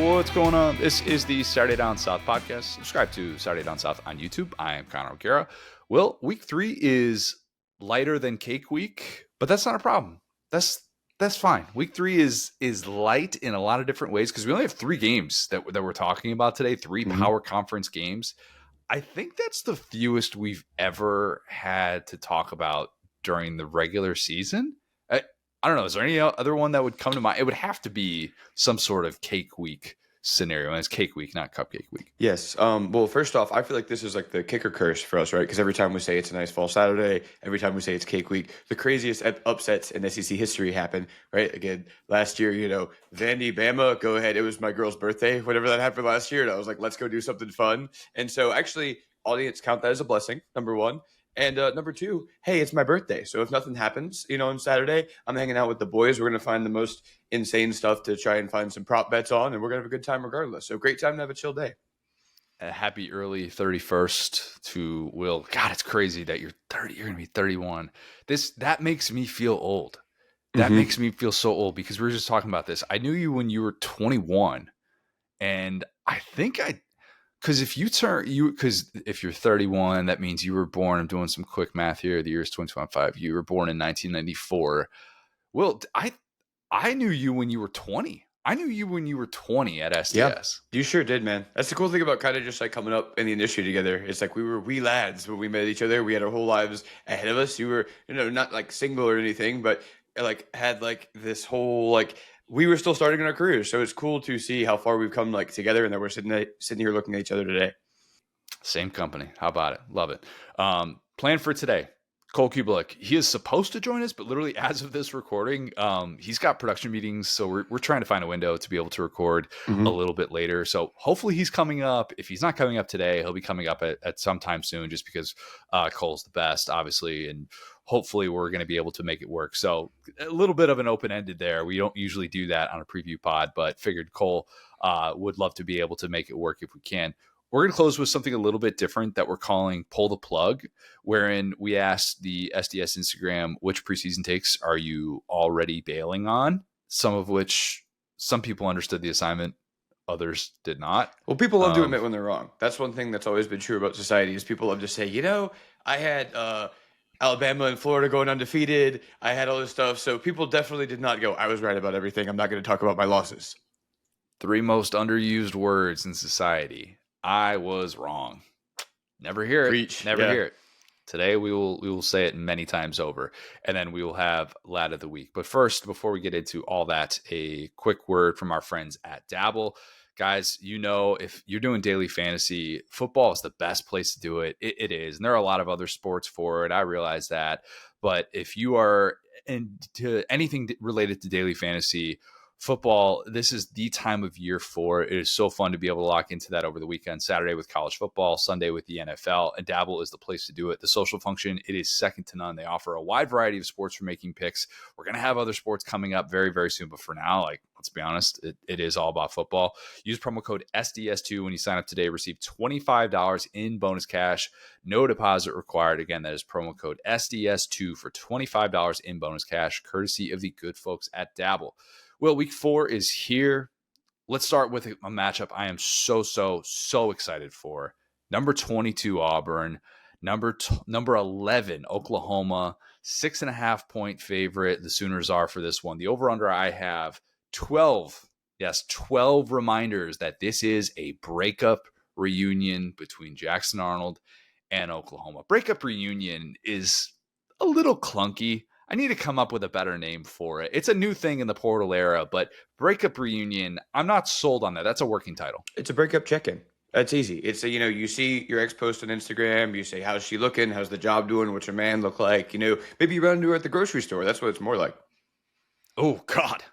What's going on? This is the Saturday Down South podcast. Subscribe to Saturday Down South on YouTube. I am Connor O'Gara. Well, week 3 is lighter than cake week, but that's not a problem. That's fine. Week 3 is light in a lot of different ways because we only have 3 games that we're talking about today, 3 power conference games. I think that's the fewest we've ever had to talk about during the regular season. I don't know. Is there any other one that would come to mind? It would have to be some sort of cake week scenario. And it's cake week, not cupcake week. Yes. Well, first off, I feel like this is like the kicker curse for us, right? Because every time we say it's a nice fall Saturday, every time we say it's cake week, the craziest upsets in SEC history happen, right? Again, last year, Vandy, Bama, go ahead. It was my girl's birthday, whenever that happened last year. And I was like, let's go do something fun. And so actually, audience, count that as a blessing, number one. And number 2, hey, it's my birthday. So if nothing happens, on Saturday, I'm hanging out with the boys. We're going to find the most insane stuff to try and find some prop bets on, and we're going to have a good time regardless. So great time to have a chill day. A happy early 31st to Will. God, it's crazy that you're 30. You're going to be 31. That makes me feel old. That makes me feel so old because we were just talking about this. I knew you when you were 21, and I think because if you're 31, that means you were born. I'm doing some quick math here. The year is 2025. You were born in 1994. Well, I knew you when you were 20. I knew you when you were 20 at SDS. Yeah, you sure did, man. That's the cool thing about kind of just like coming up in the industry together. It's like we were wee lads when we met each other. We had our whole lives ahead of us. You were, not like single or anything, but like had like this whole like. We were still starting in our careers, so it's cool to see how far we've come like together and that we're sitting here looking at each other today. Same company. How about it? Love it. Plan for today. Cole Cubelic. He is supposed to join us, but literally as of this recording, he's got production meetings, so we're trying to find a window to be able to record a little bit later. So hopefully he's coming up. If he's not coming up today, he'll be coming up at some time soon just because Cole's the best, obviously, and hopefully we're going to be able to make it work. So a little bit of an open-ended there. We don't usually do that on a preview pod, but figured Cole would love to be able to make it work if we can. We're going to close with something a little bit different that we're calling Pull the Plug, wherein we asked the SDS Instagram, which preseason takes are you already bailing on? Some of which some people understood the assignment, others did not. Well, people love to admit when they're wrong. That's one thing that's always been true about society is people love to say, I had Alabama and Florida going undefeated. I had all this stuff. So people definitely did not go, I was right about everything. I'm not going to talk about my losses. 3 most underused words in society. I was wrong. Never hear it. Preach. Never hear it. Today we will say it many times over, and then we will have Lad of the Week. But first, before we get into all that, a quick word from our friends at Dabble. Guys, if you're doing daily fantasy, football is the best place to do it. It is. And there are a lot of other sports for it. I realize that. But if you are into anything related to daily fantasy, football, this is the time of year for it. It is so fun to be able to lock into that over the weekend. Saturday with college football, Sunday with the NFL, and Dabble is the place to do it. The social function, it is second to none. They offer a wide variety of sports for making picks. We're going to have other sports coming up very, very soon. But for now, let's be honest, it is all about football. Use promo code SDS2 when you sign up today. Receive $25 in bonus cash. No deposit required. Again, that is promo code SDS2 for $25 in bonus cash, courtesy of the good folks at Dabble. Well, week 4 is here. Let's start with a matchup I am so excited for. Number 22, Auburn. Number 11, Oklahoma. 6.5 point favorite. The Sooners are for this one. The over-under I have 12. Yes, 12 reminders that this is a breakup reunion between Jackson Arnold and Oklahoma. Breakup reunion is a little clunky. I need to come up with a better name for it. It's a new thing in the portal era, but breakup reunion, I'm not sold on that. That's a working title. It's a breakup check-in. That's easy. It's you see your ex post on Instagram. You say, how's she looking? How's the job doing? What's your man look like? Maybe you run into her at the grocery store. That's what it's more like. Oh, God.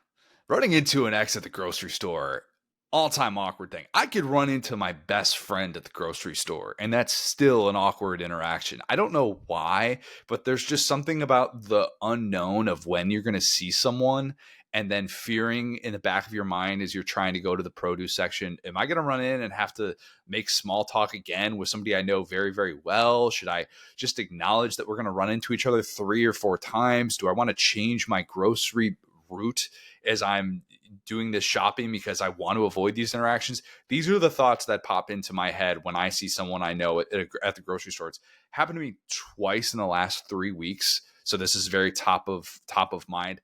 Running into an ex at the grocery store, all-time awkward thing. I could run into my best friend at the grocery store, and that's still an awkward interaction. I don't know why, but there's just something about the unknown of when you're going to see someone, and then fearing in the back of your mind as you're trying to go to the produce section, am I going to run in and have to make small talk again with somebody I know very, very well? Should I just acknowledge that we're going to run into each other 3 or 4 times? Do I want to change my grocery route as I'm doing this shopping because I want to avoid these interactions. These are the thoughts that pop into my head when I see someone I know at the grocery store. It's happened to me twice in the last 3 weeks. So this is very top of mind.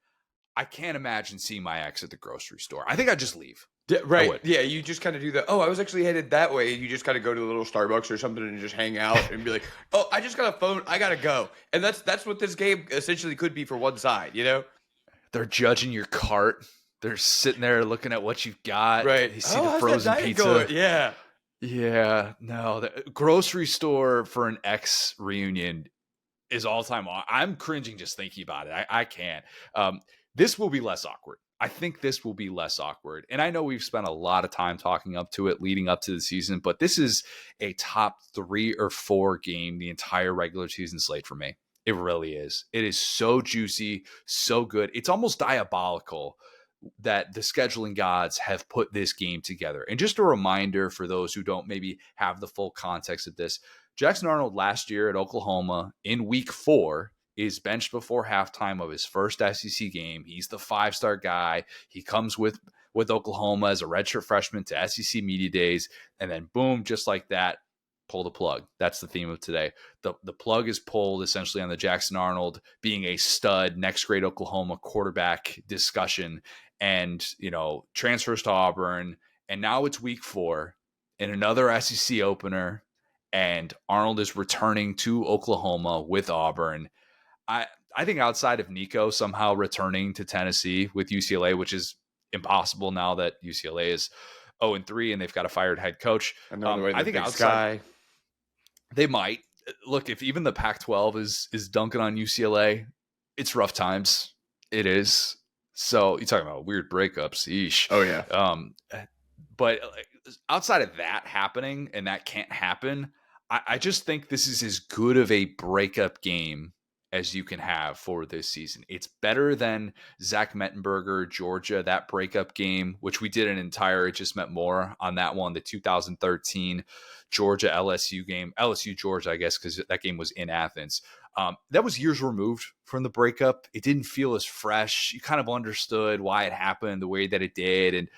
I can't imagine seeing my ex at the grocery store. I think I'd just leave. I Right. would. Yeah. You just kind of do I was actually headed that way. You just kind of go to a little Starbucks or something and just hang out and be like, oh, I just got a phone. I got to go. And that's what this game essentially could be for one side, you know? They're judging your cart. They're sitting there looking at what you've got. Right. They see Oh, the how's frozen that diet pizza. going? Yeah. Yeah. No, the grocery store for an ex reunion is all time. I'm cringing just thinking about it. I can't. This will be less awkward. I think this will be less awkward. And I know we've spent a lot of time talking up to it leading up to the season, but this is a top 3 or 4 game the entire regular season slate for me. It really is. It is so juicy, so good. It's almost diabolical that the scheduling gods have put this game together. And just a reminder for those who don't maybe have the full context of this, Jackson Arnold last year at Oklahoma in week 4 is benched before halftime of his first SEC game. He's the 5-star guy. He comes with Oklahoma as a redshirt freshman to SEC media days, and then boom, just like that, pull the plug. That's the theme of today. The plug is pulled essentially on the Jackson Arnold being a stud, next grade Oklahoma quarterback discussion, and transfers to Auburn, and now it's week 4 in another SEC opener, and Arnold is returning to Oklahoma with Auburn. I think outside of Nico somehow returning to Tennessee with UCLA, which is impossible now that UCLA is 0-3 and they've got a fired head coach. Another way I think Big outside Sky. they might look, if even the Pac-12 is dunking on UCLA, it's rough times. It is. So you're talking about weird breakups. Eesh. Oh yeah. But outside of that happening, and that can't happen, I just think this is as good of a breakup game as you can have for this season. It's better than Zach Mettenberger, Georgia, that breakup game, which we did an entire It Just Meant More on that one, the 2013 Georgia LSU game. LSU Georgia, I guess, because that game was in Athens. That was years removed from the breakup. It didn't feel as fresh. You kind of understood why it happened the way that it did. And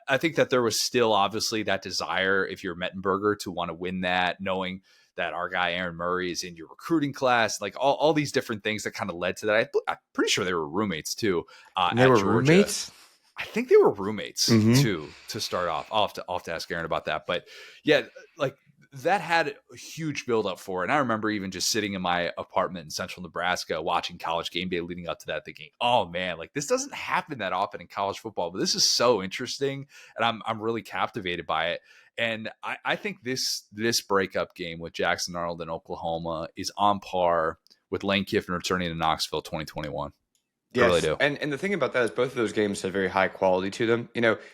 I think that there was still obviously that desire, if you're Mettenberger, to want to win that, knowing that our guy Aaron Murray is in your recruiting class, like all these different things that kind of led to that. I'm pretty sure they were roommates too. And they were Georgia. roommates? I think they were roommates too, to start off. I'll have to ask Aaron about that. But yeah, like that had a huge buildup for it. And I remember even just sitting in my apartment in central Nebraska watching College Game Day leading up to that, thinking, oh man, like this doesn't happen that often in college football, but this is so interesting. And I'm really captivated by it. And I think this breakup game with Jackson Arnold in Oklahoma is on par with Lane Kiffin returning to Knoxville 2021. Yes. I really do. And the thing about that is both of those games have very high quality to them.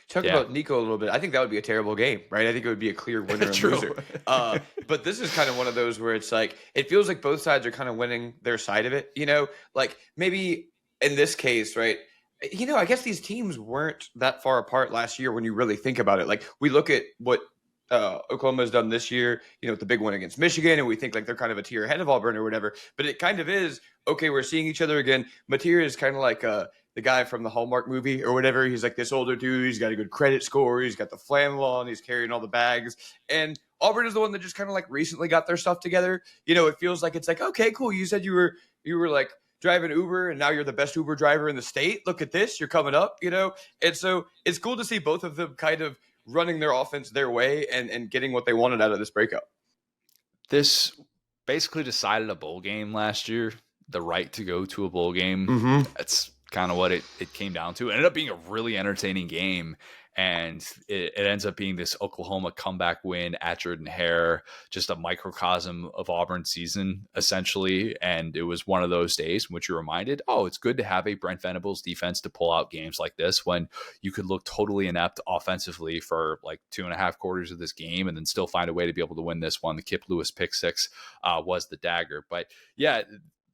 Talk about Nico a little bit. I think that would be a terrible game, right? I think it would be a clear winner and loser. But this is kind of one of those where it's like, it feels like both sides are kind of winning their side of it, like maybe in this case, right? I guess these teams weren't that far apart last year when you really think about it. Like we look at what Oklahoma has done this year, with the big one against Michigan, and we think like they're kind of a tier ahead of Auburn or whatever. But it kind of is, okay, we're seeing each other again. Mateer is kind of like the guy from the Hallmark movie or whatever. He's like this older dude. He's got a good credit score. He's got the flannel on. He's carrying all the bags. And Auburn is the one that just kind of like recently got their stuff together. It feels like it's like, okay, cool. You said you were like driving Uber and now you're the best Uber driver in the state. Look at this. You're coming up, And so it's cool to see both of them kind of running their offense their way and getting what they wanted out of this breakup. This basically decided a bowl game last year, the right to go to a bowl game. That's kind of what it came down to. It ended up being a really entertaining game. And it ends up being this Oklahoma comeback win at Jordan-Hare, just a microcosm of Auburn's season, essentially. And it was one of those days in which you're reminded, oh, it's good to have a Brent Venables defense to pull out games like this when you could look totally inept offensively for like 2.5 quarters of this game and then still find a way to be able to win this one. The Kip Lewis pick six was the dagger. But yeah,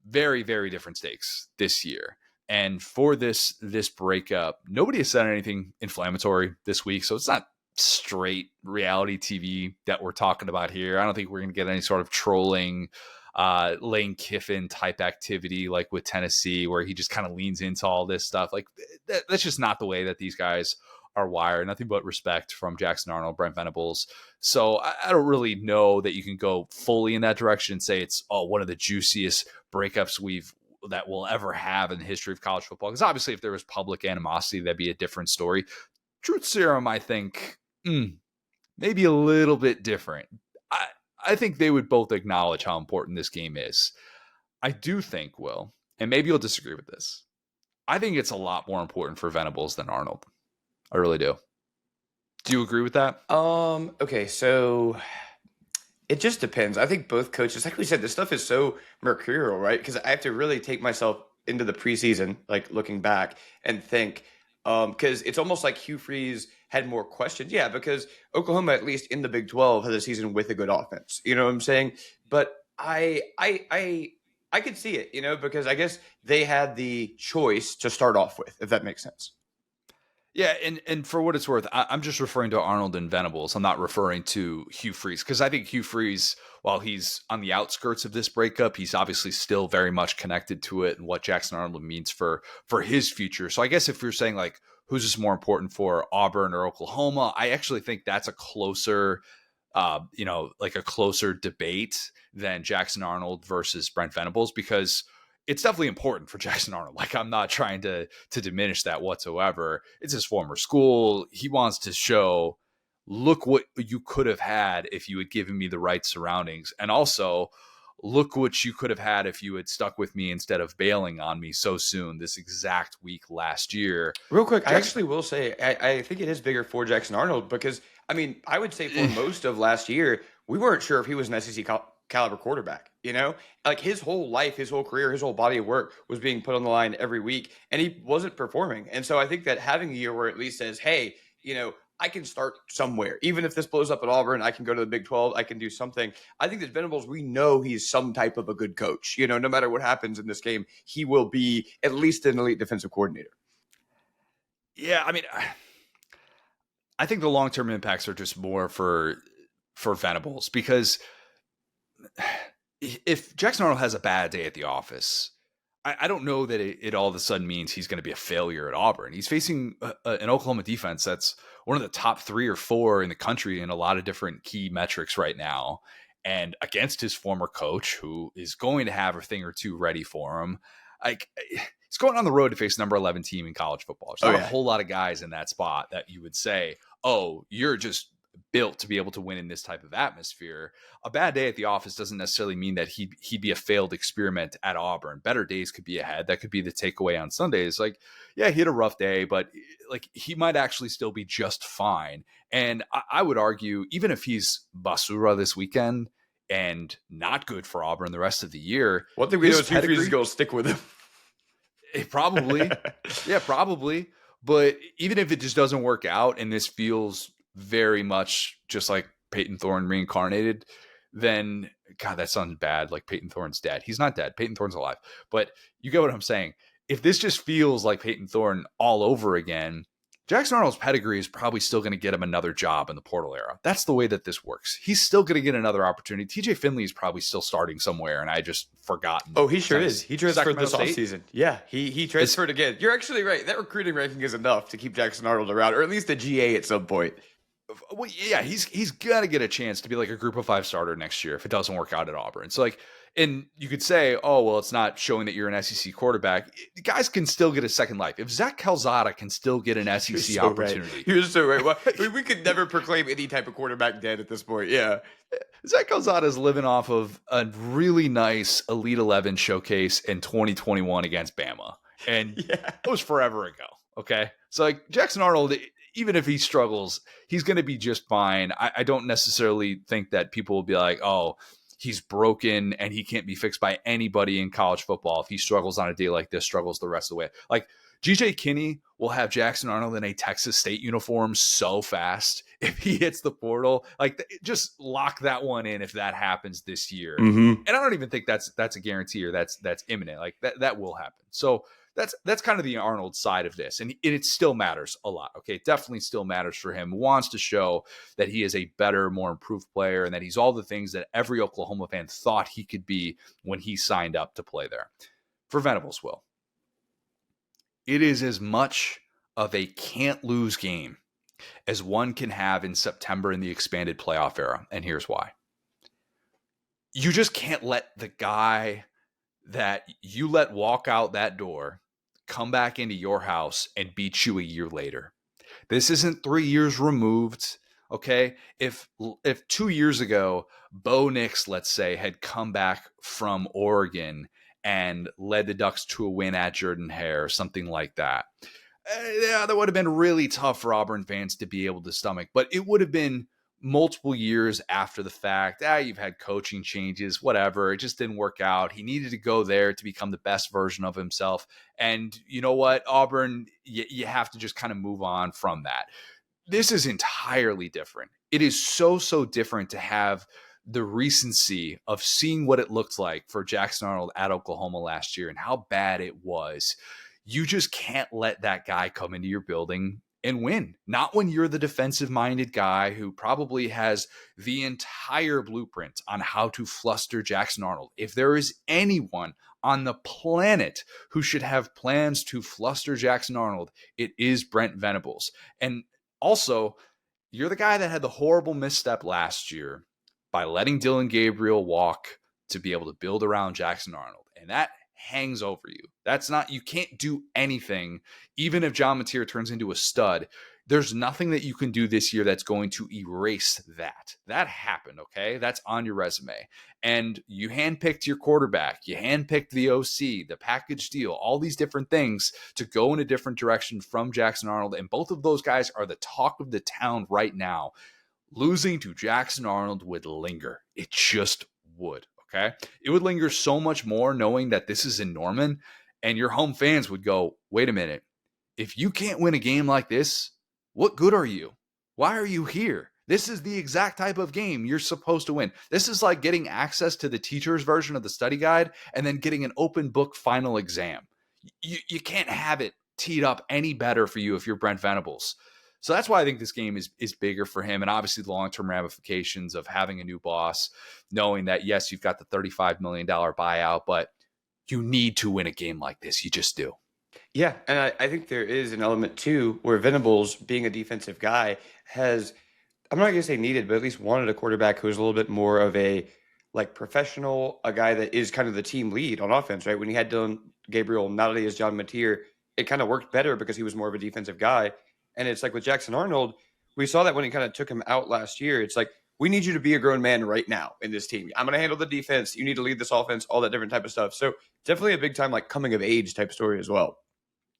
very, very different stakes this year. And for this breakup, nobody has said anything inflammatory this week. So it's not straight reality TV that we're talking about here. I don't think we're going to get any sort of trolling Lane Kiffin type activity, like with Tennessee, where he just kind of leans into all this stuff. Like that's just not the way that these guys are wired. Nothing but respect from Jackson Arnold, Brent Venables. So I don't really know that you can go fully in that direction and say it's one of the juiciest breakups that we'll ever have in the history of college football. Because obviously, if there was public animosity, that'd be a different story. Truth serum, I think, maybe a little bit different. I think they would both acknowledge how important this game is. I do think, Will, and maybe you'll disagree with this, I think it's a lot more important for Venables than Arnold. I really do. Do you agree with that? Okay, so it just depends. I think both coaches, like we said, this stuff is so mercurial, right? Because I have to really take myself into the preseason, like looking back and think, because it's almost like Hugh Freeze had more questions. Yeah, because Oklahoma, at least in the Big 12, has a season with a good offense. You know what I'm saying? But I could see it, because I guess they had the choice to start off with, if that makes sense. Yeah, and for what it's worth, I'm just referring to Arnold and Venables. I'm not referring to Hugh Freeze, because I think Hugh Freeze, while he's on the outskirts of this breakup, he's obviously still very much connected to it and what Jackson Arnold means for his future. So I guess if you're saying like who's just more important for Auburn or Oklahoma, I actually think that's a closer, like a closer debate than Jackson Arnold versus Brent Venables, because it's definitely important for Jackson Arnold. Like, I'm not trying to diminish that whatsoever. It's his former school. He wants to show, look what you could have had if you had given me the right surroundings. And also, look what you could have had if you had stuck with me instead of bailing on me so soon this exact week last year. Real quick, I actually will say, I think it is bigger for Jackson Arnold because, I would say for most of last year, we weren't sure if he was an SEC caliber quarterback, like his whole life, his whole career, his whole body of work was being put on the line every week and he wasn't performing. And so I think that having a year where at least says, hey, I can start somewhere, even if this blows up at Auburn, I can go to the Big 12, I can do something. I think that Venables, we know he's some type of a good coach, no matter what happens in this game, he will be at least an elite defensive coordinator. Yeah. I think the long-term impacts are just more for Venables, because if Jackson Arnold has a bad day at the office, I don't know that it all of a sudden means he's going to be a failure at Auburn. He's facing an Oklahoma defense that's one of the top 3 or 4 in the country in a lot of different key metrics right now, and against his former coach, who is going to have a thing or two ready for him. Like, he's going on the road to face number 11 team in college football. There's not a whole lot of guys in that spot that you would say, oh, you're just built to be able to win in this type of atmosphere. A bad day at the office doesn't necessarily mean that he'd be a failed experiment at Auburn. Better days could be ahead. That could be the takeaway on Sundays. Like, yeah, he had a rough day, but like he might actually still be just fine. And I would argue, even if he's basura this weekend and not good for Auburn the rest of the year, one thing we know is Hugh Freeze is going to stick with him. Probably. Yeah, probably. But even if it just doesn't work out and this feels very much just like Peyton Thorne reincarnated, then God, that sounds bad. Like Peyton Thorne's dead. He's not dead. Peyton Thorne's alive. But you get what I'm saying. If this just feels like Peyton Thorne all over again, Jackson Arnold's pedigree is probably still going to get him another job in the portal era. That's the way that this works. He's still going to get another opportunity. TJ Finley is probably still starting somewhere, and I just forgotten. Oh, he sure is. He transferred this offseason. Yeah, he transferred again. You're actually right. That recruiting ranking is enough to keep Jackson Arnold around, or at least a GA at some point. Well, yeah, he's got to get a chance to be like a group of 5 starter next year if it doesn't work out at Auburn. So like, and you could say, oh, well, it's not showing that you're an SEC quarterback. Guys can still get a second life. If Zach Calzada can still get an SEC opportunity. You're so right. Well, we could never proclaim any type of quarterback dead at this point. Yeah. Zach Calzada is living off of a really nice Elite 11 showcase in 2021 against Bama. And it was forever ago. Okay. So like Jackson Arnold, even if he struggles, he's going to be just fine. I don't necessarily think that people will be like, oh, he's broken and he can't be fixed by anybody in college football. If he struggles on a day like this, struggles the rest of the way. Like GJ Kinney will have Jackson Arnold in a Texas State uniform so fast if he hits the portal. Like, just lock that one in if that happens this year. Mm-hmm. And I don't even think that's a guarantee or that's imminent. Like that will happen. So That's kind of the Arnold side of this. And it still matters a lot. Okay. It definitely still matters for him. Wants to show that he is a better, more improved player and that he's all the things that every Oklahoma fan thought he could be when he signed up to play there. For Venables, Will, it is as much of a can't lose game as one can have in September in the expanded playoff era. And here's why. You just can't let the guy that you let walk out that door come back into your house and beat you a year later. This isn't 3 years removed. Okay. If 2 years ago, Bo Nix, let's say, had come back from Oregon and led the Ducks to a win at Jordan-Hare or something like that, yeah, that would have been really tough for Auburn fans to be able to stomach, but it would have been multiple years after the fact. You've had coaching changes, whatever. It just didn't work out. He needed to go there to become the best version of himself. And you know what, Auburn, you have to just kind of move on from that. This is entirely different. It is so different to have the recency of seeing what it looked like for Jackson Arnold at Oklahoma last year and how bad it was. You just can't let that guy come into your building and win. Not when you're the defensive-minded guy who probably has the entire blueprint on how to fluster Jackson Arnold. If there is anyone on the planet who should have plans to fluster Jackson Arnold, it is Brent Venables. And also, you're the guy that had the horrible misstep last year by letting Dylan Gabriel walk to be able to build around Jackson Arnold. And that hangs over you. That's not, you can't do anything. Even if John Mateer turns into a stud, there's nothing that you can do this year that's going to erase that. That happened, okay? That's on your resume. And you handpicked your quarterback. You handpicked the OC, the package deal, all these different things to go in a different direction from Jackson Arnold. And both of those guys are the talk of the town right now. Losing to Jackson Arnold would linger. It just would. Okay. It would linger so much more knowing that this is in Norman, and your home fans would go, wait a minute. If you can't win a game like this, what good are you? Why are you here? This is the exact type of game you're supposed to win. This is like getting access to the teacher's version of the study guide and then getting an open book final exam. You can't have it teed up any better for you if you're Brent Venables. So that's why I think this game is bigger for him. And obviously the long-term ramifications of having a new boss, knowing that, yes, you've got the $35 million buyout, but you need to win a game like this. You just do. Yeah, and I think there is an element, too, where Venables, being a defensive guy, has, I'm not going to say needed, but at least wanted a quarterback who's a little bit more of a, like, professional, a guy that is kind of the team lead on offense, right? When he had Dylan Gabriel, not only as John Mateer, it kind of worked better because he was more of a defensive guy. And it's like with Jackson Arnold, we saw that when he kind of took him out last year. It's like, we need you to be a grown man right now in this team. I'm going to handle the defense. You need to lead this offense, all that different type of stuff. So definitely a big time, like, coming of age type story as well.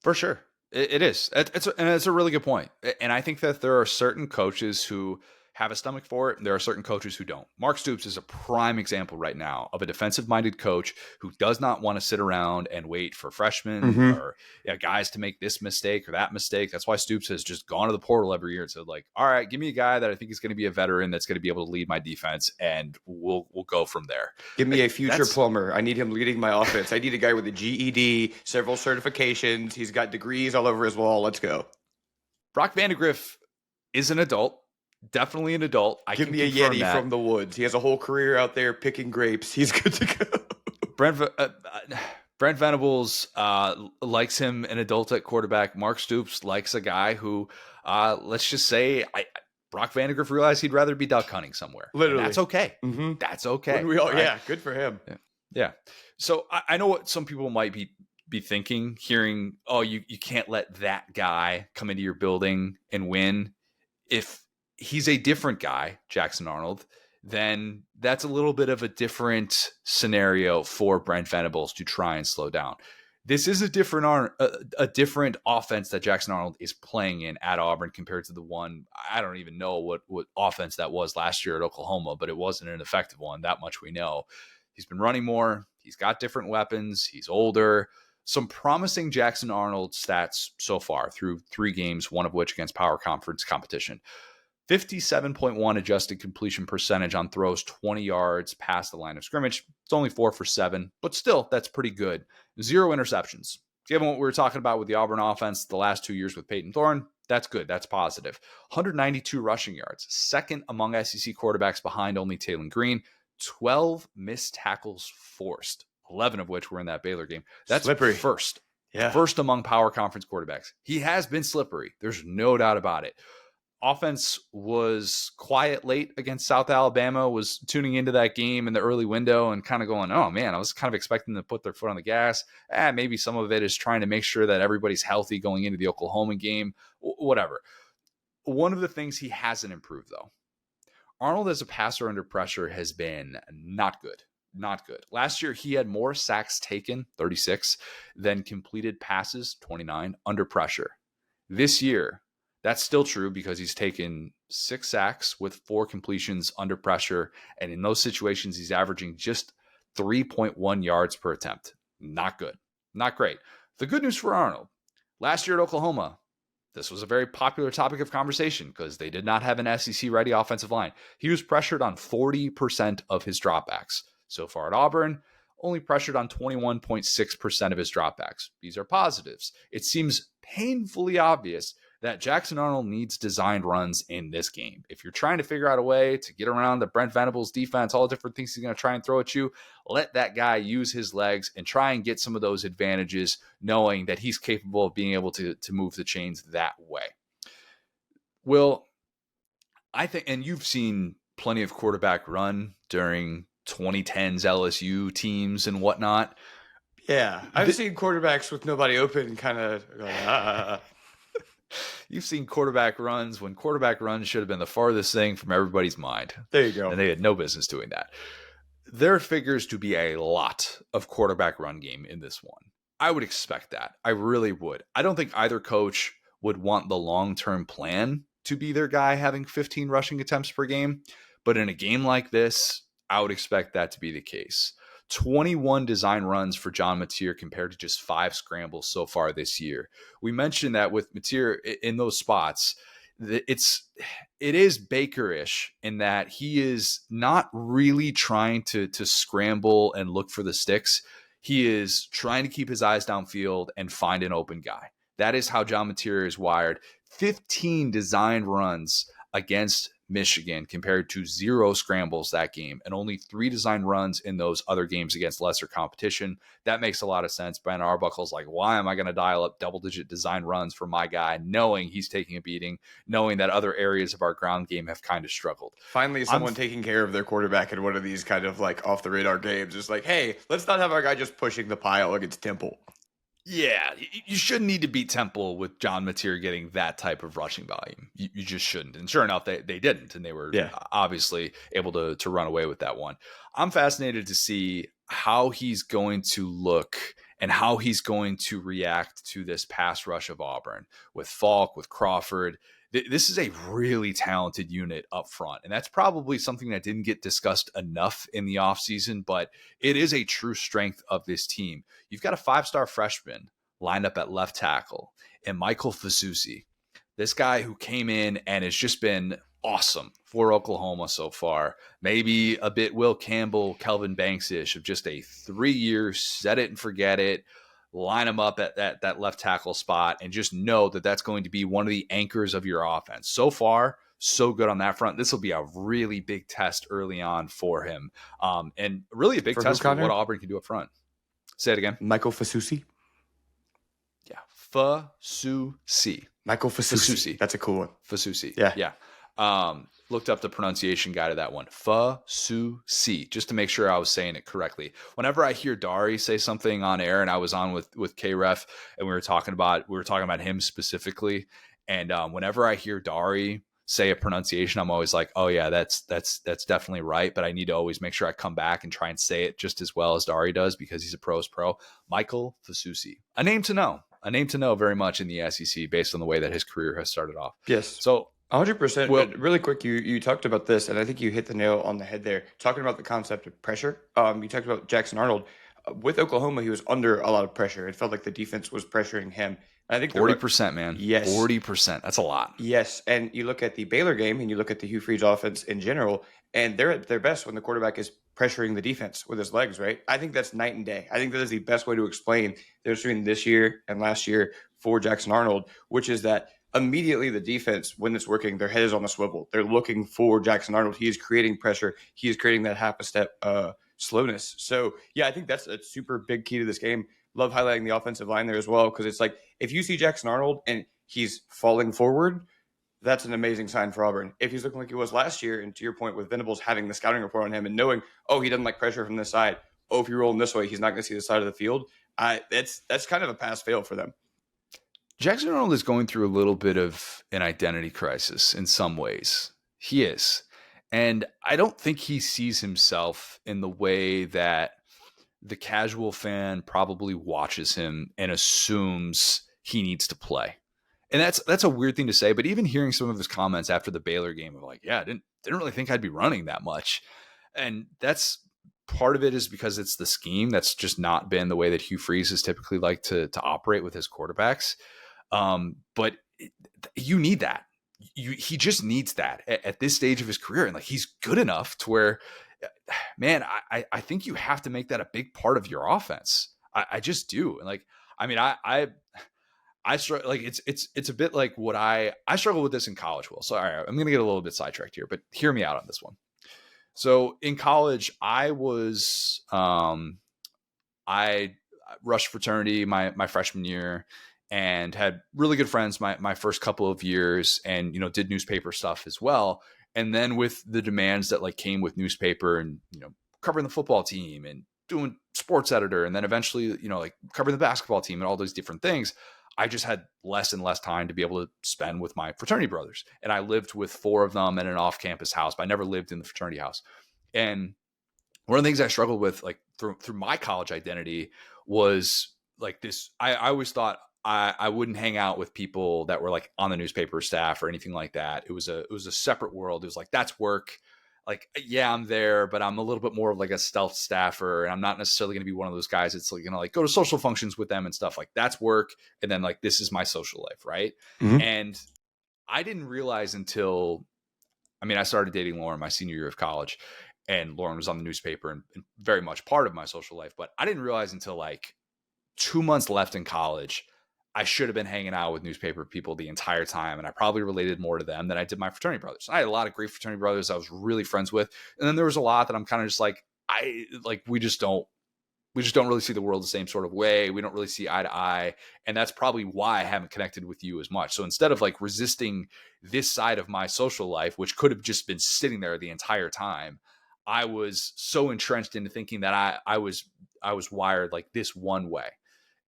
For sure. It is. It's a really good point. And I think that there are certain coaches who have a stomach for it, and there are certain coaches who don't. Mark Stoops is a prime example right now of a defensive-minded coach who does not want to sit around and wait for freshmen or guys to make this mistake or that mistake. That's why Stoops has just gone to the portal every year and said, like, all right, give me a guy that I think is going to be a veteran that's going to be able to lead my defense, and we'll go from there. Give me a future plumber. I need him leading my offense. I need a guy with a GED, several certifications. He's got degrees all over his wall. Let's go. Brock Vandegrift is an adult. Definitely an adult. Give me a Yeti from the woods. He has a whole career out there picking grapes. He's good to go. Brent Venables likes him an adult at quarterback. Mark Stoops likes a guy who, let's just say, Brock Vandegrift realized he'd rather be duck hunting somewhere. Literally. And that's okay. Mm-hmm. That's okay. Right? Yeah, good for him. Yeah. So I know what some people might be thinking, hearing, oh, you can't let that guy come into your building and win. If he's a different guy, Jackson Arnold, then that's a little bit of a different scenario for Brent Venables to try and slow down. This is a different offense that Jackson Arnold is playing in at Auburn compared to the one, I don't even know what offense that was last year at Oklahoma, but it wasn't an effective one. That much we know. He's been running more. He's got different weapons. He's older. Some promising Jackson Arnold stats so far through 3 games, one of which against power conference competition. 57.1 adjusted completion percentage on throws 20 yards past the line of scrimmage. It's only 4 for 7, but still, that's pretty good. 0 interceptions. Given what we were talking about with the Auburn offense the last 2 years with Peyton Thorne, that's good. That's positive. 192 rushing yards, second among SEC quarterbacks behind only Taylor Green. 12 missed tackles forced, 11 of which were in that Baylor game. That's Slippery. first. Yeah. First among power conference quarterbacks. He has been slippery. There's no doubt about it. Offense was quiet late against South Alabama, was tuning into that game in the early window and kind of going, oh man, I was kind of expecting them to put their foot on the gas. Maybe some of it is trying to make sure that everybody's healthy going into the Oklahoma game, whatever. One of the things he hasn't improved, though, Arnold as a passer under pressure has been not good. Not good. Last year, he had more sacks taken, 36, than completed passes, 29, under pressure. This year, that's still true because he's taken 6 sacks with 4 completions under pressure. And in those situations, he's averaging just 3.1 yards per attempt. Not good. Not great. The good news for Arnold, last year at Oklahoma, this was a very popular topic of conversation because they did not have an SEC-ready offensive line. He was pressured on 40% of his dropbacks. So far at Auburn, only pressured on 21.6% of his dropbacks. These are positives. It seems painfully obvious that Jackson Arnold needs designed runs in this game. If you're trying to figure out a way to get around the Brent Venables defense, all the different things he's going to try and throw at you, let that guy use his legs and try and get some of those advantages, knowing that he's capable of being able to move the chains that way. Will, I think, and you've seen plenty of quarterback run during 2010s LSU teams and whatnot. Yeah, I've seen quarterbacks with nobody open kind of You've seen quarterback runs when quarterback runs should have been the farthest thing from everybody's mind. There you go. And they had no business doing that. There figures to be a lot of quarterback run game in this one. I would expect that. I really would. I don't think either coach would want the long-term plan to be their guy having 15 rushing attempts per game. But in a game like this, I would expect that to be the case. 21 design runs for John Mateer compared to just 5 scrambles so far this year. We mentioned that with Mateer in those spots, it is Baker-ish in that he is not really trying to scramble and look for the sticks. He is trying to keep his eyes downfield and find an open guy. That is how John Mateer is wired. 15 designed runs against Michigan compared to 0 scrambles that game and only 3 design runs in those other games against lesser competition. That makes a lot of sense. Ben Arbuckle's like, why am I going to dial up double-digit design runs for my guy, knowing he's taking a beating, knowing that other areas of our ground game have kind of struggled. Finally, someone taking care of their quarterback in one of these kind of like off-the-radar games. It's like, hey, let's not have our guy just pushing the pile against Temple. Yeah, you shouldn't need to beat Temple with John Mateer getting that type of rushing volume. You just shouldn't. And sure enough, they didn't. And they were obviously able to run away with that one. I'm fascinated to see how he's going to look and how he's going to react to this pass rush of Auburn with Falk, with Crawford. This is a really talented unit up front, and that's probably something that didn't get discussed enough in the offseason, but it is a true strength of this team. You've got a 5-star freshman lined up at left tackle, and Michael Fasusi, this guy who came in and has just been awesome for Oklahoma so far. Maybe a bit Will Campbell, Kelvin Banks-ish of just a 3-year set it and forget it. Line them up at that left tackle spot and just know that that's going to be one of the anchors of your offense. So far, so good on that front. This will be a really big test early on for him. And really a big test for what Auburn can do up front. Say it again. Michael Fasusi? Yeah. Fasusi. Michael Fasusi. That's a cool one. Fasusi. Yeah. Looked up the pronunciation guide of that one. Fasusi, just to make sure I was saying it correctly. Whenever I hear Dari say something on air, and I was on with K-Ref, and we were talking about him specifically, and whenever I hear Dari say a pronunciation, I'm always like, oh yeah, that's definitely right. But I need to always make sure I come back and try and say it just as well as Dari does because he's a pro's pro. Michael Fasusi, a name to know very much in the SEC based on the way that his career has started off. Yes. So 100%. Well, really quick, you talked about this, and I think you hit the nail on the head there. Talking about the concept of pressure. You talked about Jackson Arnold. with Oklahoma, he was under a lot of pressure. It felt like the defense was pressuring him. And I think 40%, man. yes, 40%. That's a lot. yes. And you look at the Baylor game and you look at the Hugh Freeze offense in general, and they're at their best when the quarterback is pressuring the defense with his legs, right? I think that's night and day. I think that is the best way to explain the difference between this year and last year for Jackson Arnold, which is that immediately the defense, when it's working, their head is on a swivel. They're looking for Jackson Arnold. He is creating pressure. He is creating that half a step slowness. So, yeah, I think that's a super big key to this game. Love highlighting the offensive line there as well, because it's like if you see Jackson Arnold and he's falling forward, that's an amazing sign for Auburn. If he's looking like he was last year, and to your point with Venables having the scouting report on him and knowing, oh, he doesn't like pressure from this side. Oh, if you're rolling this way, he's not going to see the side of the field. That's kind of a pass fail for them. Jackson Arnold is going through a little bit of an identity crisis in some ways. He is. And I don't think he sees himself in the way that the casual fan probably watches him and assumes he needs to play. And that's a weird thing to say, but even hearing some of his comments after the Baylor game of like, yeah, I didn't really think I'd be running that much. And that's part of it is because it's the scheme. That's just not been the way that Hugh Freeze has typically liked to operate with his quarterbacks. But you need that. He just needs that at this stage of his career. And like, he's good enough to where, man, I think you have to make that a big part of your offense. I just do. And like, I mean, I struggle, like it's a bit like what I struggle with this in college. Will. So all right, I'm going to get a little bit sidetracked here, but hear me out on this one. So in college, I was, I rushed fraternity my freshman year and had really good friends my first couple of years and, you know, did newspaper stuff as well. And then with the demands that like came with newspaper and, you know, covering the football team and doing sports editor, and then eventually, you know, like covering the basketball team and all those different things, I just had less and less time to be able to spend with my fraternity brothers. And I lived with 4 of them in an off-campus house, but I never lived in the fraternity house. And one of the things I struggled with, like through my college identity, was like this. I always thought I wouldn't hang out with people that were like on the newspaper staff or anything like that. It was a separate world. It was like, that's work. Like, yeah, I'm there, but I'm a little bit more of like a stealth staffer, and I'm not necessarily going to be one of those guys that's like, you know, like go to social functions with them and stuff. Like, that's work. And then like, this is my social life. Right. Mm-hmm. And I didn't realize until, I mean, I started dating Lauren my senior year of college, and Lauren was on the newspaper and very much part of my social life. But I didn't realize until like 2 months left in college, I should have been hanging out with newspaper people the entire time. And I probably related more to them than I did my fraternity brothers. I had a lot of great fraternity brothers I was really friends with. And then there was a lot that I'm kind of just like, we just don't really see the world the same sort of way. We don't really see eye to eye. And that's probably why I haven't connected with you as much. So instead of like resisting this side of my social life, which could have just been sitting there the entire time, I was so entrenched into thinking that I was wired like this one way.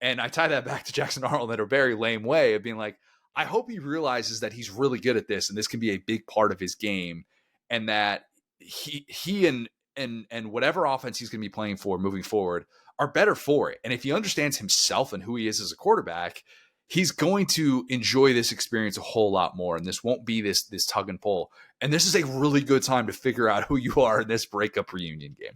And I tie that back to Jackson Arnold in a very lame way of being like, I hope he realizes that he's really good at this and this can be a big part of his game, and that he and whatever offense he's going to be playing for moving forward are better for it. And if he understands himself and who he is as a quarterback, he's going to enjoy this experience a whole lot more. And this won't be this tug and pull. And this is a really good time to figure out who you are in this breakup reunion game.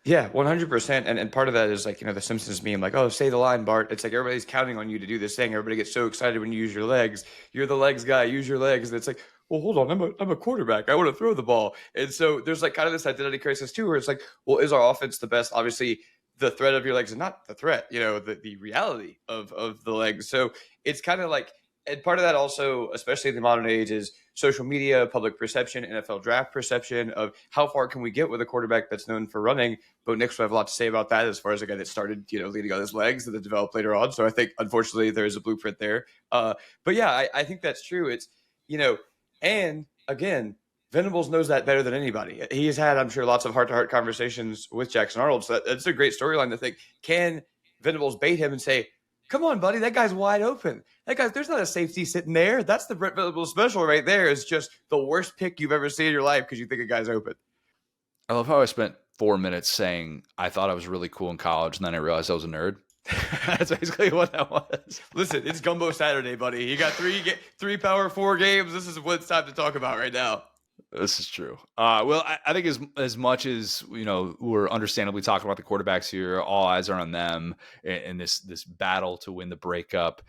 Yeah, 100%. And part of that is like, you know, the Simpsons meme, like, oh, say the line, Bart. It's like everybody's counting on you to do this thing. Everybody gets so excited when you use your legs. You're the legs guy, use your legs. And it's like, well, hold on, I'm a quarterback. I want to throw the ball. And so there's like kind of this identity crisis too, where it's like, well, is our offense the best? Obviously, the threat of your legs is not the threat, you know, the reality of the legs. So it's kind of like, and part of that also, especially in the modern age, is social media, public perception, NFL draft perception of how far can we get with a quarterback that's known for running. But Nick's will have a lot to say about that as far as a guy that started, you know, leading on his legs and then developed later on. So I think, unfortunately, there's a blueprint there. But yeah, I think that's true. It's, you know, and again, Venables knows that better than anybody. He's had, I'm sure, lots of heart-to-heart conversations with Jackson Arnold. So that's a great storyline to think, can Venables bait him and say, come on, buddy, that guy's wide open. That guy, there's not a safety sitting there. That's the Brett Venables special right there. Is just the worst pick you've ever seen in your life because you think a guy's open. I love how I spent 4 minutes saying I thought I was really cool in college, and then I realized I was a nerd. That's basically what that was. Listen, it's Gumbo Saturday, buddy. You got three Power 4 games. This is what it's time to talk about right now. This is true. Well, I think as much as we're understandably talking about the quarterbacks here, all eyes are on them in this battle to win the breakup.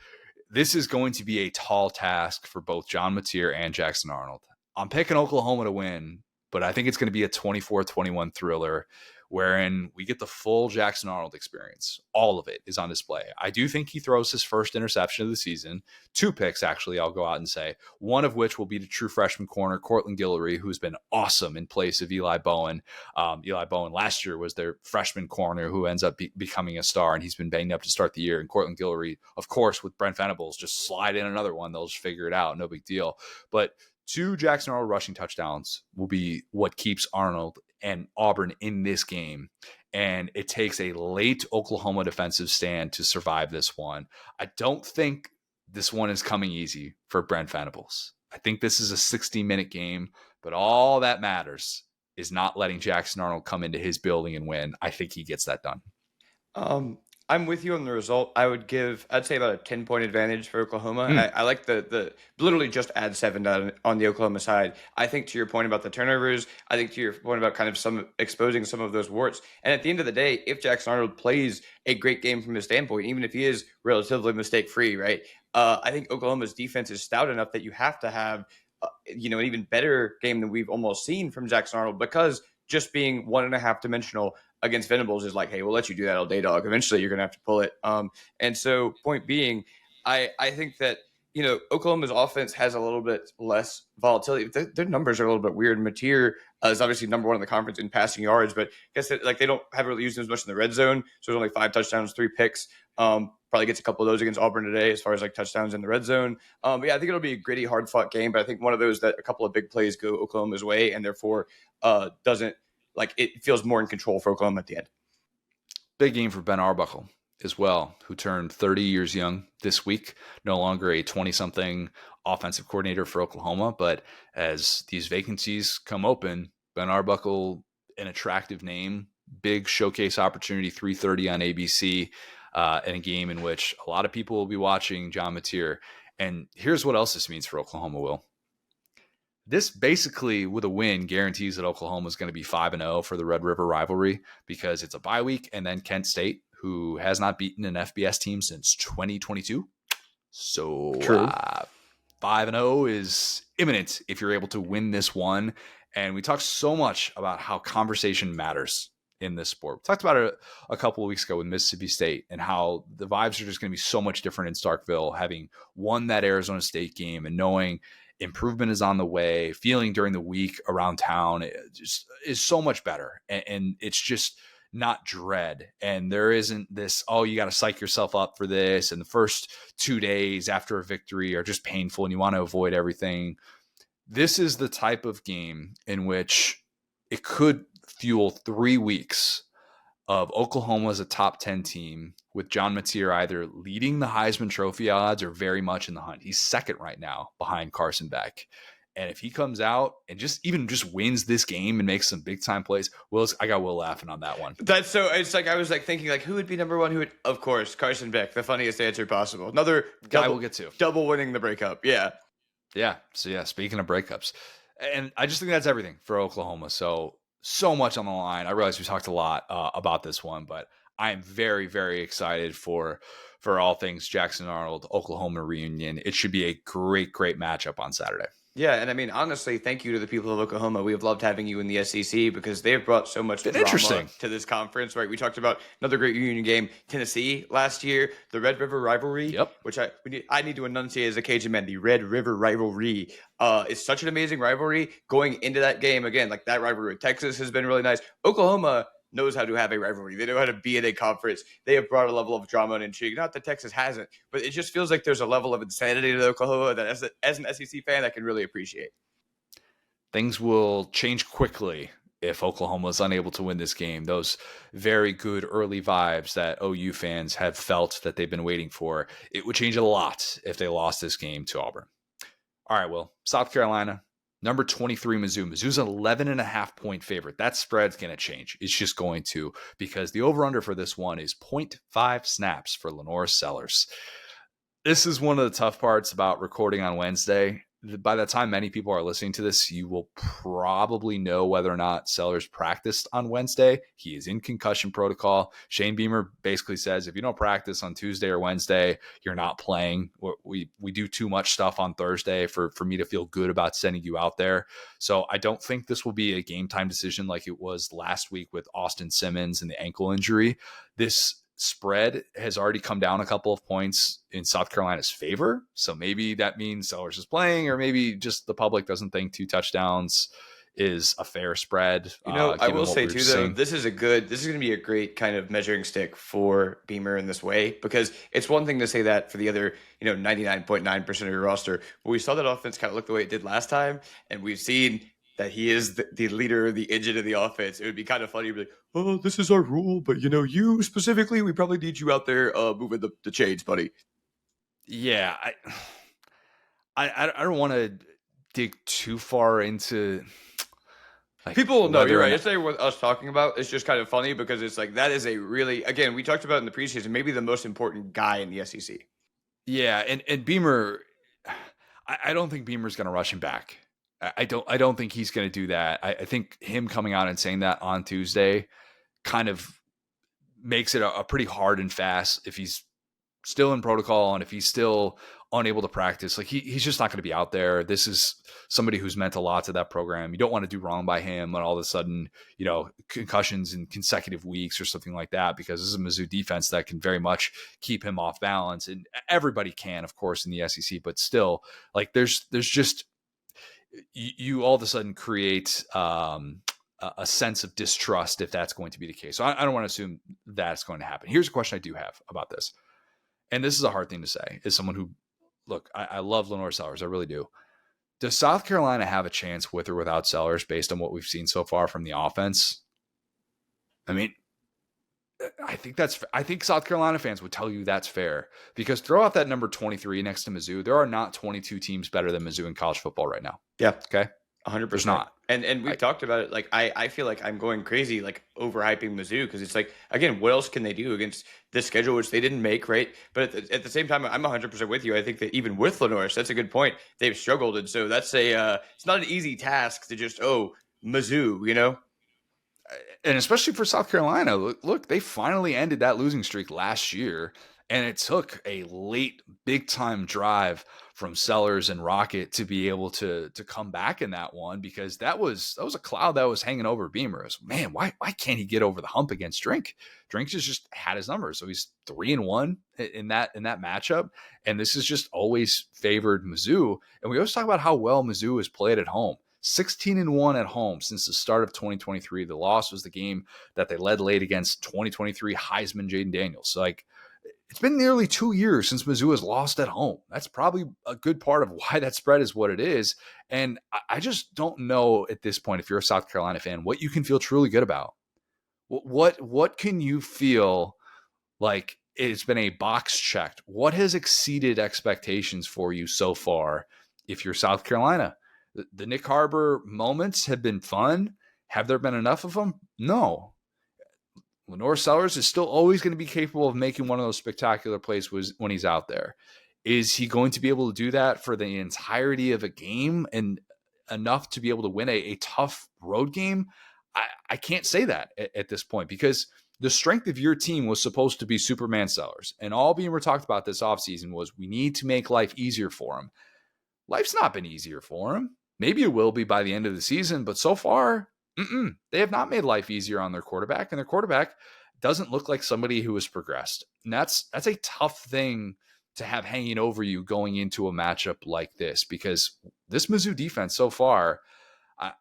This is going to be a tall task for both John Mateer and Jackson Arnold. I'm picking Oklahoma to win, but I think it's going to be a 24-21 thriller wherein we get the full Jackson Arnold experience. All of it is on display. I do think he throws his first interception of the season. 2 picks, actually, I'll go out and say. One of which will be the true freshman corner, Cortland Guillory, who's been awesome in place of Eli Bowen. Eli Bowen last year was their freshman corner who ends up becoming a star, and he's been banged up to start the year. And Cortland Guillory, of course, with Brent Venables, just slide in another one. They'll just figure it out. No big deal. But 2 Jackson Arnold rushing touchdowns will be what keeps Arnold and Auburn in this game. And it takes a late Oklahoma defensive stand to survive this one. I don't think this one is coming easy for Brent Venables. I think this is a 60-minute game, but all that matters is not letting Jackson Arnold come into his building and win. I think he gets that done. I'm with you on the result. I'd say about a 10-point advantage for Oklahoma. I like the literally just add 7 on the Oklahoma side. I think to your point about the turnovers, I think to your point about kind of exposing some of those warts. And at the end of the day, if Jackson Arnold plays a great game from his standpoint, even if he is relatively mistake free, right? I think Oklahoma's defense is stout enough that you have to have an even better game than we've almost seen from Jackson Arnold, because just being 1.5 dimensional against Venables is like, hey, we'll let you do that all day, dog. Eventually, you're going to have to pull it. And so, point being, I think that Oklahoma's offense has a little bit less volatility. Their numbers are a little bit weird. Mateer is obviously number 1 in the conference in passing yards, but I guess they don't have really used him as much in the red zone. So there's only 5 touchdowns, 3 picks. Probably gets a couple of those against Auburn today as far as like touchdowns in the red zone. But yeah, I think it'll be a gritty, hard fought game. But I think one of those that a couple of big plays go Oklahoma's way, and therefore doesn't. Like, it feels more in control for Oklahoma at the end. Big game for Ben Arbuckle as well, who turned 30 years young this week. No longer a 20-something offensive coordinator for Oklahoma, but as these vacancies come open, Ben Arbuckle, an attractive name, big showcase opportunity, 3:30 on ABC, in a game in which a lot of people will be watching John Mateer. And here's what else this means for Oklahoma, Will. This basically, with a win, guarantees that Oklahoma is going to be 5-0 for the Red River rivalry, because it's a bye week, and then Kent State, who has not beaten an FBS team since 2022. So 5-0 is imminent if you're able to win this one. And we talked so much about how conversation matters in this sport. We talked about it a couple of weeks ago with Mississippi State, and how the vibes are just going to be so much different in Starkville, having won that Arizona State game and knowing improvement is on the way, feeling during the week around town just is so much better. And it's just not dread. And there isn't this, oh, you got to psych yourself up for this. And the first 2 days after a victory are just painful and you want to avoid everything. This is the type of game in which it could fuel 3 weeks of Oklahoma as a top 10 team, with John Mateer either leading the Heisman Trophy odds or very much in the hunt. He's second right now behind Carson Beck. And if he comes out and just wins this game and makes some big time plays, I got Will laughing on that one. That's so. It's like I was like thinking like, who would be number 1? Who would? Of course, Carson Beck, the funniest answer possible. Another guy we'll get to double winning the breakup. Yeah. So yeah, speaking of breakups, and I just think that's everything for Oklahoma. So much on the line. I realize we talked a lot about this one, but I am very, very excited for all things Jackson Arnold Oklahoma reunion. It should be a great, great matchup on Saturday. Yeah, and I mean, honestly, thank you to the people of Oklahoma. We have loved having you in the SEC because they've brought so much drama to this conference, right? We talked about another great reunion game, Tennessee last year, the Red River rivalry, which I need to enunciate as a Cajun man, the Red River rivalry. It's such an amazing rivalry. Going into that game, again, like that rivalry with Texas has been really nice. Oklahoma knows how to have a rivalry. They know how to be in a conference. They have brought a level of drama and intrigue. Not that Texas hasn't, but it just feels like there's a level of insanity to Oklahoma that as an SEC fan, I can really appreciate. Things will change quickly if Oklahoma is unable to win this game. Those very good early vibes that OU fans have felt that they've been waiting for, it would change a lot if they lost this game to Auburn. All right, well, South Carolina, number 23, Mizzou. Mizzou's an 11.5-point favorite. That spread's going to change. It's just going to, because the over-under for this one is 0.5 snaps for Lenore Sellers. This is one of the tough parts about recording on Wednesday. by the time many people are listening to this, you will probably know whether or not Sellers practiced on Wednesday. He is in concussion protocol. Shane Beamer basically says, if you don't practice on Tuesday or Wednesday, you're not playing. We do too much stuff on Thursday for me to feel good about sending you out there. So I don't think this will be a game time decision like it was last week with Austin Simmons and the ankle injury. This spread has already come down a couple of points in South Carolina's favor. So maybe that means Sellers is playing, or maybe just the public doesn't think 2 touchdowns is a fair spread. I will say too, though, this is going to be a great kind of measuring stick for Beamer in this way, because it's one thing to say that for the other, 99.9% of your roster, but we saw that offense kind of look the way it did last time, and we've seen that he is the leader, the engine of the offense. It would be kind of funny to be like, oh, this is our rule, but you specifically, we probably need you out there moving the chains, buddy. Yeah, I don't want to dig too far into. People know you're right. It's like what us talking about. It's just kind of funny because it's like that is a really, again, we talked about in the preseason, maybe the most important guy in the SEC. Yeah, and Beamer, I don't think Beamer's going to rush him back. I don't think he's going to do that. I think him coming out and saying that on Tuesday kind of makes it a pretty hard and fast if he's still in protocol and if he's still unable to practice. Like he's just not going to be out there. This is somebody who's meant a lot to that program. You don't want to do wrong by him and all of a sudden, concussions in consecutive weeks or something like that, because this is a Mizzou defense that can very much keep him off balance. And everybody can, of course, in the SEC, but still, like there's just, you all of a sudden create a sense of distrust if that's going to be the case. So I don't want to assume that's going to happen. Here's a question I do have about this. And this is a hard thing to say as someone who, look, I love Lenore Sellers. I really do. Does South Carolina have a chance with or without Sellers based on what we've seen so far from the offense? I mean, I think South Carolina fans would tell you that's fair, because throw out that number 23 next to Mizzou. There are not 22 teams better than Mizzou in college football right now. Yeah. Okay. 100%. There's not. And we've talked about it. Like, I feel like I'm going crazy, like overhyping Mizzou, because it's like, again, what else can they do against this schedule, which they didn't make, right? But at the same time, I'm 100% with you. I think that even with Lenore, that's a good point. They've struggled. And so that's it's not an easy task to just, Mizzou, And especially for South Carolina, look, they finally ended that losing streak last year, and it took a late big-time drive from Sellers and Rocket to be able to come back in that one, because that was a cloud that was hanging over Beamer. Was, man, why can't he get over the hump against Drink? Drink just had his numbers, so he's 3-1 in that matchup, and this has just always favored Mizzou. And we always talk about how well Mizzou has played at home. 16-1 at home since the start of 2023. The loss was the game that they led late against 2023 Heisman Jaden Daniels. So it's been nearly 2 years since Mizzou has lost at home. That's probably a good part of why that spread is what it is. And I just don't know at this point, if you're a South Carolina fan, what you can feel truly good about. What can you feel like it's been a box checked? What has exceeded expectations for you so far if you're South Carolina? The Nick Harbor moments have been fun. Have there been enough of them? No. Lenore Sellers is still always going to be capable of making one of those spectacular plays when he's out there. Is he going to be able to do that for the entirety of a game and enough to be able to win a tough road game? I can't say that at this point, because the strength of your team was supposed to be Superman Sellers. And all Beamer talked about this offseason was we need to make life easier for him. Life's not been easier for him. Maybe it will be by the end of the season, but so far, they have not made life easier on their quarterback, and their quarterback doesn't look like somebody who has progressed. And that's a tough thing to have hanging over you going into a matchup like this, because this Mizzou defense so far,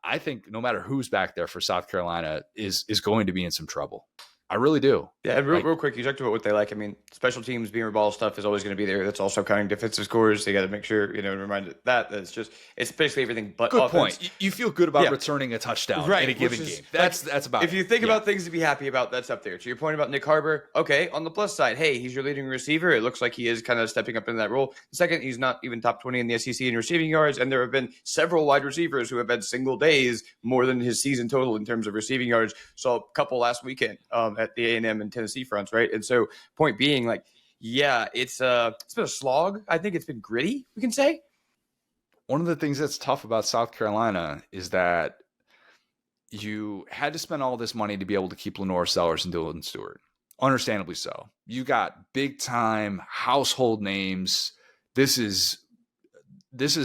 I think no matter who's back there for South Carolina is going to be in some trouble. I really do. Yeah, real quick, you talked about what they like. I mean, special teams, Beamer ball stuff is always going to be there. That's also counting defensive scores. They got to make sure, remind that it's basically everything but good offense. Point. You feel good about returning a touchdown in a given game. That's about if you think about things to be happy about, that's up there. To your point about Nick Harbor, okay, on the plus side, hey, he's your leading receiver. It looks like he is kind of stepping up into that role. The second, he's not even top 20 in the SEC in receiving yards, and there have been several wide receivers who have had single days more than his season total in terms of receiving yards. Saw a couple last weekend at the A&M and Tennessee fronts, right? And so point being, it's been a slog. I think it's been gritty, we can say. one of the things that's tough about South Carolina is that you had to spend all this money to be able to keep Lenore Sellers and Dylan Stewart. Understandably so. You got big time household names. This is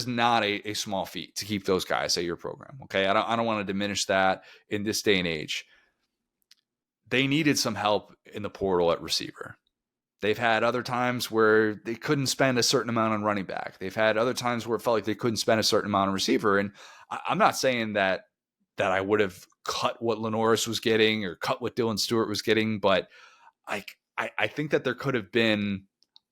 not a small feat to keep those guys at your program. Okay. I don't want to diminish that in this day and age. They needed some help in the portal at receiver. They've had other times where they couldn't spend a certain amount on running back. They've had other times where it felt like they couldn't spend a certain amount on receiver. And I'm not saying that I would have cut what Lenoris was getting or cut what Dylan Stewart was getting, but I think that there could have been,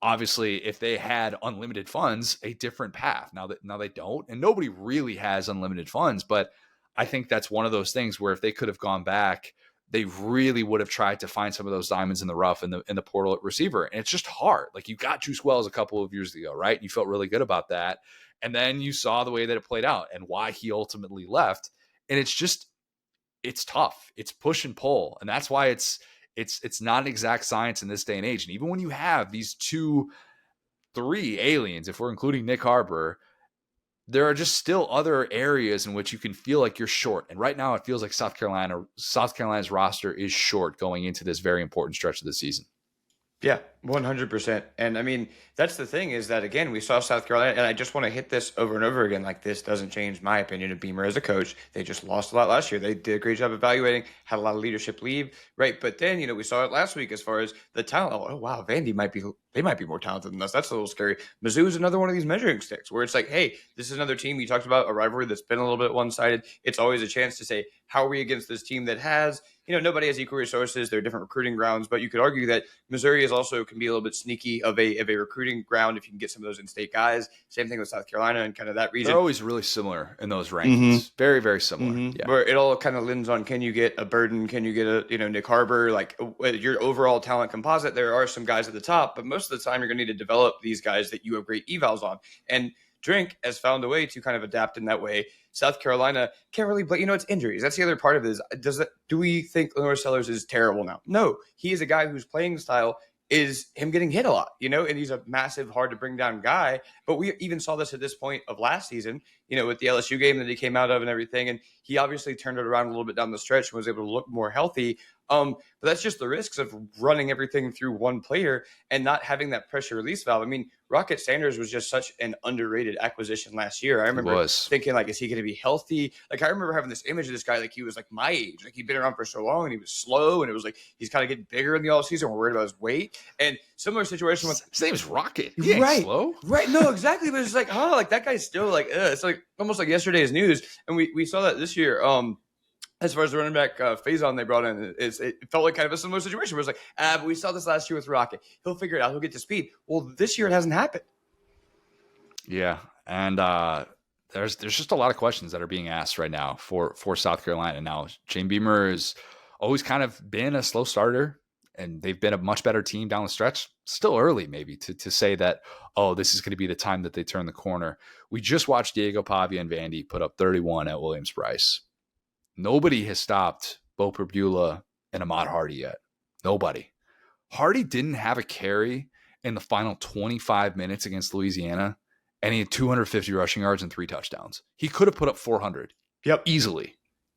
obviously, if they had unlimited funds, a different path. Now they don't, and nobody really has unlimited funds, but I think that's one of those things where if they could have gone back, they really would have tried to find some of those diamonds in the rough in the portal at receiver. And it's just hard. Like, you got Juice Wells a couple of years ago, right? You felt really good about that. And then you saw the way that it played out and why he ultimately left. And it's tough. It's push and pull. And that's why it's not an exact science in this day and age. And even when you have these 3 aliens, if we're including Nick Harbor, there are just still other areas in which you can feel like you're short. And right now it feels like South Carolina's roster is short going into this very important stretch of the season. Yeah, 100%. And I mean, that's the thing is that, again, we saw South Carolina, and I just want to hit this over and over again. Like, this doesn't change my opinion of Beamer as a coach. They just lost a lot last year. They did a great job evaluating, had a lot of leadership leave, right? But then, we saw it last week as far as the talent. Oh, wow, Vandy might be more talented than us. That's a little scary. Mizzou is another one of these measuring sticks where it's like, hey, this is another team. You talked about a rivalry that's been a little bit one-sided. It's always a chance to say, how are we against this team that has, nobody has equal resources. There are different recruiting grounds, but you could argue that Missouri can be a little bit sneaky of a recruiting ground if you can get some of those in-state guys. Same thing with South Carolina and kind of that region. They're always really similar in those rankings. Mm-hmm. Very, very similar. Mm-hmm. Yeah. Where it all kind of lends on, can you get a Burden? Can you get a, Nick Harbor? Like, your overall talent composite, there are some guys at the top, but most of the time you're going to need to develop these guys that you have great evals on. And Drink has found a way to kind of adapt in that way. South Carolina can't really play. It's injuries. That's the other part of it. Do we think Lenore Sellers is terrible now? No. He is a guy whose playing style is him getting hit a lot, and he's a massive, hard to bring down guy. But we even saw this at this point of last season, with the LSU game that he came out of and everything. And he obviously turned it around a little bit down the stretch and was able to look more healthy. But that's just the risks of running everything through one player and not having that pressure release valve. I mean, Rocket Sanders was just such an underrated acquisition last year. I remember thinking, like, is he going to be healthy? Like, I remember having this image of this guy, like, he was like my age. Like, he'd been around for so long and he was slow, and it was like he's kind of getting bigger in the offseason. We're worried about his weight. And similar situation with his name is Rocket. He ain't slow. Right. No, exactly. But it's like, like that guy's still like, it's like almost like yesterday's news. And we saw that this year. As far as the running back Faison they brought in, it felt like kind of a similar situation where it's like, but we saw this last year with Rocket. He'll figure it out. He'll get to speed. Well, this year it hasn't happened. Yeah, and there's just a lot of questions that are being asked right now for South Carolina. Now, Shane Beamer has always kind of been a slow starter, and they've been a much better team down the stretch. Still early, maybe, to say that, this is going to be the time that they turn the corner. We just watched Diego Pavia and Vandy put up 31 at Williams-Brice. Nobody has stopped Bo Perbula and Ahmad Hardy yet. Nobody. Hardy didn't have a carry in the final 25 minutes against Louisiana, and he had 250 rushing yards and 3 touchdowns. He could have put up 400. Yep.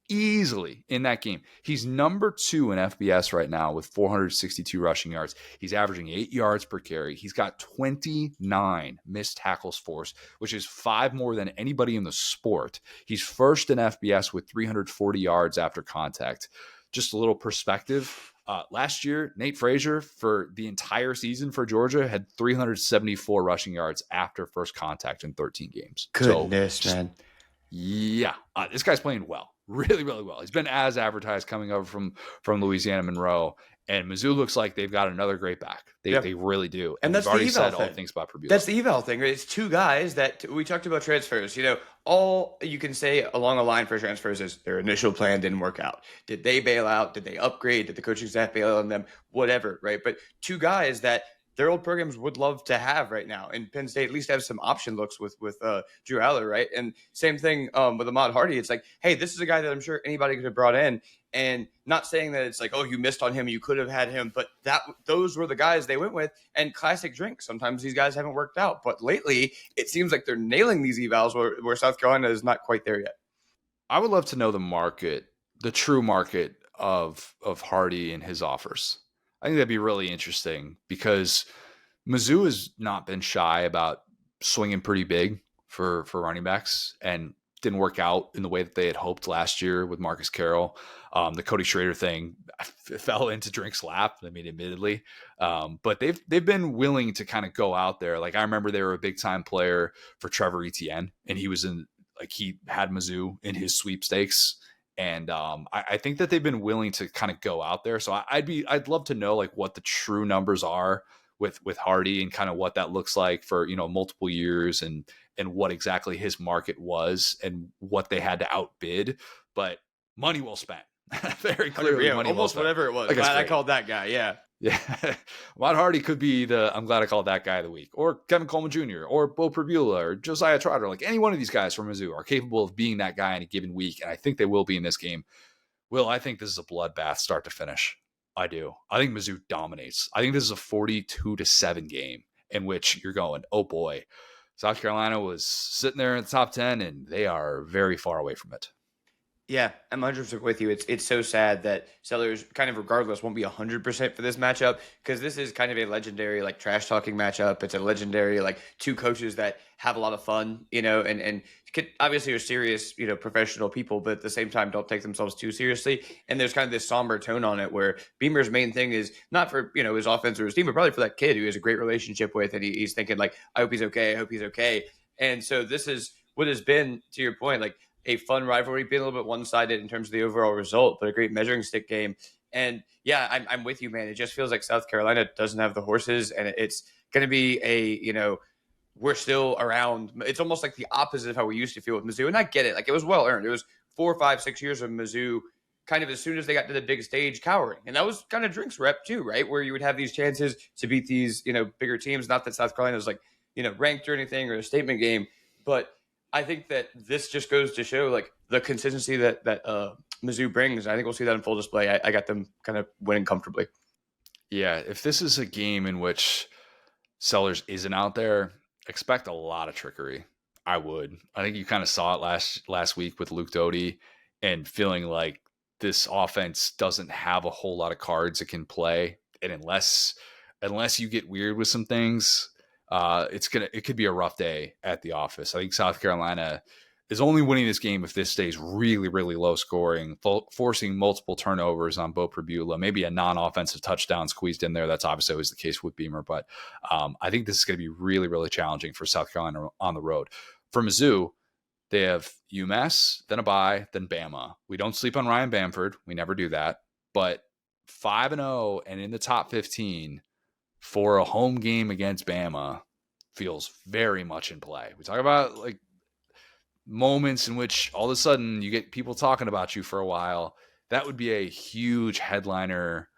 Easily in that game. He's number 2 in FBS right now with 462 rushing yards. He's averaging 8 yards per carry. He's got 29 missed tackles forced, which is 5 more than anybody in the sport. He's first in FBS with 340 yards after contact. Just a little perspective. Last year, Nate Frazier, for the entire season for Georgia, had 374 rushing yards after first contact in 13 games. Goodness, man. Yeah, this guy's playing well. Really, really well. He's been as advertised coming over from Louisiana Monroe, and Mizzou looks like they've got another great back. They really do. And that's already said all things about Perbula. That's the eval thing. Right? It's 2 guys that we talked about transfers. All you can say along the line for transfers is their initial plan didn't work out. Did they bail out? Did they upgrade? Did the coaching staff bail on them? Whatever, right? But 2 guys that their old programs would love to have right now. And Penn State at least has some option looks with Drew Aller, right? And same thing with Ahmad Hardy. It's like, hey, this is a guy that I'm sure anybody could have brought in. And not saying that it's like, oh, you missed on him, you could have had him, but those were the guys they went with. And classic drink. Sometimes these guys haven't worked out, but lately it seems like they're nailing these evals where South Carolina is not quite there yet. I would love to know the market, the true market of Hardy and his offers. I think that'd be really interesting because Mizzou has not been shy about swinging pretty big for running backs and didn't work out in the way that they had hoped last year with Marcus Carroll. The Cody Schrader thing fell into Drink's lap. I mean, admittedly, but they've been willing to kind of go out there. Like I remember they were a big time player for Trevor Etienne, and he was in like he had Mizzou in his sweepstakes. And I think that they've been willing to kind of go out there. So I'd love to know like what the true numbers are with Hardy and kind of what that looks like for, multiple years and what exactly his market was and what they had to outbid. But money well spent. Very clearly, Yeah, money well almost spent. whatever it was. Like, I called that guy. Yeah. Yeah. Ahmad Hardy could be I'm glad I called that guy of the week, or Kevin Coleman Jr., or Bo Perbula, or Josiah Trotter. Like any one of these guys from Mizzou are capable of being that guy in a given week. And I think they will be in this game. Will, I think this is a bloodbath start to finish. I do. I think Mizzou dominates. I think this is a 42-7 game in which you're going, oh boy, South Carolina was sitting there in the top 10 and they are very far away from it. Yeah, I'm 100% with you. It's so sad that Sellers, kind of regardless, won't be 100% for this matchup because this is kind of a legendary like trash talking matchup. It's a legendary like two coaches that have a lot of fun, and obviously are serious, professional people, but at the same time don't take themselves too seriously. And there's kind of this somber tone on it where Beamer's main thing is not for his offense or his team, but probably for that kid who has a great relationship with, and he's thinking like, I hope he's okay, I hope he's okay. And so this is what has been, to your point, like a fun rivalry, being a little bit one-sided in terms of the overall result, but a great measuring stick game. And yeah, I'm with you, man. It just feels like South Carolina doesn't have the horses, and it's going to be we're still around. It's almost like the opposite of how we used to feel with Mizzou. And I get it. Like it was well earned. It was 4, 5, 6 years of Mizzou kind of as soon as they got to the big stage cowering. And that was kind of Drink's rep too, right? Where you would have these chances to beat these, bigger teams. Not that South Carolina was like, ranked or anything or a statement game, but I think that this just goes to show like the consistency that Mizzou brings. I think we'll see that in full display. I got them kind of winning comfortably. Yeah, if this is a game in which Sellers isn't out there, expect a lot of trickery. I would. I think you kind of saw it last week with Luke Doty and feeling like this offense doesn't have a whole lot of cards it can play. And unless you get weird with some things, it could be a rough day at the office. I think South Carolina is only winning this game if this stays really, really low scoring, forcing multiple turnovers on Bo Perbula, maybe a non-offensive touchdown squeezed in there. That's obviously always the case with Beamer, but I think this is going to be really, really challenging for South Carolina on the road. For Mizzou, they have UMass, then a bye, then Bama. We don't sleep on Ryan Bamford. We never do that. But 5-0 and in the top 15 for a home game against Bama feels very much in play. We talk about like moments in which all of a sudden you get people talking about you for a while. That would be a huge headliner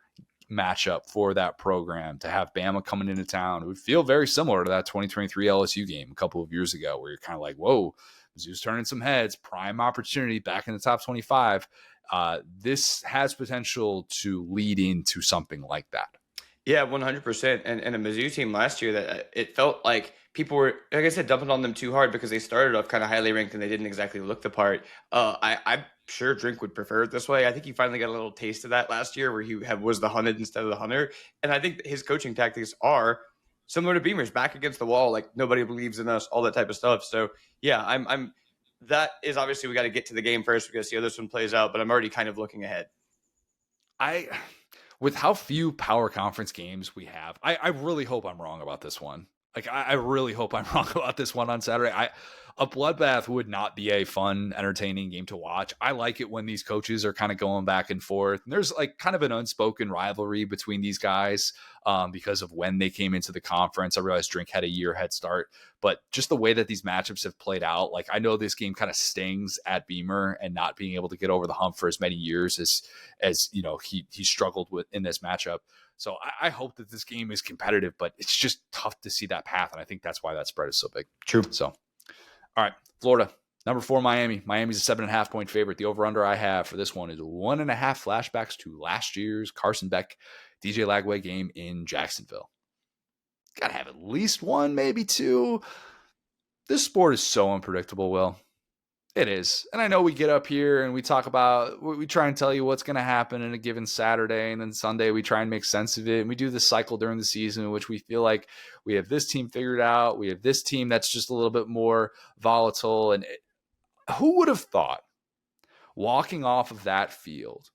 matchup for that program to have Bama coming into town. It would feel very similar to that 2023 LSU game a couple of years ago where you're kind of like, whoa, Mizzou's turning some heads, prime opportunity back in the top 25. This has potential to lead into something like that. Yeah, 100%. And a Mizzou team last year that it felt like people were, like I said, dumping on them too hard because they started off kind of highly ranked and they didn't exactly look the part. I'm sure Drink would prefer it this way. I think he finally got a little taste of that last year where he was the hunted instead of the hunter. And I think his coaching tactics are similar to Beamer's, back against the wall, like nobody believes in us, all that type of stuff. So yeah, I'm that is obviously we got to get to the game first. We got to see how this one plays out, but I'm already kind of looking ahead. With how few power conference games we have, I really hope I'm wrong about this one. Like, I really hope I'm wrong about this one on Saturday. A bloodbath would not be a fun, entertaining game to watch. I like it when these coaches are kind of going back and forth. And there's like kind of an unspoken rivalry between these guys because of when they came into the conference. I realized Drink had a year head start, but just the way that these matchups have played out, like I know this game kind of stings at Beamer and not being able to get over the hump for as many years as he struggled with in this matchup. So I hope that this game is competitive, but it's just tough to see that path. And I think that's why that spread is so big. True. So, all right, Florida. Number 4, Miami. Miami's a 7.5 point favorite. The over-under I have for this one is 1.5 flashbacks to last year's Carson Beck, DJ Lagway game in Jacksonville. Got to have at least one, maybe two. This sport is so unpredictable, Will. It is. And I know we get up here and we talk about, we try and tell you what's going to happen in a given Saturday. And then Sunday, we try and make sense of it. And we do this cycle during the season in which we feel like we have this team figured out. We have this team that's just a little bit more volatile. And who would have thought walking off of that field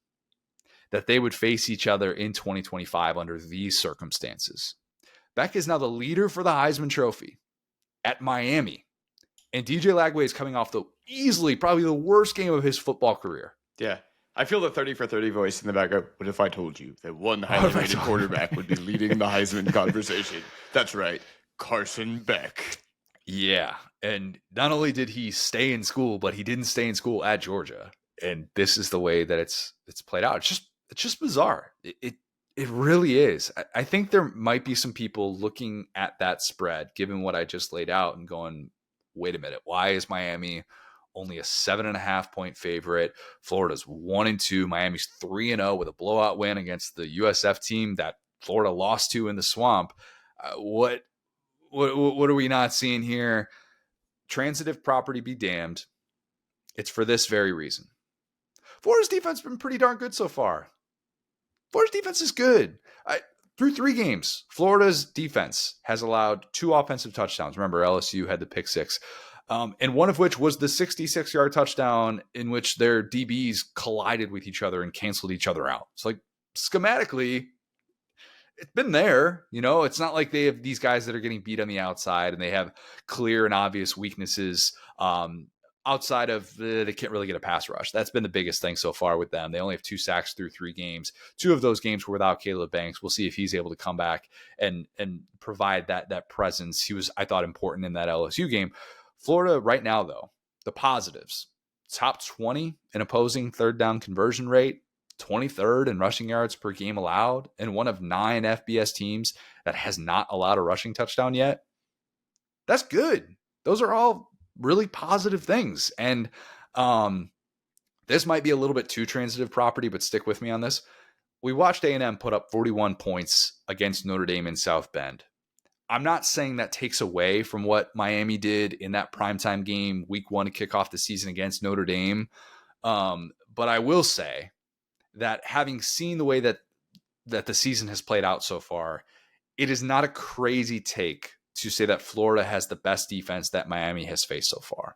that they would face each other in 2025 under these circumstances? Beck is now the leader for the Heisman Trophy at Miami. And DJ Lagway is coming off the easily probably the worst game of his football career. Yeah. I feel the 30 for 30 voice in the background. What if I told you that one highly rated quarterback would be leading the Heisman conversation? That's right. Carson Beck. Yeah. And not only did he stay in school, but he didn't stay in school at Georgia. And this is the way that it's played out. It's just bizarre. It really is. I think there might be some people looking at that spread, given what I just laid out, and going, wait a minute, why is Miami only a 7.5 point favorite? Florida's 1-2. Miami's 3-0 with a blowout win against the USF team that Florida lost to in the Swamp. What are we not seeing here? Transitive property be damned. It's for this very reason. Florida's defense has been pretty darn good so far. Florida's defense is good. Through 3 games, Florida's defense has allowed 2 offensive touchdowns. Remember, LSU had the pick 6. And one of which was the 66-yard touchdown in which their DBs collided with each other and canceled each other out. It's like, schematically, it's been there. You know, it's not like they have these guys that are getting beat on the outside and they have clear and obvious weaknesses outside of they can't really get a pass rush. That's been the biggest thing so far with them. They only have 2 sacks through 3 games. 2 of those games were without Caleb Banks. We'll see if he's able to come back and provide that presence. He was, I thought, important in that LSU game. Florida right now, though, the positives: top 20 in opposing third down conversion rate, 23rd in rushing yards per game allowed, and one of 9 FBS teams that has not allowed a rushing touchdown yet. That's good. Those are all really positive things. And this might be a little bit too transitive property, but stick with me on this. We watched A&M put up 41 points against Notre Dame in South Bend. I'm not saying that takes away from what Miami did in that primetime game, week 1 to kick off the season against Notre Dame. But I will say that having seen the way that the season has played out so far, it is not a crazy take to say that Florida has the best defense that Miami has faced so far.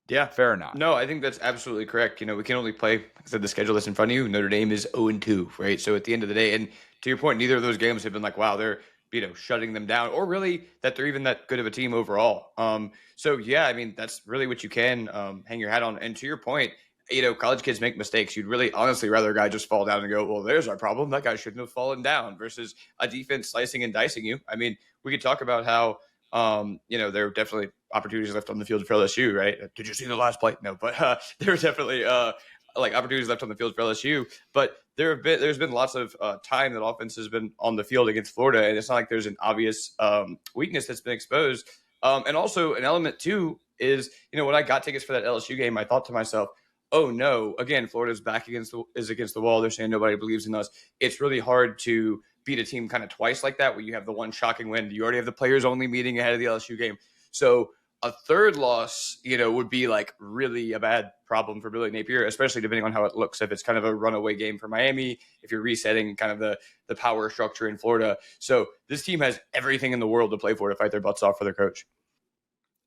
Yeah. Fair enough. No, I think that's absolutely correct. You know, we can only play, like I said, the schedule that's in front of you. Notre Dame is 0-2, right? So at the end of the day, and to your point, neither of those games have been like, wow, they're, shutting them down, or really that they're even that good of a team overall. So yeah, I mean, that's really what you can hang your hat on. And to your point, college kids make mistakes. You'd really honestly rather a guy just fall down and go, well, there's our problem. That guy shouldn't have fallen down, versus a defense slicing and dicing you. I mean, we could talk about how, there are definitely opportunities left on the field for LSU, right? Did you see the last play? No, but there are definitely opportunities left on the field for LSU. But there's been lots of time that offense has been on the field against Florida, and it's not like there's an obvious weakness that's been exposed. And also an element too is, when I got tickets for that LSU game, I thought to myself, oh no, again, Florida's back against the wall. They're saying nobody believes in us. It's really hard to beat a team kind of twice like that, where you have the one shocking win. You already have the players only meeting ahead of the LSU game. So a third loss, would be like really a bad problem for Billy Napier, especially depending on how it looks. If it's kind of a runaway game for Miami, if you're resetting kind of the power structure in Florida. So this team has everything in the world to play for, to fight their butts off for their coach.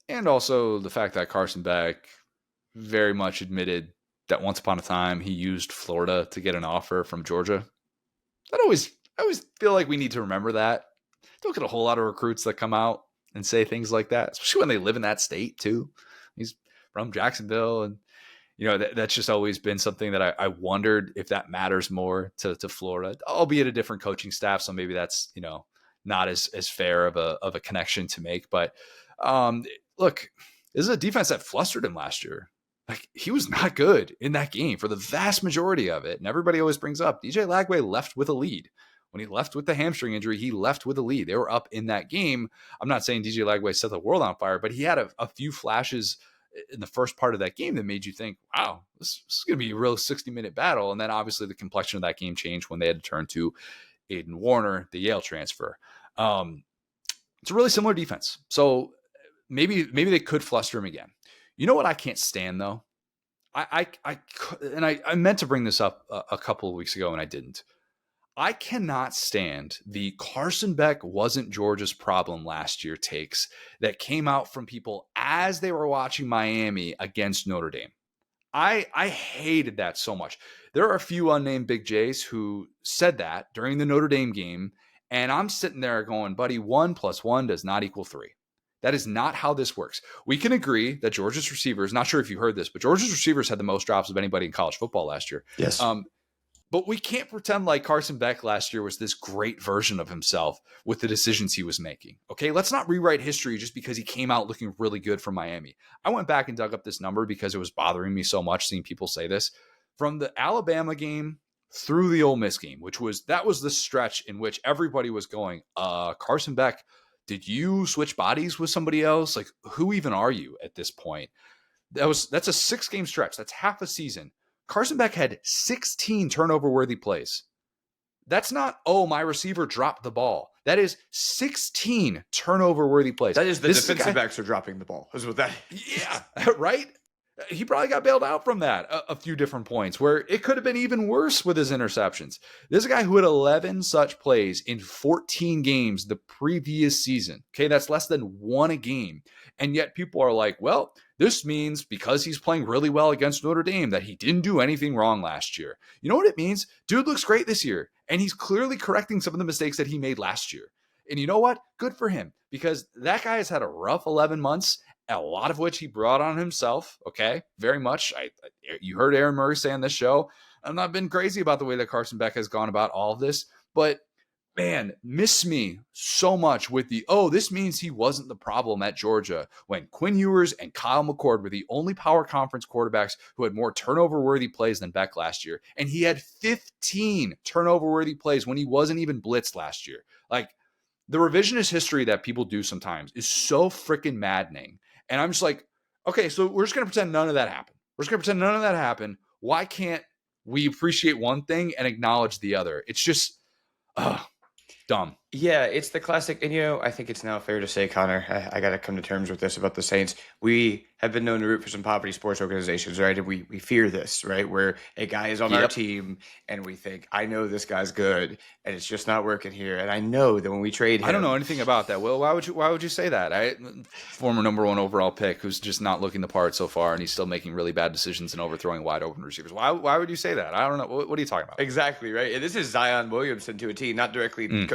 And also the fact that Carson Beck very much admitted that once upon a time he used Florida to get an offer from Georgia. I always feel like we need to remember that. Don't get a whole lot of recruits that come out and say things like that, especially when they live in that state too. He's from Jacksonville, and that's just always been something that I wondered if that matters more to Florida, albeit a different coaching staff. So maybe that's not as fair of a connection to make. But look, this is a defense that flustered him last year. Like, he was not good in that game for the vast majority of it. And everybody always brings up DJ Lagway left with a lead when he left with the hamstring injury, he left with a lead. They were up in that game. I'm not saying DJ Lagway set the world on fire, but he had a few flashes in the first part of that game that made you think, wow, this is going to be a real 60-minute battle. And then obviously the complexion of that game changed when they had to turn to Aiden Warner, the Yale transfer. It's a really similar defense. So maybe they could fluster him again. You know what I can't stand, though? I meant to bring this up a couple of weeks ago, and I didn't. I cannot stand the Carson Beck wasn't Georgia's problem last year takes that came out from people as they were watching Miami against Notre Dame. I hated that so much. There are a few unnamed Big J's who said that during the Notre Dame game, and I'm sitting there going, buddy, 1 + 1 does not equal 3. That is not how this works. We can agree that Georgia's receivers, not sure if you heard this, but Georgia's receivers had the most drops of anybody in college football last year. Yes. But we can't pretend like Carson Beck last year was this great version of himself with the decisions he was making. Okay, let's not rewrite history just because he came out looking really good for Miami. I went back and dug up this number because it was bothering me so much seeing people say this. From the Alabama game through the Ole Miss game, that was the stretch in which everybody was going, Carson Beck, did you switch bodies with somebody else? Like, who even are you at this point? That's a 6-game stretch. That's half a season. Carson Beck had 16 turnover-worthy plays. That's not, my receiver dropped the ball. That is 16 turnover-worthy plays. That is the defensive backs are dropping the ball. Is what that is. Yeah, right? He probably got bailed out from that a few different points where it could have been even worse with his interceptions. This is a guy who had 11 such plays in 14 games the previous season. Okay, that's less than 1 a game. And yet people are like, well, this means because he's playing really well against Notre Dame that he didn't do anything wrong last year. You know what it means? Dude looks great this year, and he's clearly correcting some of the mistakes that he made last year. And you know what? Good for him, because that guy has had a rough 11 months, a lot of which he brought on himself, okay? Very much. You heard Aaron Murray say on this show, I've not been crazy about the way that Carson Beck has gone about all of this, but man, miss me so much with this means he wasn't the problem at Georgia when Quinn Ewers and Kyle McCord were the only power conference quarterbacks who had more turnover-worthy plays than Beck last year. And he had 15 turnover-worthy plays when he wasn't even blitzed last year. Like, the revisionist history that people do sometimes is so freaking maddening. And I'm just like, okay, so we're just going to pretend none of that happened. Why can't we appreciate one thing and acknowledge the other? It's just dumb. Yeah, it's the classic. And, I think it's now fair to say, Connor, I got to come to terms with this about the Saints. We have been known to root for some poverty sports organizations, right? And we fear this, right? Where a guy is on our team and we think, I know this guy's good and it's just not working here. And I know that when we trade him. I don't know anything about that. Will, why would you say that? Former number 1 overall pick who's just not looking the part so far, and he's still making really bad decisions and overthrowing wide open receivers. Why would you say that? I don't know. What are you talking about? Exactly, right? And this is Zion Williamson to a T, not directly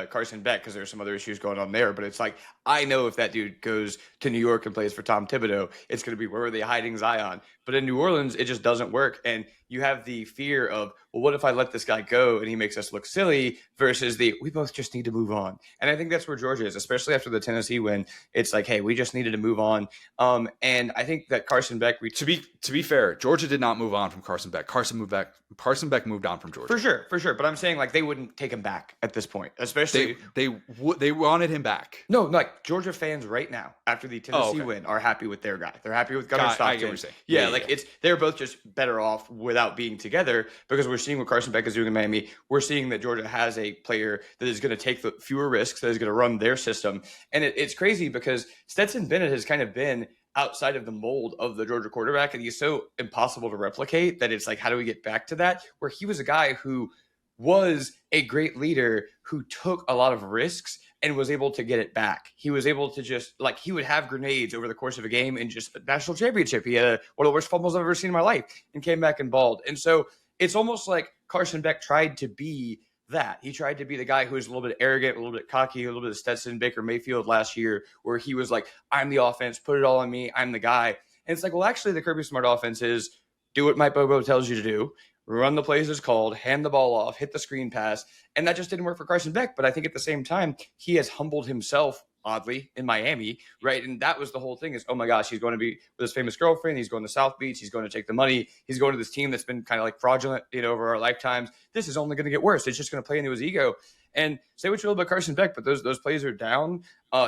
Carson Beck, because there's some other issues going on there. But it's like, I know if that dude goes to New York and plays for Tom Thibodeau, it's going to be, where are they hiding Zion? But in New Orleans, it just doesn't work. And you have the fear of, well, what if I let this guy go and he makes us look silly, versus we both just need to move on. And I think that's where Georgia is, especially after the Tennessee win. It's like, hey, we just needed to move on. And I think that Carson Beck, to be fair, Georgia did not move on from Carson Beck. Carson Beck moved on from Georgia. For sure. But I'm saying, like, they wouldn't take him back at this point, especially they wanted him back. No, like, Georgia fans right now after the Tennessee win are happy with their guy. They're happy with Gunnar Stockton. I get what you're saying. Yeah, they're both just better off without being together, because we're seeing what Carson Beck is doing in Miami. We're seeing that Georgia has a player that is going to take the fewer risks, that is going to run their system. And it's crazy because Stetson Bennett has kind of been outside of the mold of the Georgia quarterback, and he's so impossible to replicate that it's like, how do we get back to that? Where he was a guy who was a great leader, who took a lot of risks and was able to get it back. He was able to just, like, he would have grenades over the course of a game and just a national championship. He had one of the worst fumbles I've ever seen in my life and came back and balled. And so it's almost like Carson Beck tried to be that. He tried to be the guy who was a little bit arrogant, a little bit cocky, a little bit of Stetson Baker Mayfield last year, where he was like, I'm the offense, put it all on me, I'm the guy. And it's like, well, actually the Kirby Smart offense is do what Mike Bobo tells you to do. Run the plays as called, hand the ball off, hit the screen pass. And that just didn't work for Carson Beck. But I think at the same time, he has humbled himself oddly, in Miami, right? And that was the whole thing is, oh my gosh, he's going to be with his famous girlfriend. He's going to South Beach. He's going to take the money. He's going to this team that's been kind of like fraudulent, over our lifetimes. This is only going to get worse. It's just going to play into his ego. And say what you will about Carson Beck, but those plays are down.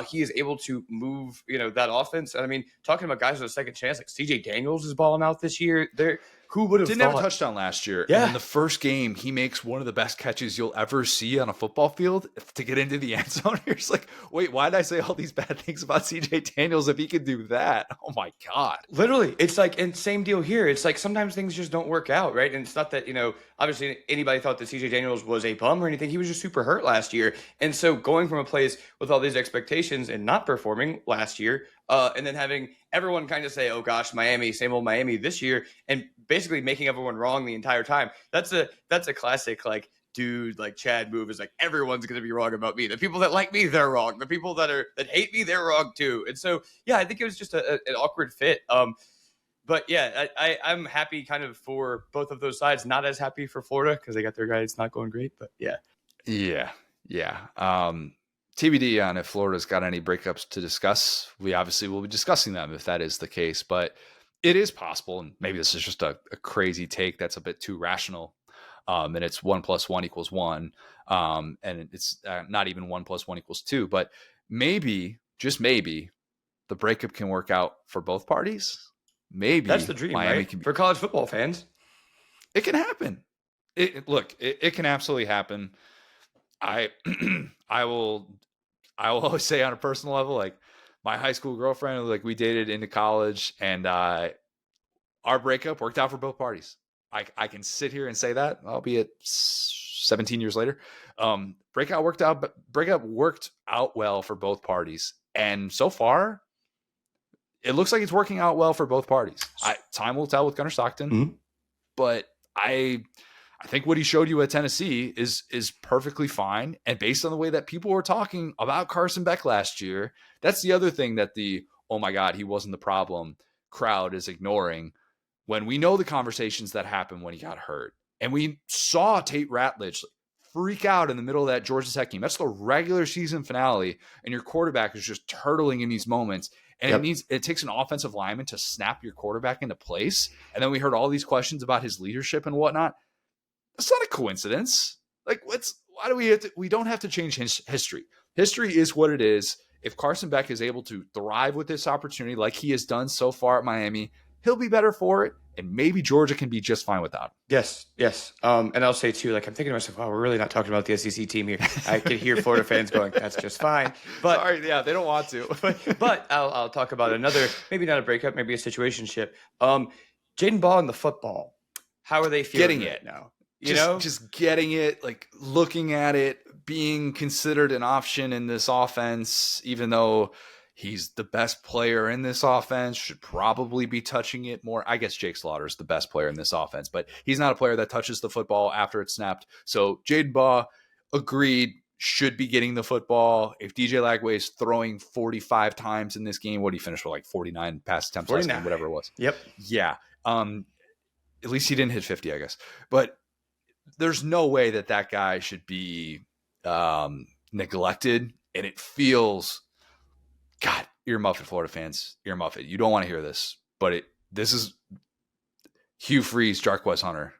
He is able to move, that offense. And I mean, talking about guys with a second chance, like CJ Daniels is balling out this year. Who would have Didn't have a touchdown last year. Yeah. And in the first game, he makes one of the best catches you'll ever see on a football field to get into the end zone. You're just like, wait, why did I say all these bad things about CJ Daniels if he could do that? Oh my God. Literally. It's like, and same deal here. It's like sometimes things just don't work out, right? And it's not that, obviously anybody thought that CJ Daniels was a bum or anything. He was just super hurt last year. And so going from a place with all these expectations and not performing last year, and then having everyone kind of say, oh gosh, Miami, same old Miami this year, and basically making everyone wrong the entire time. That's a classic, like, dude, like Chad move is like, everyone's going to be wrong about me. The people that like me, they're wrong. The people that hate me, they're wrong too. And so, yeah, I think it was just an awkward fit. But yeah, I'm happy kind of for both of those sides. Not as happy for Florida because they got their guy. It's not going great, but yeah. TBD on if Florida's got any breakups to discuss. We obviously will be discussing them if that is the case, but it is possible. And maybe this is just a crazy take that's a bit too rational. And it's 1 + 1 = 1. And it's not even 1 + 1 = 2, but maybe, just maybe, the breakup can work out for both parties. Maybe that's the dream, Miami right? For college football fans. It can happen. It can absolutely happen. I will always say on a personal level, like my high school girlfriend, like we dated into college, and our breakup worked out for both parties. I can sit here and say that, albeit 17 years later. Breakup worked out well for both parties, and so far, it looks like it's working out well for both parties. Time will tell with Gunnar Stockton, but I think what he showed you at Tennessee is perfectly fine. And based on the way that people were talking about Carson Beck last year, that's the other thing that the, oh my God, he wasn't the problem crowd is ignoring. When we know the conversations that happened when he got hurt, and we saw Tate Ratledge freak out in the middle of that Georgia Tech game. That's the regular season finale, and your quarterback is just turtling in these moments. And it takes an offensive lineman to snap your quarterback into place. And then we heard all these questions about his leadership and whatnot. That's not a coincidence. Like, why do we don't have to change history. History is what it is. If Carson Beck is able to thrive with this opportunity like he has done so far at Miami, he'll be better for it. And maybe Georgia can be just fine without him. Yes. And I'll say too, like, I'm thinking to myself, wow, we're really not talking about the SEC team here. I could hear Florida fans going, that's just fine. But sorry, yeah, they don't want to. but I'll talk about another, maybe not a breakup, maybe a situationship. Jaden Ball and the football. How are they feeling getting it now? Just getting it, like looking at it, being considered an option in this offense, even though he's the best player in this offense, should probably be touching it more. I guess Jake Slaughter is the best player in this offense, but he's not a player that touches the football after it's snapped. So Jaden Baugh, agreed, should be getting the football. If DJ Lagway is throwing 45 times in this game, what do you finish with, like 49 pass attempts last game, whatever it was? Yep. Yeah. At least he didn't hit 50, I guess. But there's no way that guy should be neglected. And it feels, God, earmuff it, Florida fans, earmuff it. You don't want to hear this, but this is Hugh Freeze, Jarquez Hunter.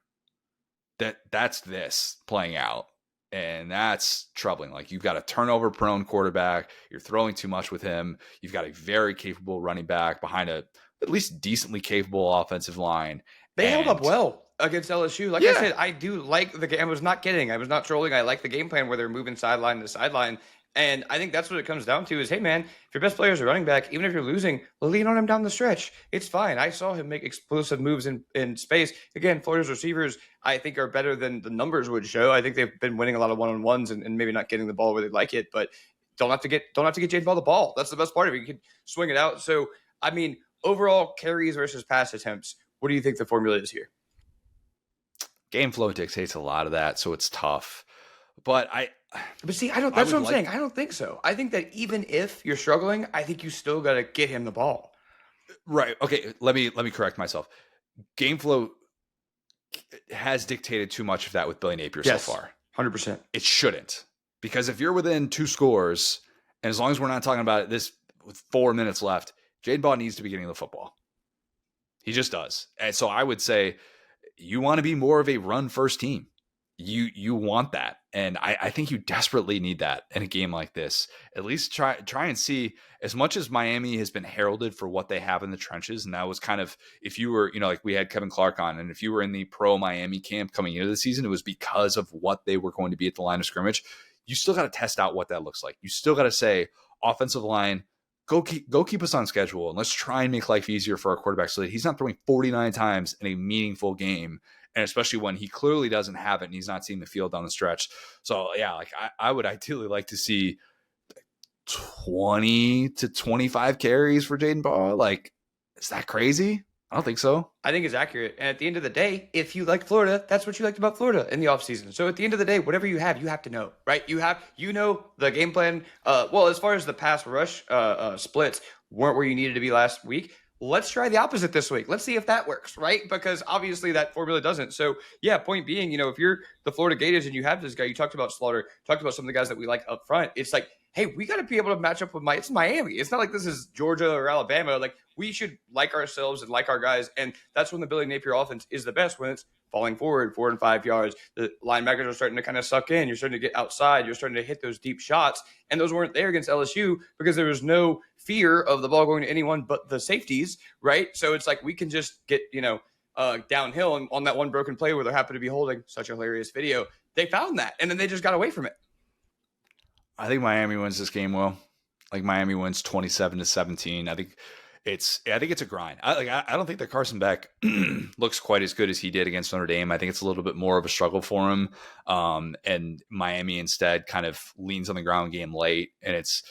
That's this playing out. And that's troubling. Like, you've got a turnover-prone quarterback. You're throwing too much with him. You've got a very capable running back behind a at least decently capable offensive line. They held up well against LSU. Like I said, I do like the game. I was not kidding. I was not trolling. I like the game plan where they're moving sideline to sideline. And I think that's what it comes down to is, hey, man, if your best player is a running back, even if you're losing, lean on him down the stretch. It's fine. I saw him make explosive moves in space. Again, Florida's receivers, I think, are better than the numbers would show. I think they've been winning a lot of one-on-ones and maybe not getting the ball where they like it, but don't have to get Jaden Ball the ball. That's the best part of it. You can swing it out. So, I mean, overall carries versus pass attempts, what do you think the formula is here? Game flow dictates a lot of that, so it's tough. But see, that's what I'm saying. I don't think so. I think that even if you're struggling, I think you still got to get him the ball. Right. Okay. Let me correct myself. Game flow has dictated too much of that with Billy Napier so far. 100%. It shouldn't, because if you're within 2 scores And as long as we're not talking about this with 4 minutes left, Jaden Ball needs to be getting the football. He just does. And so I would say you want to be more of a run first team. You want that. And I think you desperately need that in a game like this. At least try and see, as much as Miami has been heralded for what they have in the trenches. And that was kind of, if you were, like we had Kevin Clark on, and if you were in the pro Miami camp coming into the season, it was because of what they were going to be at the line of scrimmage. You still got to test out what that looks like. You still got to say, offensive line, go keep us on schedule, and let's try and make life easier for our quarterback so that he's not throwing 49 times in a meaningful game. And especially when he clearly doesn't have it and he's not seeing the field down the stretch. So yeah, like I would ideally like to see 20 to 25 carries for Jaden Ball. Like, is that crazy? I don't think so. I think it's accurate. And at the end of the day, if you like Florida, that's what you liked about Florida in the offseason. So at the end of the day, whatever you have to know, right? You know the game plan. Well, as far as the pass rush splits weren't where you needed to be last week, let's try the opposite this week. Let's see if that works, right? Because obviously that formula doesn't. So yeah, point being, if you're the Florida Gators and you have this guy, you talked about Slaughter, talked about some of the guys that we like up front. It's like, hey, we got to be able to match up with it's Miami. It's not like this is Georgia or Alabama. Like, we should like ourselves and like our guys. And that's when the Billy Napier offense is the best, when it's falling forward 4 and 5 yards. The linebackers are starting to kind of suck in. You're starting to get outside. You're starting to hit those deep shots. And those weren't there against LSU because there was no fear of the ball going to anyone but the safeties, right? So it's like we can just get, downhill. And on that one broken play where they're happy to be holding such a hilarious video, they found that. And then they just got away from it. I think Miami wins this game well. Like, Miami wins 27-17. I think it's a grind. I don't think that Carson Beck looks quite as good as he did against Notre Dame. I think it's a little bit more of a struggle for him. And Miami instead kind of leans on the ground game late, and it's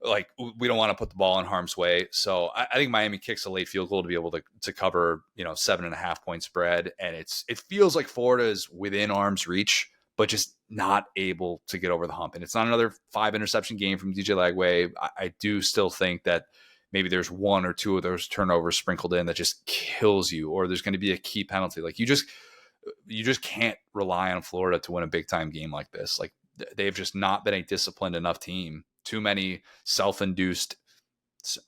like, we don't want to put the ball in harm's way. So I think Miami kicks a late field goal to be able to cover, 7.5 point spread. And it feels like Florida is within arm's reach, but just not able to get over the hump. And it's not another 5 interception game from DJ Lagway. I do still think that maybe there's 1 or 2 of those turnovers sprinkled in that just kills you, or there's going to be a key penalty. Like, you just can't rely on Florida to win a big time game like this. Like, they've just not been a disciplined enough team. Too many self-induced,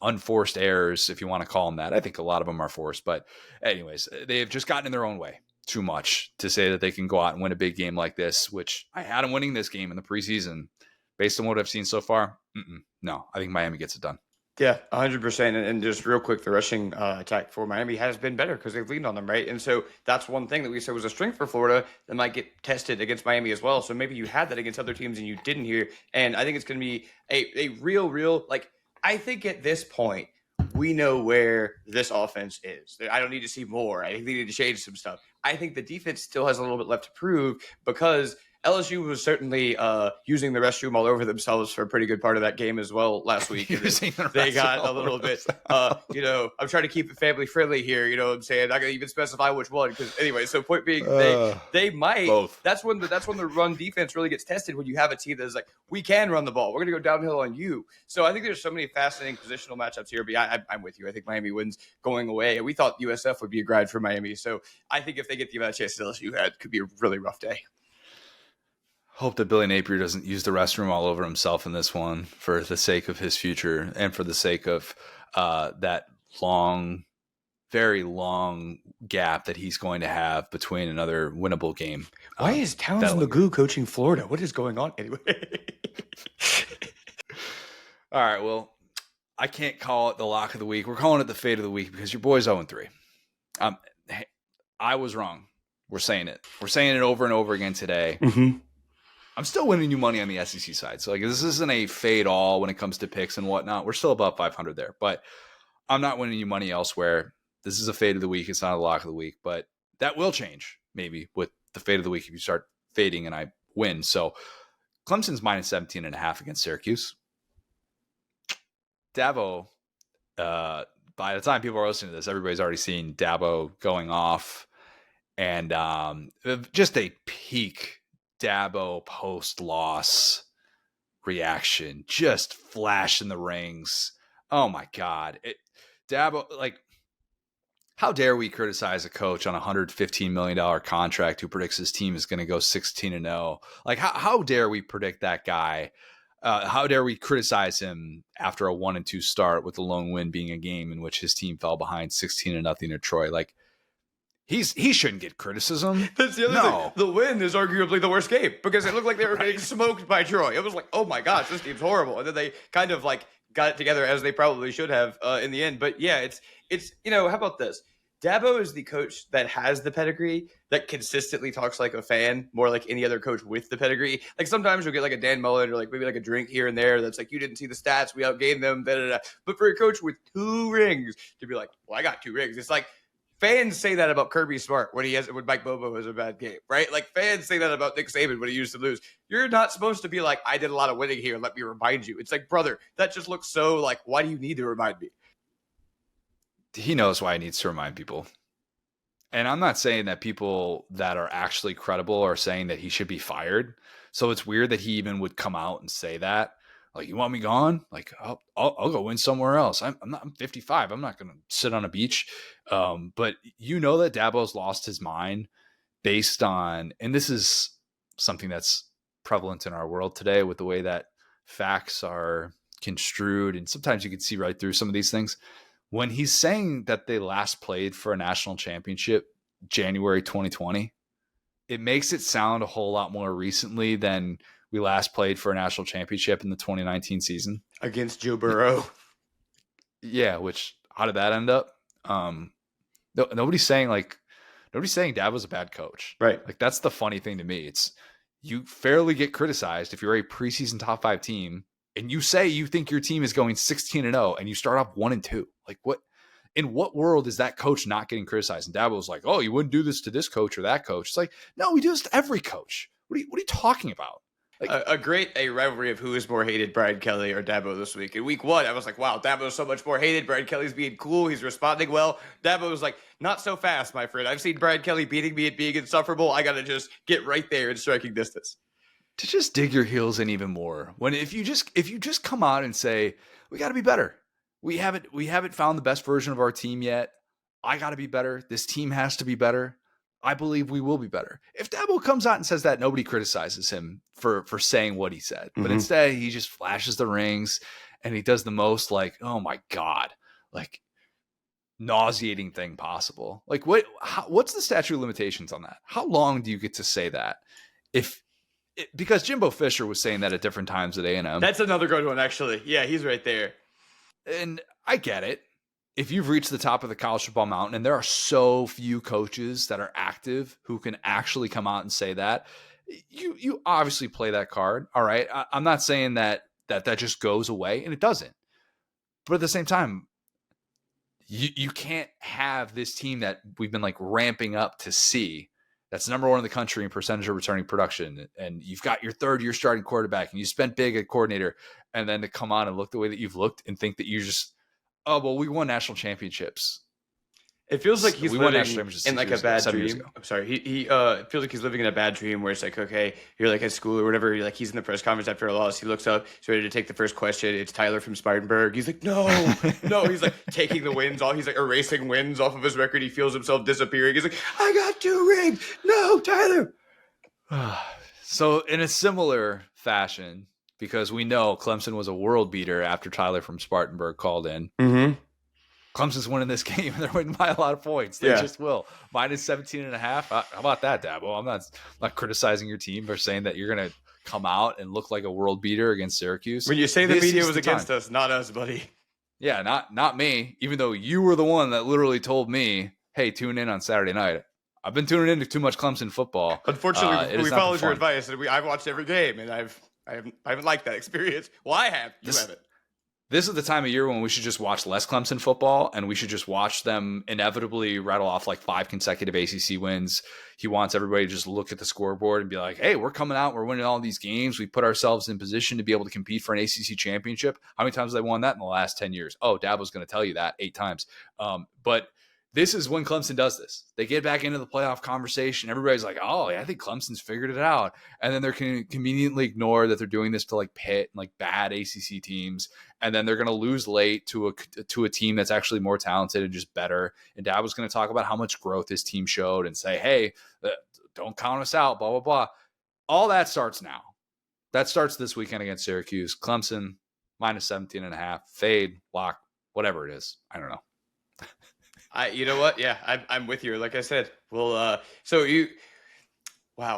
unforced errors, if you want to call them that. I think a lot of them are forced, but anyways, they've just gotten in their own way too much to say that they can go out and win a big game like this, which I had them winning this game in the preseason. Based on what I've seen so far, no, I think Miami gets it done. Yeah, 100%. And just real quick, the rushing attack for Miami has been better because they've leaned on them, right? And so that's one thing that we said was a strength for Florida that might get tested against Miami as well. So maybe you had that against other teams and you didn't here. And I think it's going to be a real, like, I think at this point, we know where this offense is. I don't need to see more. I think they need to change some stuff. I think the defense still has a little bit left to prove because LSU was certainly using the restroom all over themselves for a pretty good part of that game as well last week. They got a little bit, I'm trying to keep it family friendly here. You know what I'm saying? Not going to even specify which one. Because anyway, so point being, they might. Both. That's when the run defense really gets tested, when you have a team that is like, we can run the ball. We're going to go downhill on you. So I think there's so many fascinating positional matchups here. But I'm with you. I think Miami wins going away. We thought USF would be a grind for Miami. So I think if they get the amount of chances LSU had, it could be a really rough day. Hope that Billy Napier doesn't use the restroom all over himself in this one for the sake of his future and for the sake of that very long gap that he's going to have between another winnable game. Why is Towns Magoo coaching Florida? What is going on anyway? All right, well, I can't call it the lock of the week. We're calling it the fade of the week because your boy's 0-3. I was wrong. We're saying it. We're saying it over and over again today. Mm-hmm. I'm still winning you money on the SEC side. So, like, this isn't a fade all when it comes to picks and whatnot. We're still above 500 there, but I'm not winning you money elsewhere. This is a fade of the week. It's not a lock of the week, but that will change maybe with the fade of the week if you start fading and I win. So Clemson's minus 17.5 against Syracuse. Dabo, by the time people are listening to this, everybody's already seen Dabo going off, and just a peak Dabo post-loss reaction, just flash in the rings. Oh my God. Dabo, like, how dare we criticize a coach on a $115 million contract who predicts his team is going to go 16-0? Like, how dare we predict that guy How dare we criticize him after a 1-2 start with the lone win being a game in which his team fell behind 16-0 at Troy? Like, he shouldn't get criticism. That's the other thing. The win is arguably the worst game because it looked like they were getting smoked by Troy. It was like, oh my gosh, this team's horrible. And then they kind of like got it together as they probably should have in the end. But yeah, it's how about this? Dabo is the coach that has the pedigree that consistently talks like a fan, more like any other coach with the pedigree. Like sometimes you'll get like a Dan Mullen or like maybe like a drink here and there that's like, you didn't see the stats, we outgained them, da da da. But for a coach with 2 rings to be like, well, I got 2 rings. It's like fans say that about Kirby Smart when Mike Bobo has a bad game, right? Like fans say that about Nick Saban when he used to lose. You're not supposed to be like, I did a lot of winning here. Let me remind you. It's like, brother, that just looks so like, why do you need to remind me? He knows why he needs to remind people. And I'm not saying that people that are actually credible are saying that he should be fired. So it's weird that he even would come out and say that. Like, you want me gone? Like, I'll go win somewhere else. I'm 55. I'm not going to sit on a beach. But that Dabo's lost his mind based on, and this is something that's prevalent in our world today with the way that facts are construed. And sometimes you can see right through some of these things. When he's saying that they last played for a national championship January 2020, it makes it sound a whole lot more recently than we last played for a national championship in the 2019 season. Against Joe Burrow. Yeah, which, how did that end up? Nobody's saying Dabo's a bad coach. Right. Like, that's the funny thing to me. It's, you fairly get criticized if you're a preseason top 5 team and you say you think your team is going 16-0 and you start off 1-2. Like, what? In what world is that coach not getting criticized? And Dabo's like, oh, you wouldn't do this to this coach or that coach. It's like, no, we do this to every coach. What are you talking about? Like, a rivalry of who is more hated, Brian Kelly or Dabo this week. In week 1, I was like, wow, Dabo's so much more hated. Brian Kelly's being cool. He's responding well. Dabo was like, not so fast, my friend. I've seen Brian Kelly beating me and being insufferable. I got to just get right there in striking distance. To just dig your heels in even more. If you just come out and say, we got to be better. We haven't found the best version of our team yet. I got to be better. This team has to be better. I believe we will be better. If Dabo comes out and says that, nobody criticizes him for saying what he said. But instead, he just flashes the rings and he does the most like, oh my God, like nauseating thing possible. Like, what's the statute of limitations on that? How long do you get to say that? Because Jimbo Fisher was saying that at different times at A&M. That's another good one, actually. Yeah, he's right there. And I get it. If you've reached the top of the college football mountain, and there are so few coaches that are active who can actually come out and say that, you obviously play that card. All right. I'm not saying that just goes away, and it doesn't. But at the same time, you can't have this team that we've been like ramping up to see. That's number 1 in the country in percentage of returning production. And you've got your 3rd-year starting quarterback and you spent big at coordinator, and then to come on and look the way that you've looked and think that you just, oh, well, we won national championships. It feels like he's living in like a bad dream. I'm sorry. He feels like he's living in a bad dream where it's like, okay, you're like at school or whatever. You're like, he's in the press conference after a loss. He looks up. He's ready to take the first question. It's Tyler from Spartanburg. He's like, no. He's like taking the wins off. He's like erasing wins off of his record. He feels himself disappearing. He's like, I got 2 rings. No, Tyler. So in a similar fashion, because we know Clemson was a world beater after Tyler from Spartanburg called in. Mm-hmm. Clemson's winning this game, and they're winning by a lot of points. They just will. Minus 17.5. How about that, Dabo? I'm not criticizing your team for saying that you're going to come out and look like a world beater against Syracuse. When you say the media was against us, not us, buddy. Yeah, not me. Even though you were the one that literally told me, hey, tune in on Saturday night. I've been tuning into too much Clemson football. Unfortunately, we followed your advice, and I've watched every game, and I haven't liked that experience. Well, I have. You haven't. This is the time of year when we should just watch less Clemson football, and we should just watch them inevitably rattle off like 5 consecutive ACC wins. He wants everybody to just look at the scoreboard and be like, hey, we're coming out. We're winning all these games. We put ourselves in position to be able to compete for an ACC championship. How many times have they won that in the last 10 years? Oh, Dabo's going to tell you that 8 times. But this is when Clemson does this. They get back into the playoff conversation. Everybody's like, oh, yeah, I think Clemson's figured it out. And then they're conveniently ignore that they're doing this to like Pitt and like bad ACC teams. And then they're going to lose late to a team that's actually more talented and just better. And Dabo's going to talk about how much growth his team showed and say, hey, don't count us out, blah, blah, blah. All that starts now. That starts this weekend against Syracuse. Clemson, minus 17.5. Fade, lock, whatever it is. I don't know. You know what? Yeah, I'm with you. Like I said, wow,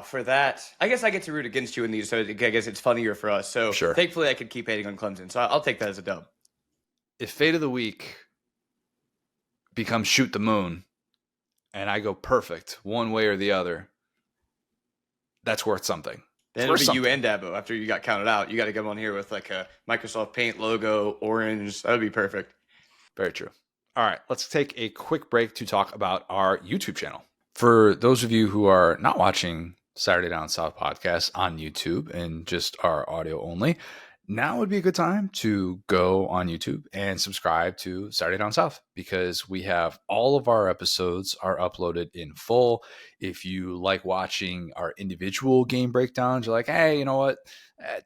for that, I guess I get to root against you in these, so I guess it's funnier for us. So Sure. thankfully I could keep hating on Clemson. So I'll take that as a dub. If fade of the week becomes shoot the moon and I go perfect one way or the other, that's worth something. Then it'll be you and Dabo after you got counted out. You got to come on here with like a Microsoft Paint logo, orange. That would be perfect. Very true. All right, let's take a quick break to talk about our YouTube channel. For those of you who are not watching Saturday Down South podcast on YouTube and just our audio only, now would be a good time to go on YouTube and subscribe to Saturday Down South, because we have all of our episodes are uploaded in full. If you like watching our individual game breakdowns, you're like, hey, you know what?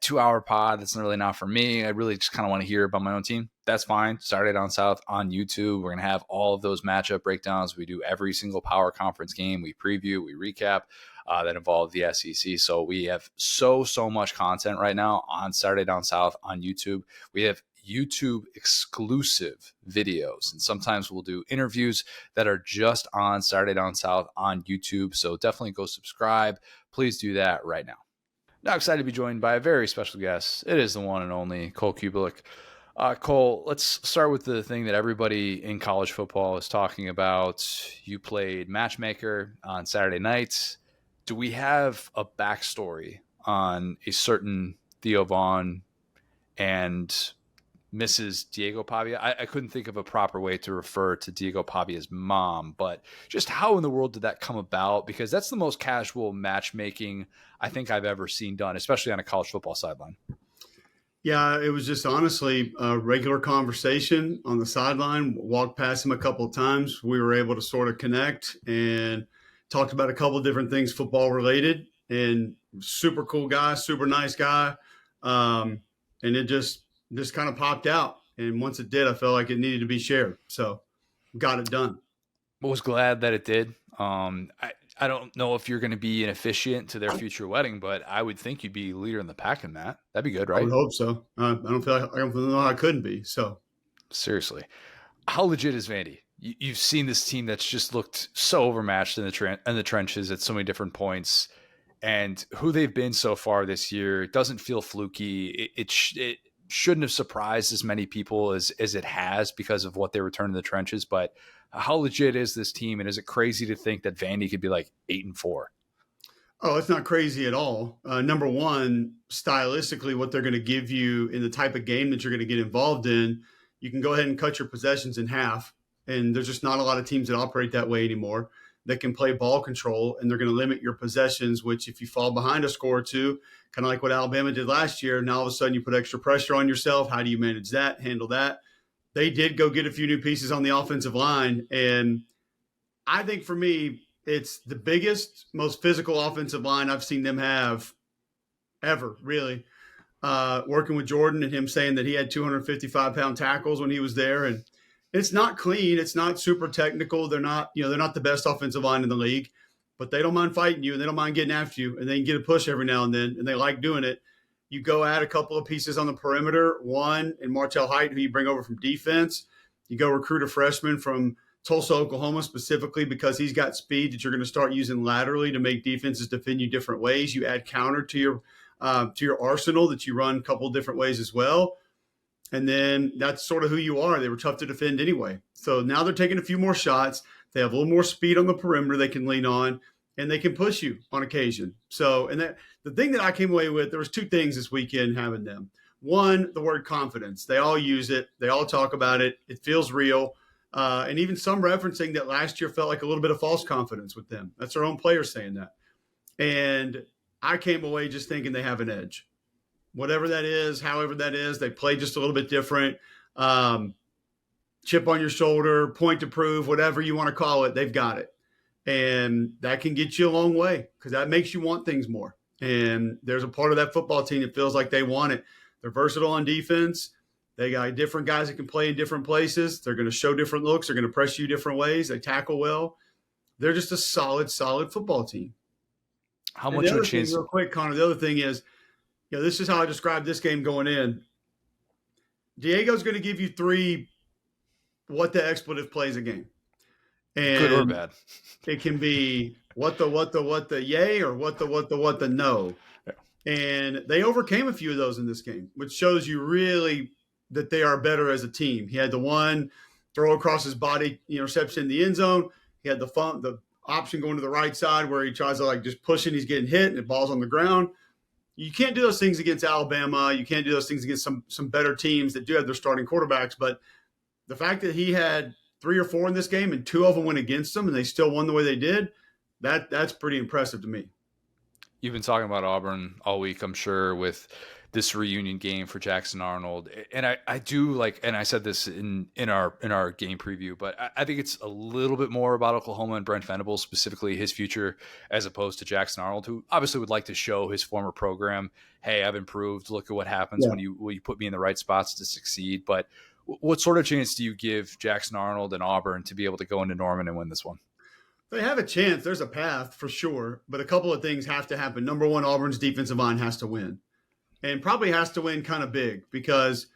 2-hour pod, that's really not for me. I really just kind of want to hear about my own team. That's fine. Saturday Down South on YouTube. We're going to have all of those matchup breakdowns. We do every single power conference game. We preview, we recap. That involve the SEC. So we have so much content right now on Saturday Down South on YouTube. We have YouTube exclusive videos, and sometimes we'll do interviews that are just on Saturday Down South on YouTube. So definitely go subscribe. Please do that right now. Now excited to be joined by a very special guest. It is the one and only Cole Cubelic. Cole, let's start with the thing that everybody in college football is talking about. You played matchmaker on Saturday nights. Do we have a backstory on a certain Theo Vaughn and Mrs. Diego Pavia? I couldn't think of a proper way to refer to Diego Pavia's mom, but just how in the world did that come about? Because that's the most casual matchmaking I think I've ever seen done, especially on a college football sideline. Yeah, it was just honestly a regular conversation on the sideline. Walked past him a couple of times. We were able to sort of connect and talked about a couple of different things football related, and super cool guy, super nice guy. And it just kind of popped out. And once it did, I felt like it needed to be shared. So got it done. I was glad that it did. I don't know if you're going to be an officiant to their future wedding, but I would think you'd be leader in the pack in that. That'd be good, right? I would hope so. I don't know how I couldn't be. So seriously, how legit is Vandy? You've seen this team that's just looked so overmatched in the trenches at so many different points, and who they've been so far this year. It doesn't feel fluky. It shouldn't have surprised as many people as it has because of what they returned in the trenches. But how legit is this team, and is it crazy to think that Vandy could be like 8-4? Oh, it's not crazy at all. Number one, stylistically, what they're going to give you in the type of game that you're going to get involved in, you can go ahead and cut your possessions in half. And there's just not a lot of teams that operate that way anymore that can play ball control, and they're going to limit your possessions, which if you fall behind a score or two, kind of like what Alabama did last year, now all of a sudden you put extra pressure on yourself. How do you manage that, handle that? They did go get a few new pieces on the offensive line, and I think for me, it's the biggest, most physical offensive line I've seen them have ever, really. Working with Jordan and him saying that he had 255-pound tackles when he was there, and it's not clean. It's not super technical. They're not the best offensive line in the league, but they don't mind fighting you, and they don't mind getting after you, and they can get a push every now and then, and they like doing it. You go add a couple of pieces on the perimeter, one in Martell Height, who you bring over from defense. You go recruit a freshman from Tulsa, Oklahoma, specifically because he's got speed that you're going to start using laterally to make defenses defend you different ways. You add counter to your arsenal that you run a couple of different ways as well. And then that's sort of who you are. They were tough to defend anyway. So now they're taking a few more shots. They have a little more speed on the perimeter they can lean on, and they can push you on occasion. So, and the thing that I came away with, there was two things this weekend having them. One, the word confidence. They all use it. They all talk about it. It feels real. And even some referencing that last year felt like a little bit of false confidence with them. That's their own players saying that. And I came away just thinking they have an edge. Whatever that is, however that is, they play just a little bit different. Chip on your shoulder, point to prove, whatever you want to call it, they've got it. And that can get you a long way because that makes you want things more. And there's a part of that football team that feels like they want it. They're versatile on defense. They got different guys that can play in different places. They're going to show different looks. They're going to press you different ways. They tackle well. They're just a solid football team. How much of a chance? Real quick, Connor, the other thing is, This is how I described this game going in. Diego's going to give you 3 what the expletive plays a game. Good or And bad. it can be what the yay or what the no. And they overcame a few of those in this game, which shows you really that they are better as a team. He had the one throw across his body, reception in the end zone. He had the option going to the right side where he tries to just push it. He's getting hit and the ball's on the ground. You can't do those things against Alabama. You can't do those things against some better teams that do have their starting quarterbacks. But the fact that he had 3 or 4 in this game and 2 of them went against them and they still won the way they did, that's pretty impressive to me. You've been talking about Auburn all week, I'm sure, with this reunion game for Jackson Arnold. And I do like, and I said this in our game preview, but I think it's a little bit more about Oklahoma and Brent Venables, specifically his future, as opposed to Jackson Arnold, who obviously would like to show his former program, hey, I've improved. Look at what happens when you put me in the right spots to succeed. But what sort of chance do you give Jackson Arnold and Auburn to be able to go into Norman and win this one? They have a chance. There's a path for sure, but a couple of things have to happen. Number one, Auburn's defensive line has to win, and probably has to win kind of big, because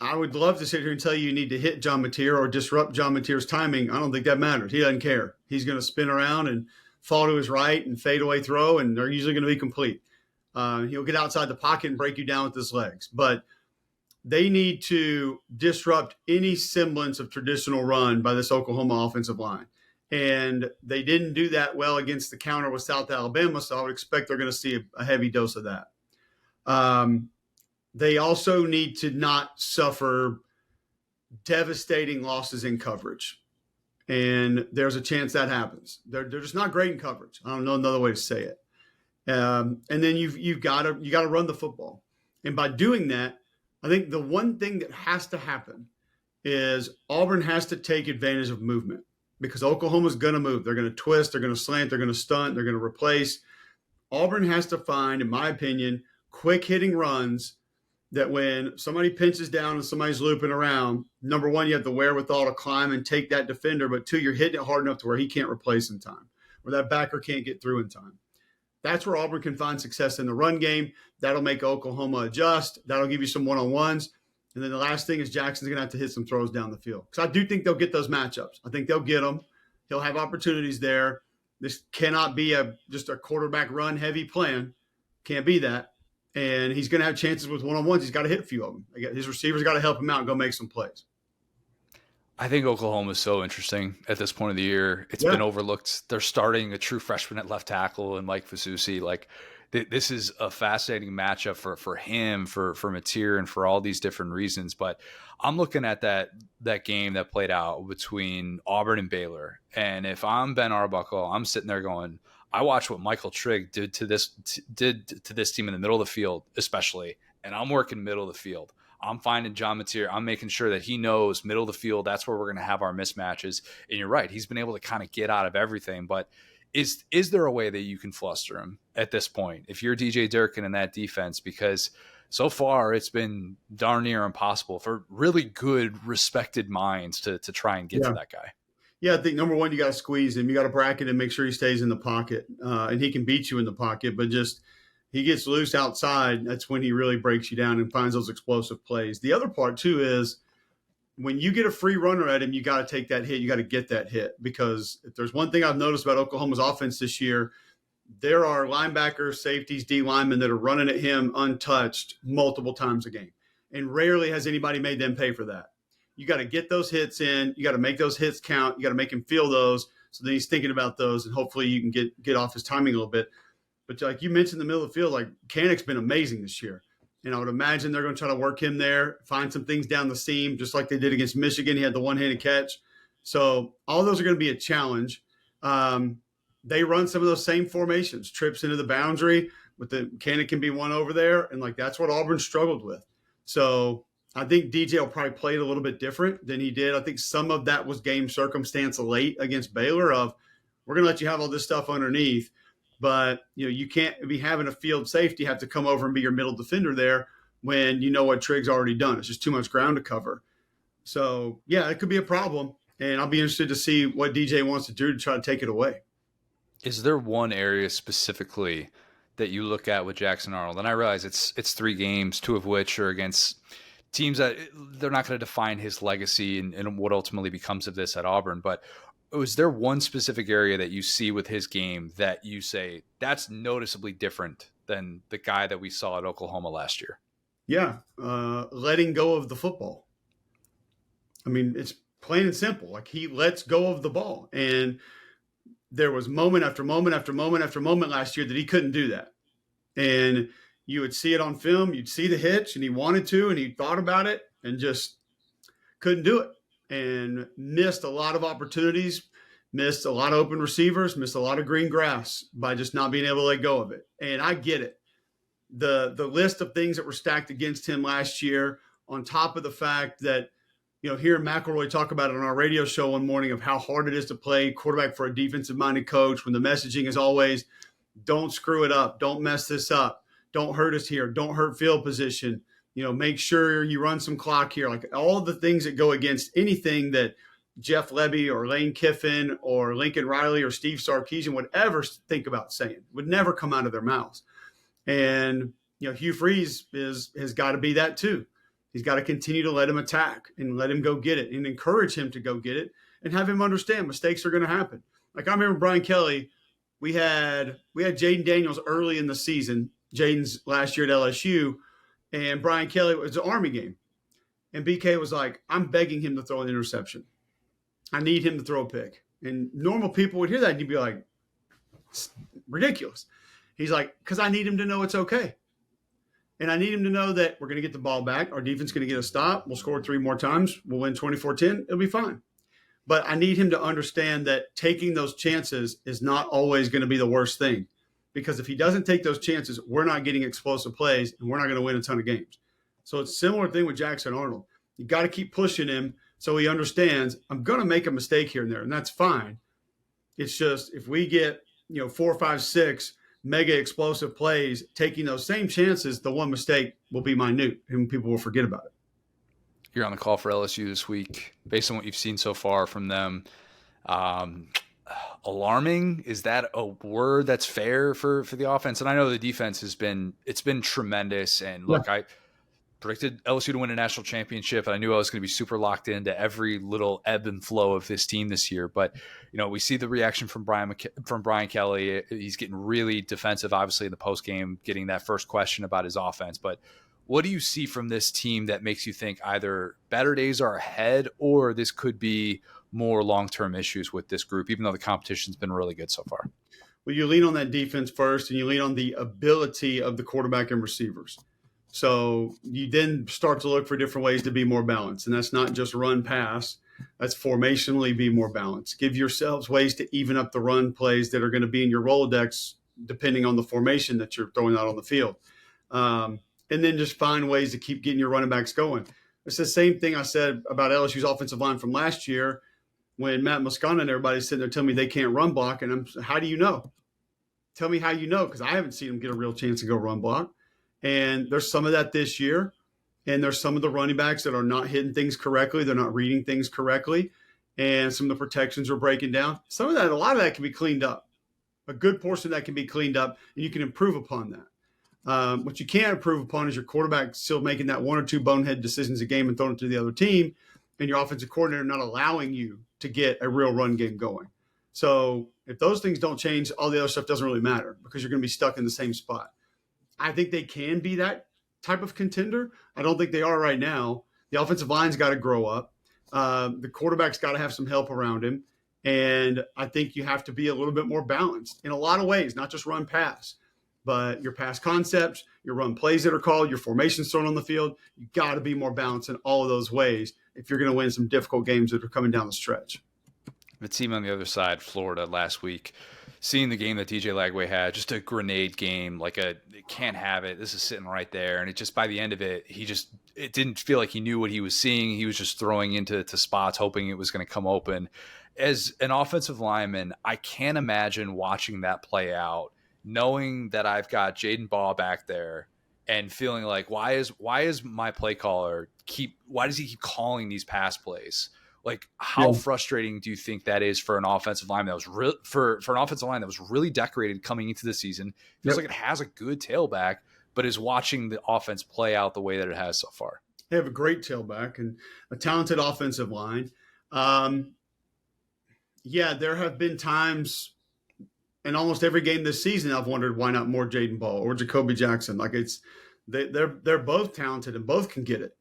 I would love to sit here and tell you need to hit John Mateer or disrupt John Mateer's timing. I don't think that matters. He doesn't care. He's going to spin around and fall to his right and fade away throw, and they're usually going to be complete. He'll get outside the pocket and break you down with his legs, but they need to disrupt any semblance of traditional run by this Oklahoma offensive line. And they didn't do that well against the counter with South Alabama, so I would expect they're going to see a heavy dose of that. They also need to not suffer devastating losses in coverage. And there's a chance that happens. They're just not great in coverage. I don't know another way to say it. And then you've got to run the football. And by doing that, I think the one thing that has to happen is Auburn has to take advantage of movement, because Oklahoma's going to move. They're going to twist, they're going to slant, they're going to stunt, they're going to replace. Auburn has to find, in my opinion, quick hitting runs that when somebody pinches down and somebody's looping around, number one, you have the wherewithal to climb and take that defender, but 2, you're hitting it hard enough to where he can't replace in time, or that backer can't get through in time. That's where Auburn can find success in the run game. That'll make Oklahoma adjust. That'll give you some one-on-ones. And then the last thing is Jackson's going to have to hit some throws down the field, because I do think they'll get those matchups. I think they'll get them. He'll have opportunities there. This cannot be just a quarterback run heavy plan. Can't be that. And he's going to have chances with one-on-ones. He's got to hit a few of them. His receivers got to help him out and go make some plays. I think Oklahoma is so interesting at this point of the year. It's been overlooked. They're starting a true freshman at left tackle and Mike Fasusi. This is a fascinating matchup for him, for Mateer, and for all these different reasons. But I'm looking at that game that played out between Auburn and Baylor. And if I'm Ben Arbuckle, I'm sitting there going, I watched what Michael Trigg did to this team in the middle of the field, especially, and I'm working middle of the field. I'm finding John Mateer. I'm making sure that he knows middle of the field. That's where we're going to have our mismatches. And you're right. He's been able to kind of get out of everything. But is there a way that you can fluster him at this point if you're DJ Durkin in that defense? Because so far it's been darn near impossible for really good, respected minds to try and get to that guy. Yeah, I think number one, you got to squeeze him. You got to bracket and make sure he stays in the pocket. And he can beat you in the pocket, but just he gets loose outside. That's when he really breaks you down and finds those explosive plays. The other part, too, is when you get a free runner at him, you got to take that hit. You got to get that hit, because if there's one thing I've noticed about Oklahoma's offense this year, there are linebackers, safeties, D linemen that are running at him untouched multiple times a game. And rarely has anybody made them pay for that. You got to get those hits in. You got to make those hits count. You got to make him feel those. So then he's thinking about those, and hopefully you can get off his timing a little bit. But like you mentioned, in the middle of the field, Kanic's been amazing this year. And I would imagine they're going to try to work him there, find some things down the seam, just like they did against Michigan. He had the one-handed catch. So all those are going to be a challenge. They run some of those same formations, trips into the boundary, with the Canic can be one over there. And that's what Auburn struggled with. So I think DJ will probably play it a little bit different than he did. I think some of that was game circumstance late against Baylor of, we're going to let you have all this stuff underneath. But, you can't be having a field safety have to come over and be your middle defender there when you know what Trigg's already done. It's just too much ground to cover. So, yeah, it could be a problem. And I'll be interested to see what DJ wants to do to try to take it away. Is there one area specifically that you look at with Jackson Arnold, and I realize it's 3 games, 2 of which are against teams that they're not going to define his legacy and what ultimately becomes of this at Auburn, but is there one specific area that you see with his game that you say that's noticeably different than the guy that we saw at Oklahoma last year? Yeah, letting go of the football. I mean, it's plain and simple. Like, he lets go of the ball. And there was moment after moment after moment after moment last year that he couldn't do that. And you would see it on film. You'd see the hitch, and he wanted to, and he thought about it and just couldn't do it, and missed a lot of opportunities, missed a lot of open receivers, missed a lot of green grass by just not being able to let go of it. And I get it. The list of things that were stacked against him last year, on top of the fact that, hearing McElroy talk about it on our radio show one morning of how hard it is to play quarterback for a defensive-minded coach, when the messaging is always, don't screw it up, don't mess this up, don't hurt us here, don't hurt field position, make sure you run some clock here. Like, all the things that go against anything that Jeff Lebby or Lane Kiffin or Lincoln Riley or Steve Sarkisian would ever think about saying, would never come out of their mouths. And, Hugh Freeze has got to be that too. He's got to continue to let him attack and let him go get it and encourage him to go get it and have him understand mistakes are going to happen. Like, I remember Brian Kelly, we had Jaden Daniels early in the season, Jaden's last year at LSU, and Brian Kelly, it was an Army game. And BK was like, I'm begging him to throw an interception. I need him to throw a pick. And normal people would hear that and you'd be like, it's ridiculous. He's like, because I need him to know it's okay. And I need him to know that we're going to get the ball back. Our defense is going to get a stop. We'll score 3 more times. We'll win 24-10. It'll be fine. But I need him to understand that taking those chances is not always going to be the worst thing. Because if he doesn't take those chances, we're not getting explosive plays and we're not going to win a ton of games. So it's a similar thing with Jackson Arnold. You got to keep pushing him so he understands, I'm going to make a mistake here and there, and that's fine. It's just, if we get 4, 5, 6 mega explosive plays, taking those same chances, the one mistake will be minute and people will forget about it. You're on the call for LSU this week. Based on what you've seen so far from them, alarming, is that a word that's fair for the offense? And I know the defense it's been tremendous. And look, yeah. I predicted LSU to win a national championship, and I knew I was going to be super locked into every little ebb and flow of this team this year. But we see the reaction from Brian Kelly. He's getting really defensive, obviously, in the post game, getting that first question about his offense. But what do you see from this team that makes you think either better days are ahead, or this could be more long-term issues with this group, even though the competition's been really good so far? Well, you lean on that defense first, and you lean on the ability of the quarterback and receivers. So you then start to look for different ways to be more balanced. And that's not just run pass. That's formationally be more balanced. Give yourselves ways to even up the run plays that are going to be in your Rolodex, depending on the formation that you're throwing out on the field. And then just find ways to keep getting your running backs going. It's the same thing I said about LSU's offensive line from last year when Matt Moscona and everybody's sitting there telling me they can't run block. And how do you know? Tell me how you know, because I haven't seen them get a real chance to go run block. And there's some of that this year. And there's some of the running backs that are not hitting things correctly. They're not reading things correctly. And some of the protections are breaking down. Some of that, a lot of that can be cleaned up. A good portion of that can be cleaned up, and you can improve upon that. What you can't improve upon is your quarterback still making that 1 or 2 bonehead decisions a game and throwing it to the other team, and your offensive coordinator not allowing you to get a real run game going. So if those things don't change, all the other stuff doesn't really matter because you're going to be stuck in the same spot. I think they can be that type of contender. I don't think they are right now. The offensive line's got to grow up. The quarterback's got to have some help around him. And I think you have to be a little bit more balanced in a lot of ways, not just run pass, but your pass concepts, your run plays that are called, your formations thrown on the field. You got to be more balanced in all of those ways if you're going to win some difficult games that are coming down the stretch. The team on the other side, Florida, last week, seeing the game that DJ Lagway had, just a grenade game, it can't have it. This is sitting right there. And it just, by the end of it, it didn't feel like he knew what he was seeing. He was just throwing into spots, hoping it was going to come open. As an offensive lineman, I can't imagine watching that play out, knowing that I've got Jaden Ball back there and feeling like, why is my play caller why does he keep calling these pass plays? Like, how frustrating do you think that is for an offensive line that was for an offensive line that was really decorated coming into the season? Feels like it has a good tailback, but is watching the offense play out the way that it has so far. They have a great tailback and a talented offensive line. There have been times in almost every game this season I've wondered why not more Jaden Ball or Jacoby Jackson. Like, they're both talented and both can get it.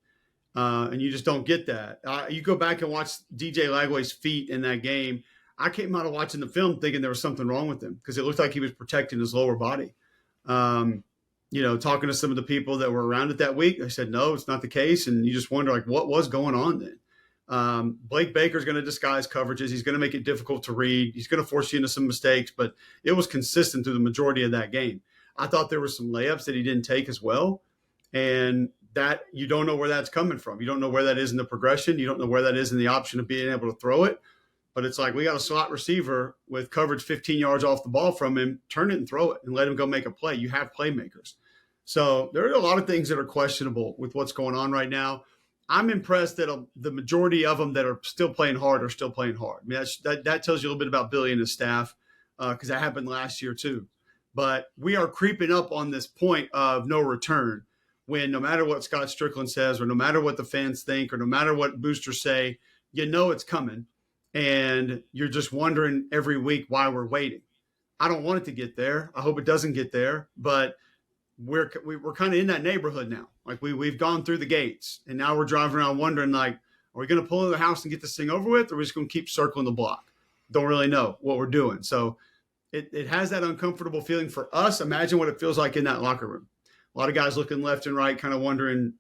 And you just don't get that. You go back and watch DJ Lagway's feet in that game. I came out of watching the film thinking there was something wrong with him because it looked like he was protecting his lower body. Talking to some of the people that were around it that week, they said, no, it's not the case. And you just wonder, like, what was going on then? Blake Baker's going to disguise coverages. He's going to make it difficult to read. He's going to force you into some mistakes, but it was consistent through the majority of that game. I thought there were some layups that he didn't take as well. And that you don't know where that's coming from. You don't know where that is in the progression. You don't know where that is in the option of being able to throw it. But it's like, we got a slot receiver with coverage 15 yards off the ball from him. Turn it and throw it and let him go make a play. You have playmakers. So there are a lot of things that are questionable with what's going on right now. I'm impressed that the majority of them that are still playing hard are still playing hard. I mean, that tells you a little bit about Billy and his staff because that happened last year too. But we are creeping up on this point of no return, when no matter what Scott Strickland says or no matter what the fans think or no matter what boosters say, you know it's coming. And you're just wondering every week why we're waiting. I don't want it to get there. I hope it doesn't get there. But we're kind of in that neighborhood now. Like, we've gone through the gates. And now we're driving around wondering, like, are we going to pull into the house and get this thing over with? Or are we just going to keep circling the block? Don't really know what we're doing. So it has that uncomfortable feeling for us. Imagine what it feels like in that locker room. A lot of guys looking left and right, kind of wondering,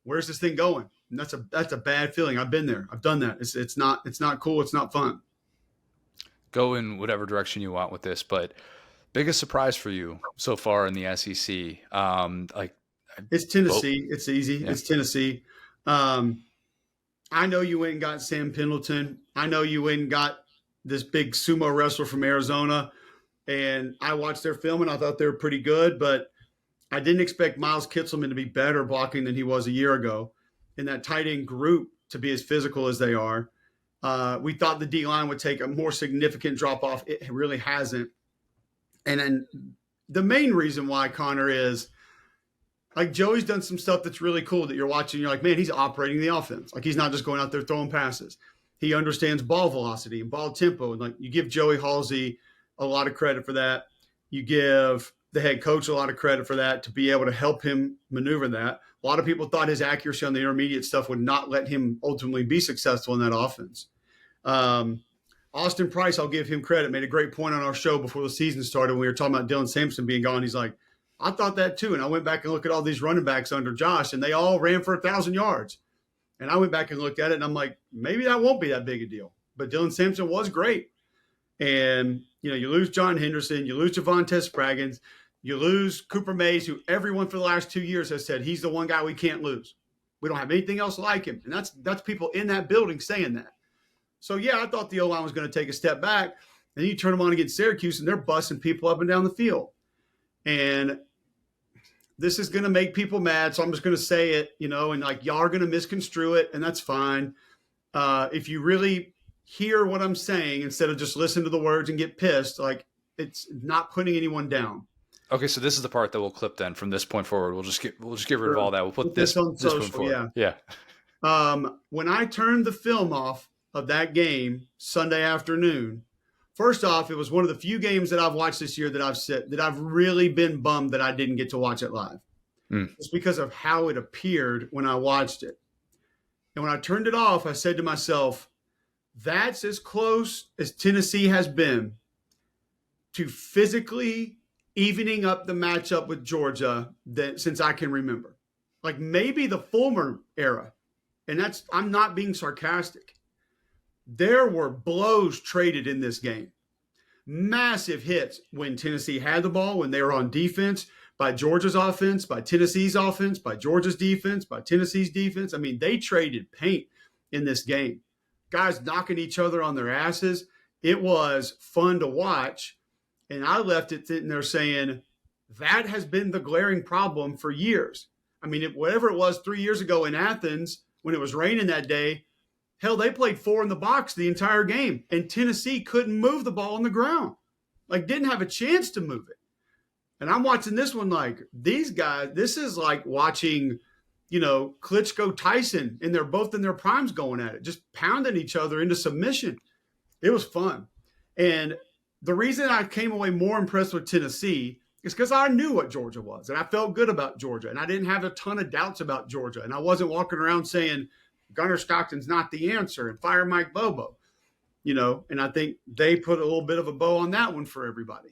where's this thing going? And that's a bad feeling. I've been there. I've done that. It's not cool. It's not fun. Go in whatever direction you want with this, but biggest surprise for you so far in the SEC? It's Tennessee. It's easy. Yeah. It's Tennessee. I know you went and got Sam Pendleton. I know you went and got this big sumo wrestler from Arizona, and I watched their film and I thought they were pretty good, but I didn't expect Miles Kitselman to be better blocking than he was a year ago, in that tight end group to be as physical as they are. We thought the D-line would take a more significant drop-off. It really hasn't. And then the main reason why, Connor, is like Joey's done some stuff that's really cool that you're watching. You're like, man, he's operating the offense. Like, he's not just going out there throwing passes. He understands ball velocity and ball tempo. And like, you give Joey Halsey a lot of credit for that. You give the head coach a lot of credit for that, to be able to help him maneuver that. A lot of people thought his accuracy on the intermediate stuff would not let him ultimately be successful in that offense. Austin Price, I'll give him credit, made a great point on our show before the season started when we were talking about Dylan Sampson being gone. He's like, I thought that too. And I went back and looked at all these running backs under Josh, and they all ran for 1,000 yards. And I went back and looked at it, and I'm like, maybe that won't be that big a deal. But Dylan Sampson was great. And, you lose John Henderson, you lose Javonte Spraggins, you lose Cooper Mays, who everyone for the last 2 years has said he's the one guy we can't lose. We don't have anything else like him. And that's people in that building saying that. So, yeah, I thought the O-line was going to take a step back. And you turn them on against Syracuse, and they're busting people up and down the field. And this is going to make people mad, so I'm just going to say it, and like, y'all are going to misconstrue it, and that's fine. If you really hear what I'm saying instead of just listen to the words and get pissed, like, it's not putting anyone down. Okay, so this is the part that we'll clip then from this point forward. We'll just get rid of all that. We'll put this on social, point forward. Yeah. When I turned the film off of that game Sunday afternoon, first off, it was one of the few games that I've watched this year that I've really been bummed that I didn't get to watch it live. It's because of how it appeared when I watched it. And when I turned it off, I said to myself, that's as close as Tennessee has been to physically evening up the matchup with Georgia since I can remember. Like, maybe the Fulmer era. And I'm not being sarcastic. There were blows traded in this game. Massive hits when Tennessee had the ball, when they were on defense, by Georgia's offense, by Tennessee's offense, by Georgia's defense, by Tennessee's defense. I mean, they traded paint in this game. Guys knocking each other on their asses. It was fun to watch. And I left it sitting there saying, that has been the glaring problem for years. I mean, whatever it was 3 years ago in Athens, when it was raining that day, Hell, they played 4 in the box the entire game, and Tennessee couldn't move the ball on the ground. Like, didn't have a chance to move it. And I'm watching this one like, these guys, this is like watching, Klitschko Tyson, and they're both in their primes going at it, just pounding each other into submission. It was fun. And the reason I came away more impressed with Tennessee is because I knew what Georgia was, and I felt good about Georgia, and I didn't have a ton of doubts about Georgia, and I wasn't walking around saying Gunnar Stockton's not the answer and fire Mike Bobo, and I think they put a little bit of a bow on that one for everybody.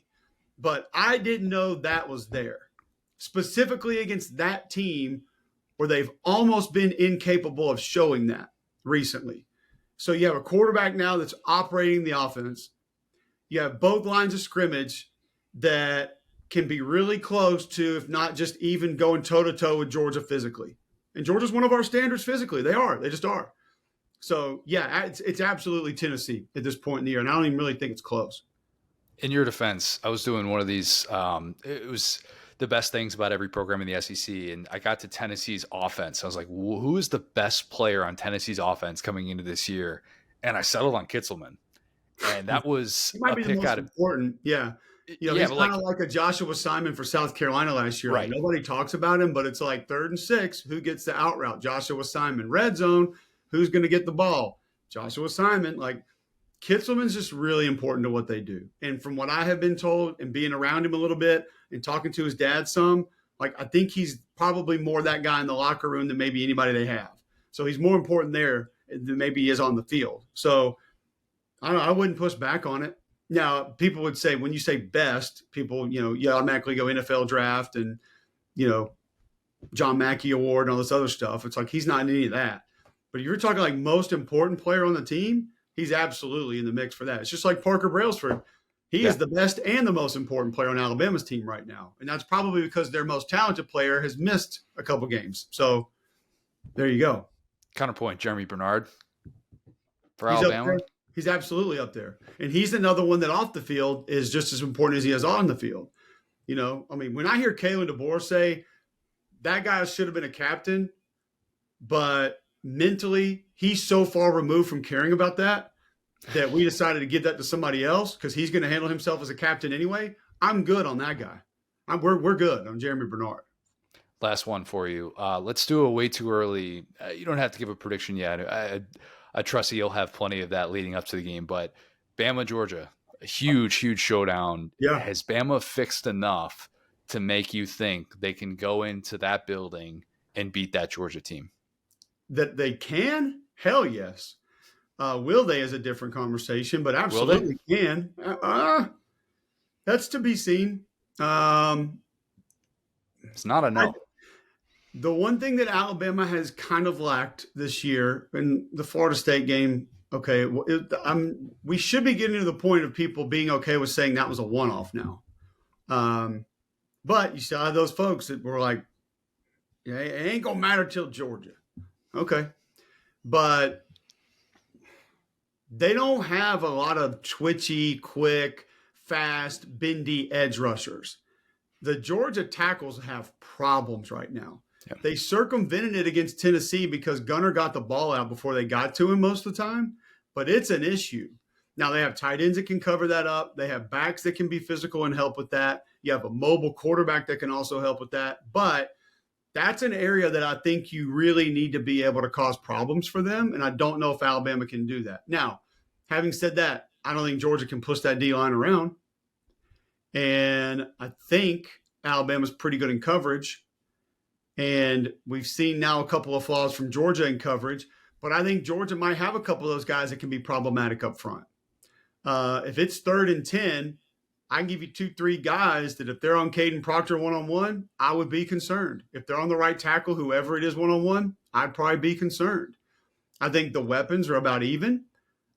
But I didn't know that was there, specifically against that team where they've almost been incapable of showing that recently. So you have a quarterback now that's operating the offense. You have both lines of scrimmage that can be really close to, if not just even going toe-to-toe with Georgia physically. And Georgia's one of our standards physically. They are. They just are. So, yeah, it's absolutely Tennessee at this point in the year, and I don't even really think it's close. In your defense, I was doing one of these. It was the best things about every program in the SEC, and I got to Tennessee's offense. I was like, who is the best player on Tennessee's offense coming into this year? And I settled on Kitzelman. And that was a pick out of important. Yeah. He's kind of like a Joshua Simon for South Carolina last year. Right. Like, nobody talks about him, but it's like 3rd and 6. Who gets the out route? Joshua Simon. Red zone. Who's going to get the ball? Joshua Simon. Like, Kitzelman's just really important to what they do. And from what I have been told, and being around him a little bit and talking to his dad some, like, I think he's probably more that guy in the locker room than maybe anybody they have. So he's more important there than maybe he is on the field. So I don't know, I wouldn't push back on it. Now, people would say, when you say best, people, you automatically go NFL draft and, John Mackey Award and all this other stuff. It's like, he's not in any of that. But if you're talking like most important player on the team, he's absolutely in the mix for that. It's just like Parker Brailsford. He is the best and the most important player on Alabama's team right now. And that's probably because their most talented player has missed a couple games. So there you go. Counterpoint, Jeremy Bernard for Alabama. He's absolutely up there. And he's another one that off the field is just as important as he is on the field. When I hear Kalen DeBoer say that guy should have been a captain, but mentally he's so far removed from caring about that we decided to give that to somebody else because he's going to handle himself as a captain anyway. I'm good on that guy. We're good on Jeremy Bernard. Last one for you. Let's do a way too early. You don't have to give a prediction yet. I trust you'll have plenty of that leading up to the game, but Bama, Georgia, a huge, huge showdown. Yeah. Has Bama fixed enough to make you think they can go into that building and beat that Georgia team? That they can? Hell yes. Will they is a different conversation, but absolutely can. That's to be seen. It's not a no. The one thing that Alabama has kind of lacked this year in the Florida State game, okay, we should be getting to the point of people being okay with saying that was a one-off now. But you still have those folks that were like, yeah, it ain't going to matter till Georgia. Okay. But they don't have a lot of twitchy, quick, fast, bendy edge rushers. The Georgia tackles have problems right now. Yep. They circumvented it against Tennessee because Gunnar got the ball out before they got to him most of the time, but it's an issue. Now they have tight ends that can cover that up. They have backs that can be physical and help with that. You have a mobile quarterback that can also help with that. But that's an area that I think you really need to be able to cause problems for them, and I don't know if Alabama can do that. Now, having said that, I don't think Georgia can push that D-line around, and I think Alabama's pretty good in coverage. And we've seen now a couple of flaws from Georgia in coverage, but I think Georgia might have a couple of those guys that can be problematic up front. If it's 3rd and 10, I can give you 2-3 guys that if they're on Caden Proctor one-on-one, I would be concerned. If they're on the right tackle, whoever it is one-on-one, I'd probably be concerned. I think the weapons are about even.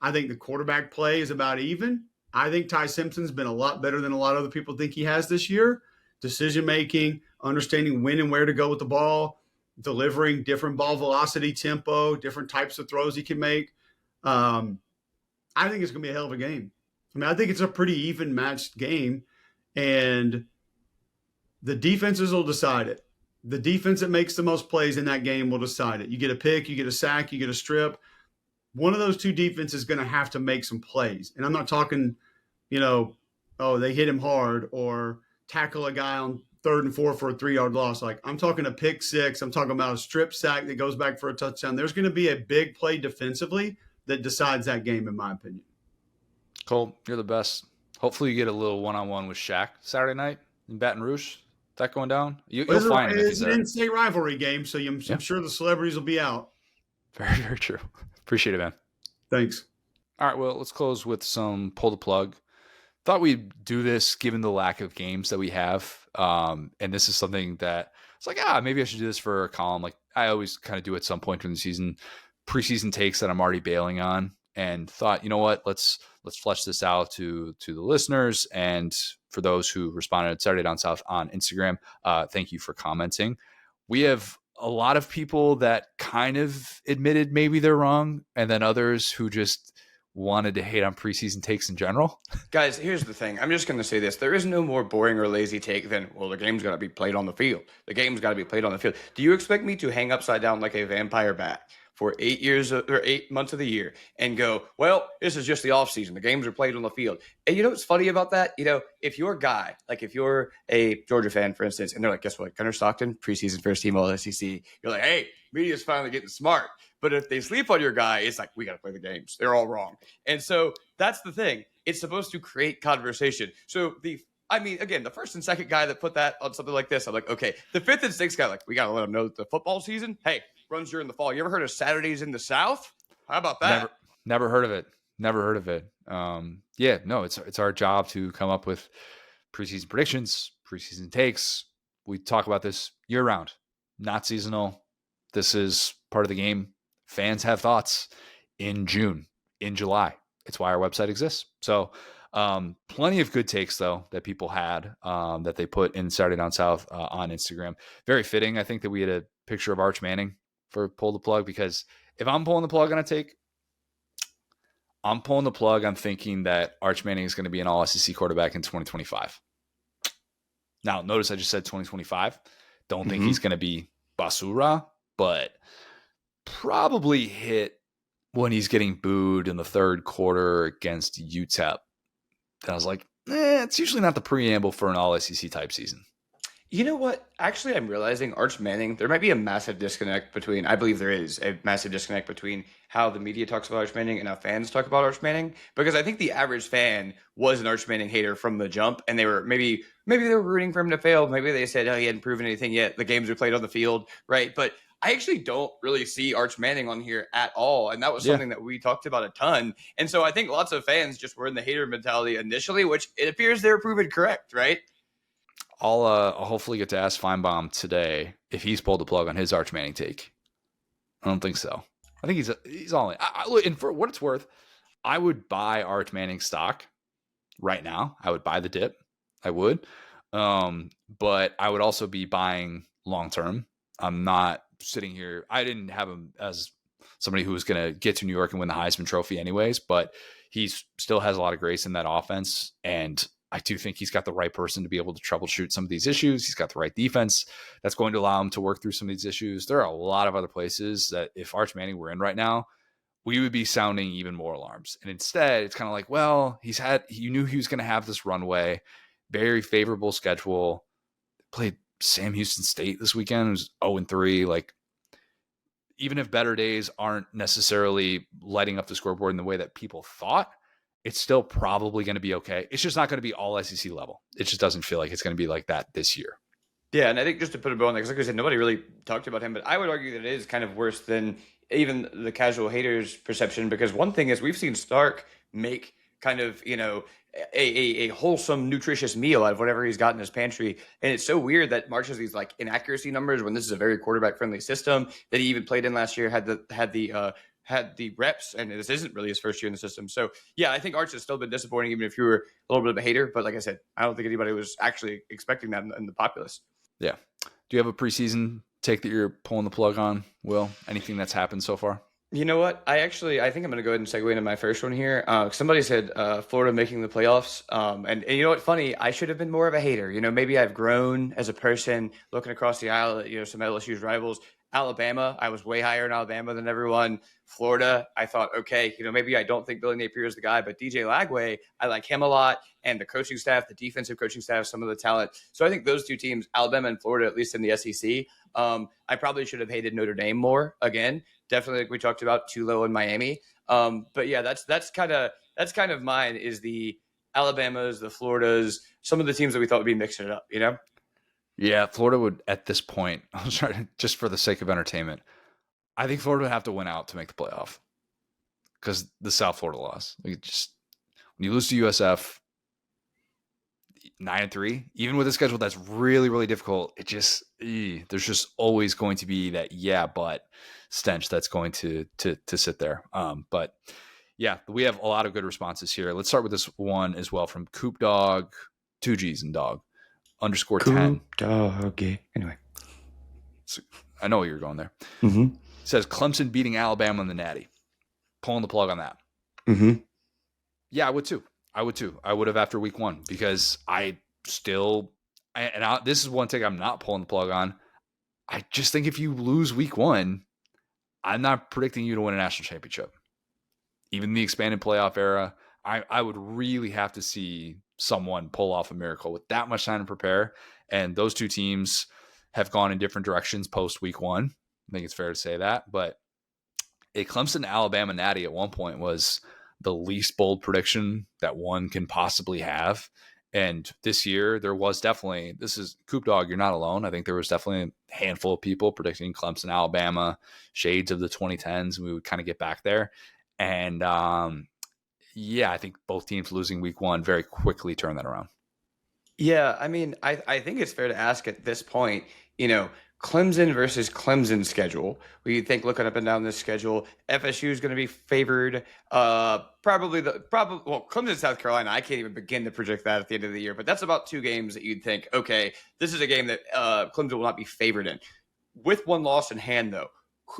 I think the quarterback play is about even. I think Ty Simpson's been a lot better than a lot of other people think he has this year. Decision-making, understanding when and where to go with the ball, delivering different ball velocity, tempo, different types of throws he can make. I think it's going to be a hell of a game. I think it's a pretty even matched game, and the defenses will decide it. The defense that makes the most plays in that game will decide it. You get a pick, you get a sack, you get a strip. one of those two defenses is going to have to make some plays. And I'm not talking, oh, they hit him hard or tackle a guy on 3rd and 4 for a 3-yard loss. Like, I'm talking a pick six. I'm talking about a strip sack that goes back for a touchdown. There's going to be a big play defensively that decides that game, in my opinion. Cole, you're the best. Hopefully you get a little one-on-one with Shaq Saturday night in Baton Rouge. That going down? You'll find him if he's there. It's an in-state rivalry game, so I'm sure the celebrities will be out. Very, very true. Appreciate it, man. Thanks. All right, well, let's close with some pull the plug. Thought we'd do this given the lack of games that we have. And this is something that it's like, maybe I should do this for a column. Like I always kind of do at some point during the season, preseason takes that I'm already bailing on, and thought, you know what, let's flesh this out to the listeners. And for those who responded Saturday Down South on Instagram, thank you for commenting. We have a lot of people that kind of admitted maybe they're wrong, and then others who just wanted to hate on preseason takes in general. Guys, here's the thing. I'm just going to say this. There is no more boring or lazy take than, well, the game's got to be played on the field. The game's got to be played on the field. Do you expect me to hang upside down like a vampire bat for 8 months of the year and go, well, this is just the offseason. The games are played on the field. And you know what's funny about that? If you're a guy, like if you're a Georgia fan, for instance, and they're like, guess what? Gunnar Stockton, preseason first team all SEC. You're like, hey, media's finally getting smart. But if they sleep on your guy, it's like, we got to play the games. They're all wrong. And so that's the thing. It's supposed to create conversation. So the first and second guy that put that on something like this, I'm like, okay. The fifth and sixth guy, like, we got to let them know that the football season, hey, runs during the fall. You ever heard of Saturdays in the South? How about that? Never heard of it. Never heard of it. It's our job to come up with preseason predictions, preseason takes. We talk about this year round, not seasonal. This is part of the game. Fans have thoughts in June, in July. It's why our website exists. So plenty of good takes, though, that people had that they put in Saturday Down South on Instagram. Very fitting, I think, that we had a picture of Arch Manning for Pull the Plug, because if I'm pulling the plug on a take, I'm pulling the plug. I'm thinking that Arch Manning is going to be an all-SEC quarterback in 2025. Now, notice I just said 2025. Don't think he's going to be Basura, but probably hit when he's getting booed in the third quarter against UTEP. And I was like, it's usually not the preamble for an all-SEC type season. You know what? Actually, I'm realizing Arch Manning, there might be a massive disconnect between, I believe there is a massive disconnect between how the media talks about Arch Manning and how fans talk about Arch Manning. Because I think the average fan was an Arch Manning hater from the jump, and they were maybe they were rooting for him to fail. Maybe they said, oh, he hadn't proven anything yet. The games are played on the field, right? But I actually don't really see Arch Manning on here at all. And that was something that we talked about a ton. And so I think lots of fans just were in the hater mentality initially, which it appears they're proven correct, right? I'll hopefully get to ask Feinbaum today if he's pulled the plug on his Arch Manning take. I don't think so. I think he's all in. Look, and for what it's worth, I would buy Arch Manning stock right now. I would buy the dip. I would. But I would also be buying long term. I'm not sitting here. I didn't have him as somebody who was going to get to New York and win the Heisman Trophy anyways, but he still has a lot of grace in that offense. And I do think he's got the right person to be able to troubleshoot some of these issues. He's got the right defense that's going to allow him to work through some of these issues. There are a lot of other places that if Arch Manning were in right now, we would be sounding even more alarms. And instead, it's kind of like, well, you knew he was going to have this runway, very favorable schedule, played Sam Houston State this weekend. It was 0-3. Like, even if better days aren't necessarily lighting up the scoreboard in the way that people thought, it's still probably going to be okay. It's just not going to be all SEC level. It just doesn't feel like it's going to be like that this year. Yeah, and I think just to put a bow on that, because like I said, nobody really talked about him, but I would argue that it is kind of worse than even the casual haters' perception, because one thing is we've seen Stark make kind of, a wholesome, nutritious meal out of whatever he's got in his pantry. And it's so weird that March has these like inaccuracy numbers when this is a very quarterback-friendly system that he even played in last year, had the reps, and this isn't really his first year in the system. So yeah, I think Arch has still been disappointing, even if you were a little bit of a hater. But like I said, I don't think anybody was actually expecting that in the populace. Yeah. Do you have a preseason take that you're pulling the plug on, Will? Anything that's happened so far? You know what? I think I'm going to go ahead and segue into my first one here. Somebody said Florida making the playoffs. And you know what? Funny, I should have been more of a hater. Maybe I've grown as a person looking across the aisle at, some LSU's rivals. Alabama, I was way higher in Alabama than everyone. Florida, I thought, okay, maybe I don't think Billy Napier is the guy, but DJ Lagway, I like him a lot. And the coaching staff, the defensive coaching staff, some of the talent. So I think those two teams, Alabama and Florida, at least in the SEC, I probably should have hated Notre Dame more. Again, definitely, like we talked about, too low in Miami. But yeah, that's kind of mine, is the Alabamas, the Floridas, some of the teams that we thought would be mixing it up, Yeah, Florida would, at this point, I'm sorry, just for the sake of entertainment, I think Florida would have to win out to make the playoff, because the South Florida loss. Like, just when you lose to USF 9-3, even with a schedule that's really, really difficult, it just there's just always going to be that but stench that's going to sit there. But yeah, we have a lot of good responses here. Let's start with this one as well from Coop Dog, 2 G's and Dog _10. Doggy. Anyway, So, I know you're going there. Mm-hmm. Says Clemson beating Alabama in the Natty. Pulling the plug on that. Mm-hmm. Yeah, I would too. I would have after week 1, because this is one thing I'm not pulling the plug on. I just think if you lose week 1, I'm not predicting you to win a national championship. Even the expanded playoff era, I would really have to see someone pull off a miracle with that much time to prepare. And those two teams have gone in different directions post week 1. I think it's fair to say that. But a Clemson Alabama Natty at one point was the least bold prediction that one can possibly have. And this year, there was definitely, this is Coop Dog, you're not alone. I think there was definitely a handful of people predicting Clemson, Alabama, shades of the 2010s, and we would kind of get back there. And I think both teams losing week 1 very quickly turned that around. Yeah, I mean, I think it's fair to ask at this point, Clemson versus Clemson schedule. We think looking up and down this schedule, FSU is going to be favored. Clemson, South Carolina. I can't even begin to predict that at the end of the year, but that's about 2 games that you'd think, okay, this is a game that Clemson will not be favored in. With 1 loss in hand, though,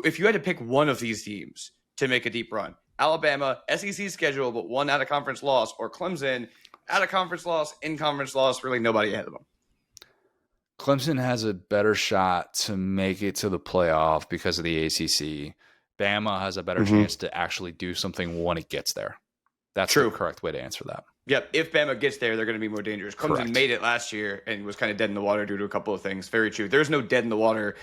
if you had to pick one of these teams to make a deep run, Alabama, SEC schedule, but 1 out of conference loss, or Clemson, out of conference loss, in conference loss, really nobody ahead of them. Clemson has a better shot to make it to the playoff because of the ACC. Bama has a better chance to actually do something when it gets there. That's True. The correct way to answer that. Yep. If Bama gets there, they're going to be more dangerous. Clemson made it last year and was kind of dead in the water due to a couple of things. Very true. There's no dead in the water.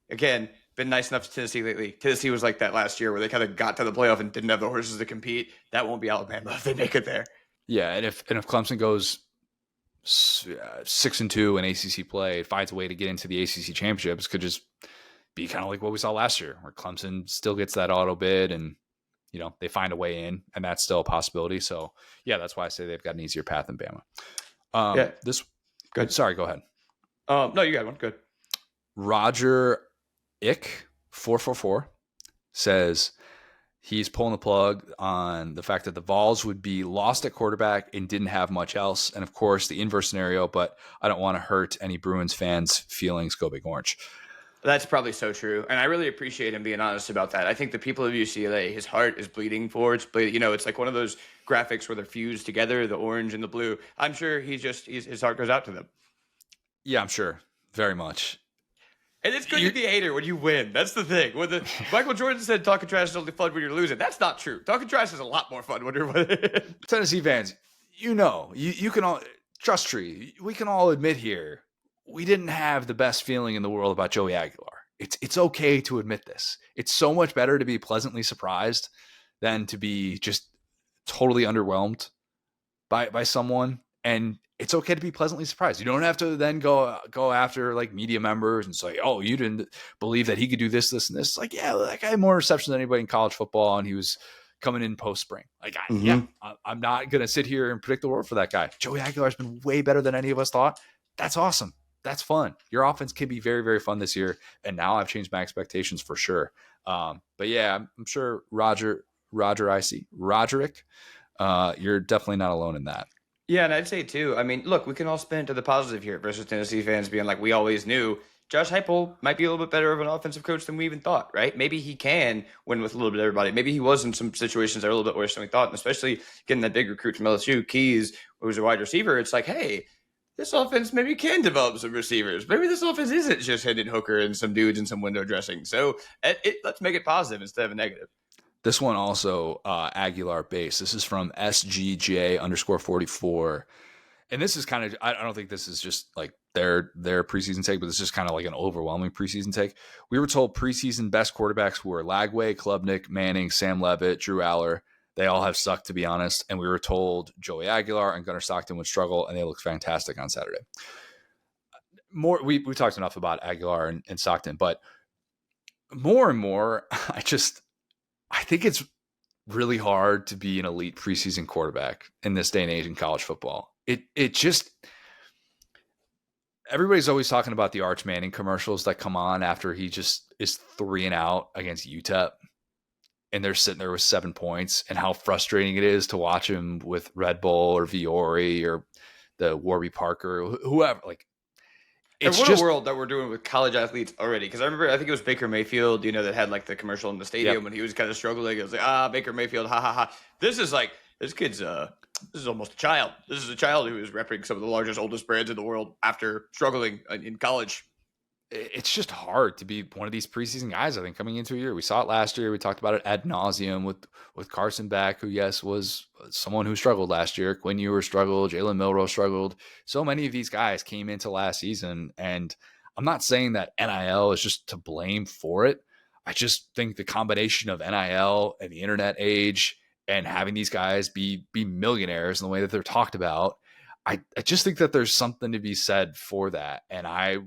Again, been nice enough to Tennessee lately. Tennessee was like that last year where they kind of got to the playoff and didn't have the horses to compete. That won't be Alabama if they make it there. Yeah, and if Clemson goes 6-2 in ACC play, finds a way to get into the ACC championships, could just be kind of like what we saw last year, where Clemson still gets that auto bid and they find a way in, and that's still a possibility. So yeah, that's why I say they've got an easier path than Bama. Good. Sorry, go ahead. No, you got one. Good. Roger Ick 444 says he's pulling the plug on the fact that the Vols would be lost at quarterback and didn't have much else. And of course, the inverse scenario, but I don't want to hurt any Bruins fans' feelings. Go Big Orange. That's probably so true. And I really appreciate him being honest about that. I think the people of UCLA, his heart is bleeding for it. It's like one of those graphics where they're fused together, the orange and the blue. I'm sure his heart goes out to them. Yeah, I'm sure. Very much. And it's good to be a hater when you win. That's the thing. When Michael Jordan said talking trash is only fun when you're losing. That's not true. Talking trash is a lot more fun when you're winning. Tennessee fans, you can all trust tree. We can all admit here, we didn't have the best feeling in the world about Joey Aguilar. It's okay to admit this. It's so much better to be pleasantly surprised than to be just totally underwhelmed by someone. And it's okay to be pleasantly surprised. You don't have to then go after like media members and say, oh, you didn't believe that he could do this, this, and this. It's like, yeah, that guy had more reception than anybody in college football, and he was coming in post-spring. Like, I'm not going to sit here and predict the world for that guy. Joey Aguilar's been way better than any of us thought. That's awesome. That's fun. Your offense can be very, very fun this year. And now I've changed my expectations for sure. But yeah, I'm sure Roderick, you're definitely not alone in that. Yeah, and I'd say too, I mean, look, we can all spin it to the positive here versus Tennessee fans being like, we always knew Josh Heupel might be a little bit better of an offensive coach than we even thought, right? Maybe he can win with a little bit of everybody. Maybe he was in some situations that are a little bit worse than we thought, and especially getting that big recruit from LSU, Keys, who's a wide receiver. It's like, hey, this offense maybe can develop some receivers. Maybe this offense isn't just Hendon Hooker and some dudes and some window dressing. So let's make it positive instead of a negative. This one also Aguilar based. This is from SGJ_44. And this is kind of, I don't think this is just like their preseason take, but it's just kind of like an overwhelming preseason take. We were told preseason best quarterbacks were Lagway, Klubnik, Manning, Sam Levitt, Drew Aller. They all have sucked, to be honest. And we were told Joey Aguilar and Gunnar Stockton would struggle, and they looked fantastic on Saturday. We talked enough about Aguilar and Stockton, but more and more, I think it's really hard to be an elite preseason quarterback in this day and age in college football. It just, everybody's always talking about the Arch Manning commercials that come on after he just is 3-and-out against UTEP, and they're sitting there with 7 points, and how frustrating it is to watch him with Red Bull or Viore or the Warby Parker, whoever. Like, it's what a world that we're doing with college athletes already. Because I remember, I think it was Baker Mayfield, that had like the commercial in the stadium when he was kind of struggling. It was like, Baker Mayfield, ha ha ha. This is like, this kid's this is almost a child. This is a child who is repping some of the largest, oldest brands in the world after struggling in college. It's just hard to be one of these preseason guys, I think, coming into a year. We saw it last year. We talked about it ad nauseum with Carson Beck, who, yes, was someone who struggled last year. Quinn Ewers struggled. Jalen Milroe struggled. So many of these guys came into last season. And I'm not saying that NIL is just to blame for it. I just think the combination of NIL and the internet age and having these guys be millionaires in the way that they're talked about, I just think that there's something to be said for that. And I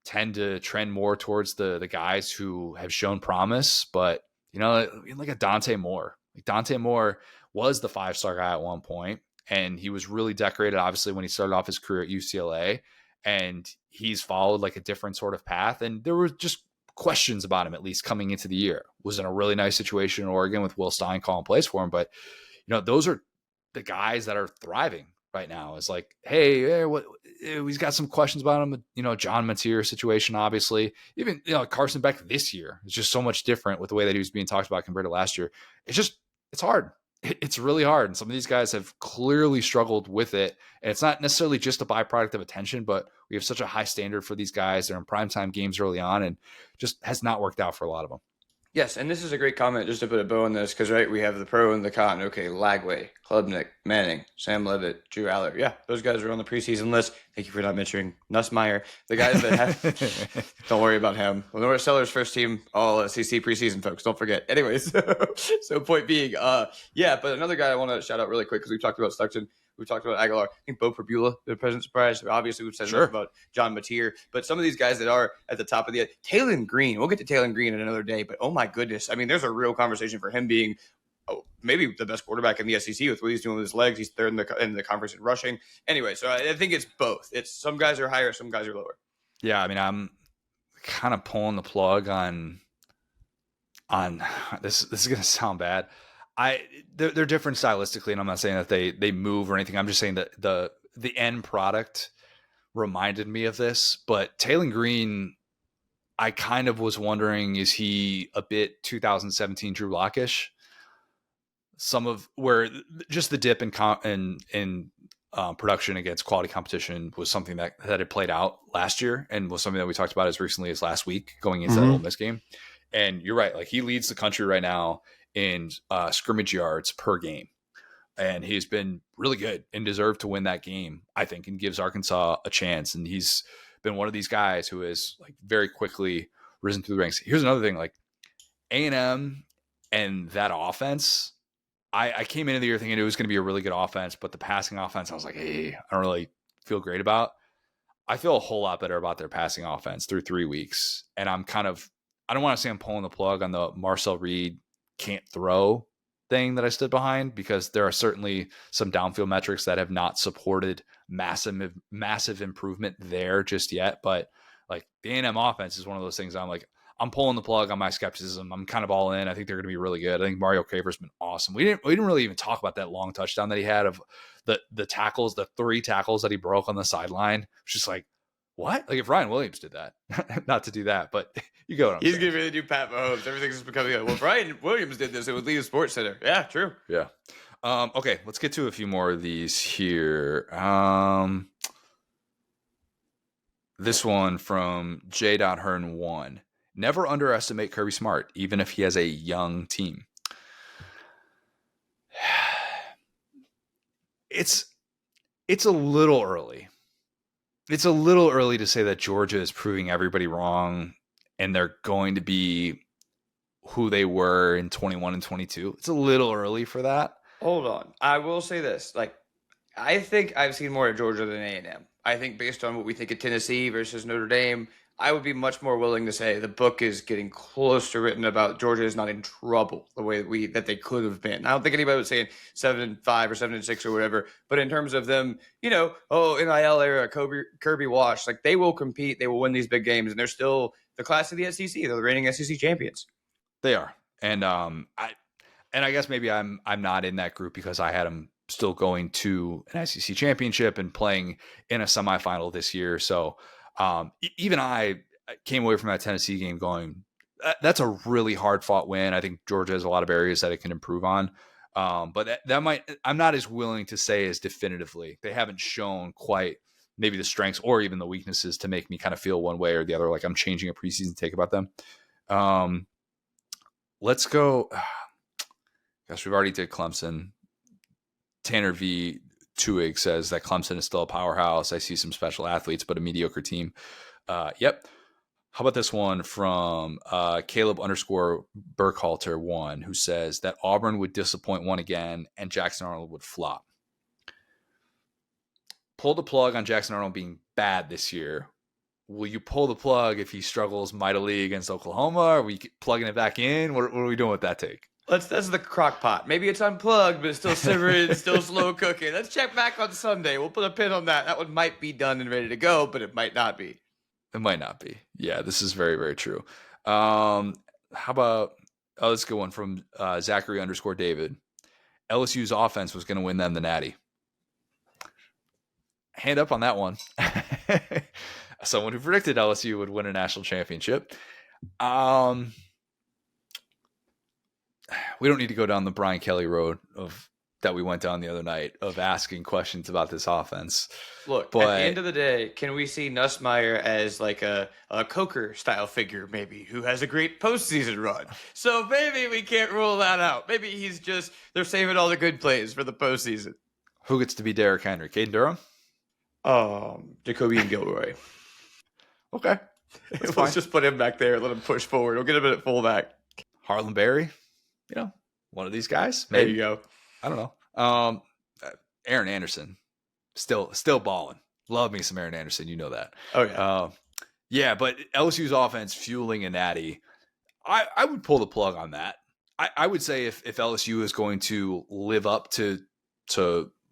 tend to trend more towards the guys who have shown promise, but like a Dante Moore. Like, Dante Moore was the 5-star guy at one point, and he was really decorated, obviously, when he started off his career at UCLA, and he's followed like a different sort of path. And there were just questions about him, at least coming into the year. Was in a really nice situation in Oregon with Will Stein calling plays for him, but those are the guys that are thriving right now. Is like, hey, he's got some questions about him. John Mateer situation, obviously. Even Carson Beck this year is just so much different with the way that he was being talked about compared to last year. It's hard. It's really hard. And some of these guys have clearly struggled with it. And it's not necessarily just a byproduct of attention, but we have such a high standard for these guys. They're in primetime games early on, and just has not worked out for a lot of them. Yes, and this is a great comment just to put a bow on this, because, right, we have the pro and the con. Okay, Lagway, Klubnik, Manning, Sam Levitt, Drew Aller. Yeah, those guys are on the preseason list. Thank you for not mentioning Nussmeier. The guys that have – don't worry about him. Lenore Seller's first team, all SEC preseason, folks. Don't forget. Anyways, so point being, but another guy I want to shout out really quick, because we've talked about Stockton. We talked about Aguilar. I think Bo Perbula, the present surprise. Obviously, we've said enough about John Mateer. But some of these guys that are at the top of the – Taylon Green. We'll get to Taylon Green in another day. But, oh, my goodness. I mean, there's a real conversation for him being maybe the best quarterback in the SEC with what he's doing with his legs. He's third in the conference in rushing. Anyway, so I think it's both. It's some guys are higher, some guys are lower. Yeah, I mean, I'm kind of pulling the plug on this. This is going to sound bad. They're different stylistically, and I'm not saying that they move or anything. I'm just saying that the end product reminded me of this. But Taylon Green, I kind of was wondering, is he a bit 2017 Drew Lock-ish? Some of where just the dip in production against quality competition was something that had played out last year, and was something that we talked about as recently as last week going into that Ole Miss game. And you're right, like, he leads the country right now in scrimmage yards per game. And he's been really good and deserved to win that game, I think, and gives Arkansas a chance. And he's been one of these guys who has like very quickly risen through the ranks. Here's another thing, like A&M and that offense, I came into the year thinking it was going to be a really good offense, but the passing offense, I was like, hey, I don't really feel great about. I feel a whole lot better about their passing offense through 3 weeks. And I don't want to say I'm pulling the plug on the Marcel Reed can't throw thing that I stood behind, because there are certainly some downfield metrics that have not supported massive improvement there just yet. But like, the A&M offense is one of those things I'm pulling the plug on my skepticism. I'm kind of all in. I think they're going to be really good. I think Mario Craver's been awesome. We didn't really even talk about that long touchdown that he had, of the tackles, the 3 tackles that he broke on the sideline. It's just like, what? Like, if Ryan Williams did that, not to do that, but you go. He's going to really do Pat Mahomes. Everything's just becoming well, if Ryan Williams did this, it would leave Sports Center. Yeah, true. Yeah. Okay, let's get to a few more of these here. This one from J.Hearn1. Never underestimate Kirby Smart, even if he has a young team. It's a little early. It's a little early to say that Georgia is proving everybody wrong and they're going to be who they were in 21 and 22. It's a little early for that. Hold on. I will say this. Like, I think I've seen more of Georgia than A&M. I think based on what we think of Tennessee versus Notre Dame, I would be much more willing to say the book is getting close to written about Georgia is not in trouble the way that they could have been. I don't think anybody was saying 7-5 or 7-6 or whatever, but in terms of them, NIL era, Kirby Wash, like they will compete, they will win these big games, and they're still the class of the SEC. They're the reigning SEC champions. They are, and I guess maybe I'm not in that group because I had them still going to an SEC championship and playing in a semifinal this year. So even I came away from that Tennessee game going, that's a really hard fought win. I think Georgia has a lot of areas that it can improve on. But I'm not as willing to say as definitively. They haven't shown quite maybe the strengths or even the weaknesses to make me kind of feel one way or the other, like I'm changing a preseason take about them. Let's go. Gosh, we've already did Clemson. Tanner V. Tuig says that Clemson is still a powerhouse. I see some special athletes, but a mediocre team. Yep. How about this one from Caleb_Burkhalter1, who says that Auburn would disappoint one again and Jackson Arnold would flop. Pull the plug on Jackson Arnold being bad this year. Will you pull the plug if he struggles mightily against Oklahoma? Are we plugging it back in? What are we doing with that take? That's the crock pot. Maybe it's unplugged, but it's still simmering, still slow cooking. Let's check back on Sunday. We'll put a pin on that. That one might be done and ready to go, but it might not be. It might not be. Yeah, this is very, very true. How about, let's go one from Zachary_David. LSU's offense was going to win them the Natty. Hand up on that one. Someone who predicted LSU would win a national championship. We don't need to go down the Brian Kelly road that we went down the other night of asking questions about this offense. Look, at the end of the day, can we see Nussmeier as like a Coker style figure, maybe, who has a great postseason run? So maybe we can't rule that out. Maybe they're saving all the good plays for the postseason. Who gets to be Derrick Henry? Caden Durham? Jacoby and Gilroy. Okay. Let's just put him back there and let him push forward. We'll get him at fullback. Harlan Berry? One of these guys. Maybe. There you go. I don't know. Aaron Anderson, still balling. Love me some Aaron Anderson. You know that. Oh yeah. Yeah, but LSU's offense fueling a Natty. I would pull the plug on that. I would say if LSU is going to live up to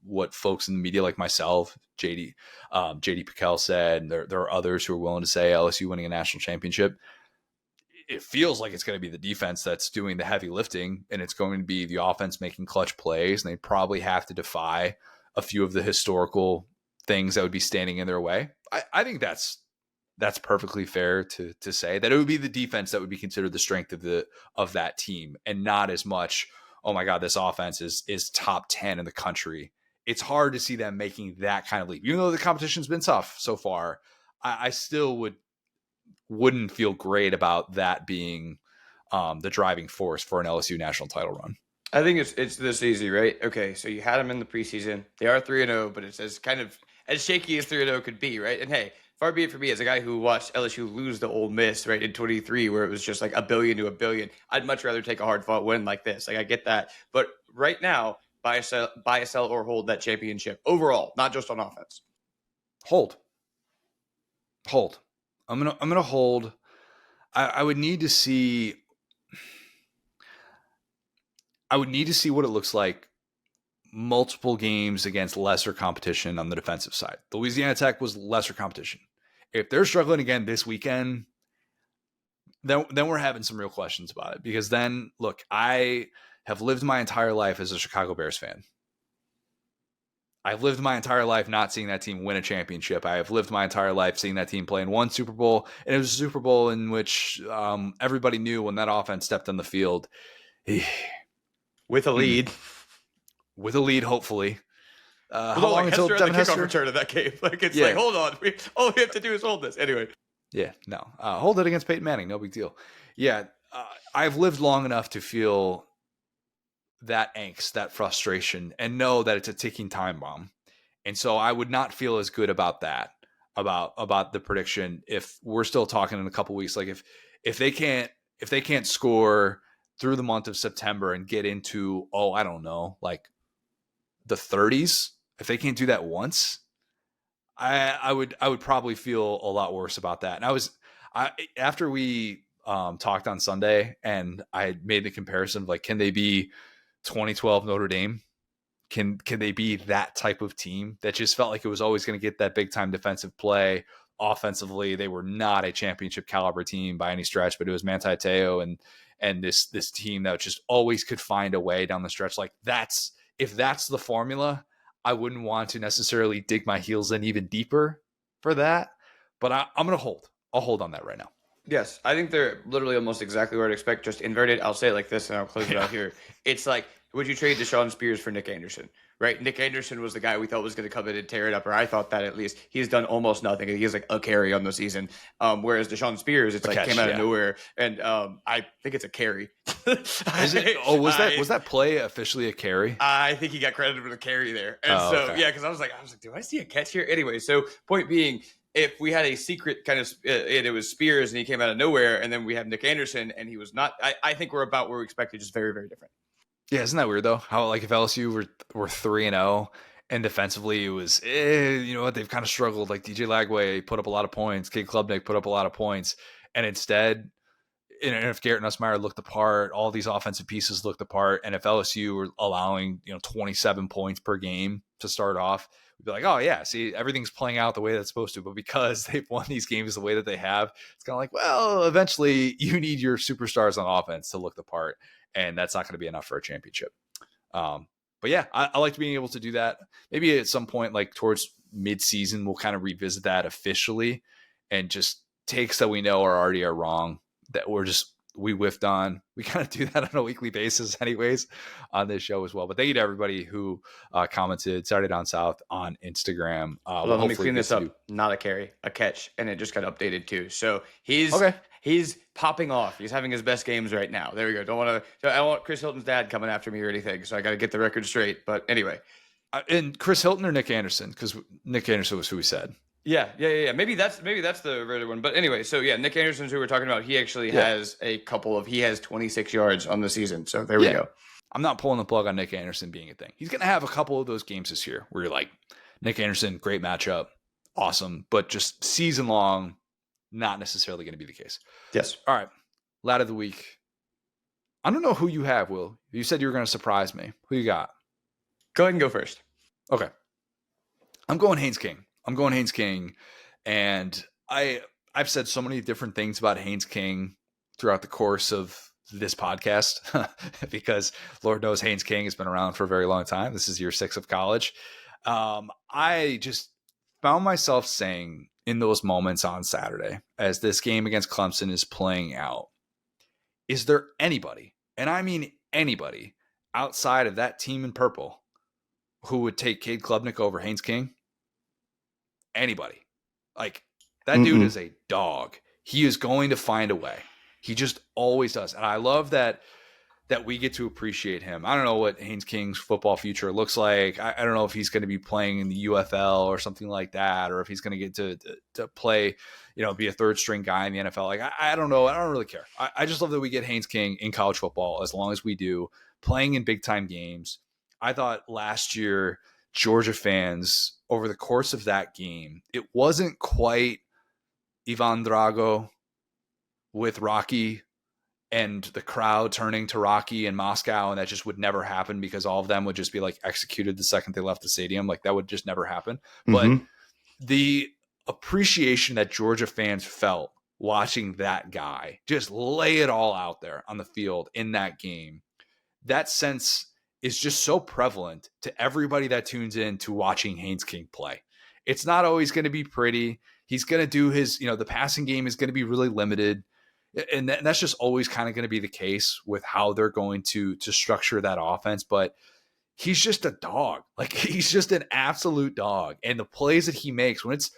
what folks in the media like myself, JD Piquel said, and there are others who are willing to say LSU winning a national championship. It feels like it's going to be the defense that's doing the heavy lifting, and it's going to be the offense making clutch plays, and they probably have to defy a few of the historical things that would be standing in their way. I think that's perfectly fair to say that it would be the defense that would be considered the strength of that team, and not as much, oh my God, this offense is top 10 in the country. It's hard to see them making that kind of leap. Even though the competition's been tough so far, I still wouldn't feel great about that being the driving force for an LSU national title run. I think it's this easy, right? Okay, so you had them in the preseason. They are 3-0, but it's as shaky as 3-0 could be, right? And hey, far be it for me as a guy who watched LSU lose to Ole Miss, right, in 23, where it was just like $1 billion to $1 billion. I'd much rather take a hard-fought win like this. Like, I get that. But right now, buy, sell, or hold that championship overall, not just on offense. Hold. I'm gonna hold. I would need to see. I would need to see what it looks like. Multiple games against lesser competition on the defensive side. Louisiana Tech was lesser competition. If they're struggling again this weekend, then we're having some real questions about it. Because then, look, I have lived my entire life as a Chicago Bears fan. I've lived my entire life not seeing that team win a championship. I have lived my entire life seeing that team play in one Super Bowl, and it was a Super Bowl in which everybody knew when that offense stepped on the field. With a lead. with a lead, hopefully. How Although, long like, until Hester had Devin the kickoff Hester? return of that game. Like, it's Yeah. like, hold on. All we have to do is hold this. Anyway. Yeah, no. Hold it against Peyton Manning. No big deal. Yeah, I've lived long enough to feel that angst, that frustration, and know that it's a ticking time bomb. And so I would not feel as good about that, about the prediction, if we're still talking in a couple weeks. Like if they can't score through the month of September and get into, I don't know, like the 30s, if they can't do that once, I would probably feel a lot worse about that. And after we talked on Sunday, and I made the comparison of, like, can they be 2012 Notre Dame? Can they be that type of team that just felt like it was always going to get that big time defensive play? Offensively, they were not a championship caliber team by any stretch, but it was Manti Te'o and this team that just always could find a way down the stretch. Like, if that's the formula, I wouldn't want to necessarily dig my heels in even deeper for that. But I'm going to hold. I'll hold on that right now. Yes, I think they're literally almost exactly what I'd expect, just inverted. I'll say it like this, and I'll close it out here. It's like, would you trade Deshaun Spears for Nick Anderson? Right? Nick Anderson was the guy we thought was going to come in and tear it up, or I thought that at least. He's done almost nothing. He has like a carry on the season. Whereas Deshaun Spears, it's came out of nowhere, and I think it's a carry. Is it? Was that play officially a carry? I think he got credited with a carry there, and because I was like, do I see a catch here? Anyway, so point being, if we had a secret kind of, it was Spears and he came out of nowhere, and then we have Nick Anderson and he was not, I think we're about where we expected, just very, very different. Yeah, isn't that weird though? How, like, if LSU were 3-0 and defensively it was, you know what, they've kind of struggled. Like, DJ Lagway put up a lot of points, Cade Klubnik put up a lot of points, and instead, and if Garrett Nussmeier looked the part, all these offensive pieces looked the part, and if LSU were allowing 27 points per game to start off, we'd be like, oh yeah, see, everything's playing out the way that's supposed to. But because they've won these games the way that they have, it's kind of like, well, eventually you need your superstars on offense to look the part, and that's not going to be enough for a championship. But yeah, I liked being able to do that. Maybe at some point, like towards mid-season, we'll kind of revisit that officially, and just takes that we know are wrong, that we whiffed on. We kind of do that on a weekly basis anyways on this show as well. But thank you to everybody who commented Saturday Down South on Instagram. Let me clean this up. Not a carry, a catch. And it just got updated too. So he's popping off. He's having his best games right now. There we go. I don't want Chris Hilton's dad coming after me or anything. So I got to get the record straight. But anyway. And Chris Hilton or Nick Anderson? Because Nick Anderson was who we said. Yeah. Maybe that's the right one. But anyway, so yeah, Nick Anderson's who we're talking about. He actually has he has 26 yards on the season. So there we go. I'm not pulling the plug on Nick Anderson being a thing. He's going to have a couple of those games this year where you're like, Nick Anderson, great matchup, awesome, but just season long, not necessarily going to be the case. Yes. All right. Lad of the week. I don't know who you have, Will. You said you were going to surprise me. Who you got? Go ahead and go first. Okay. I'm going Haynes King. And I've said so many different things about Haynes King throughout the course of this podcast because Lord knows Haynes King has been around for a very long time. This is year 6 of college. I just found myself saying in those moments on Saturday, as this game against Clemson is playing out, is there anybody, and I mean anybody, outside of that team in purple who would take Cade Klubnik over Haynes King? Anybody. Like, that dude is a dog. He is going to find a way. He just always does. And I love that we get to appreciate him. I don't know what Haynes King's football future looks like. I don't know if he's going to be playing in the UFL or something like that, or if he's going to get to play, be a third string guy in the NFL. Like, I don't know. I don't really care. I just love that we get Haynes King in college football as long as we do, playing in big time games. I thought last year, Georgia fans, over the course of that game, it wasn't quite Ivan Drago with Rocky and the crowd turning to Rocky in Moscow, and that just would never happen because all of them would just be like executed the second they left the stadium. Like, that would just never happen. But the appreciation that Georgia fans felt watching that guy just lay it all out there on the field in that game, that sense is just so prevalent to everybody that tunes in to watching Haynes King play. It's not always going to be pretty. He's going to do his, the passing game is going to be really limited. And that's just always kind of going to be the case with how they're going to structure that offense. But he's just a dog. Like, he's just an absolute dog. And the plays that he makes when it's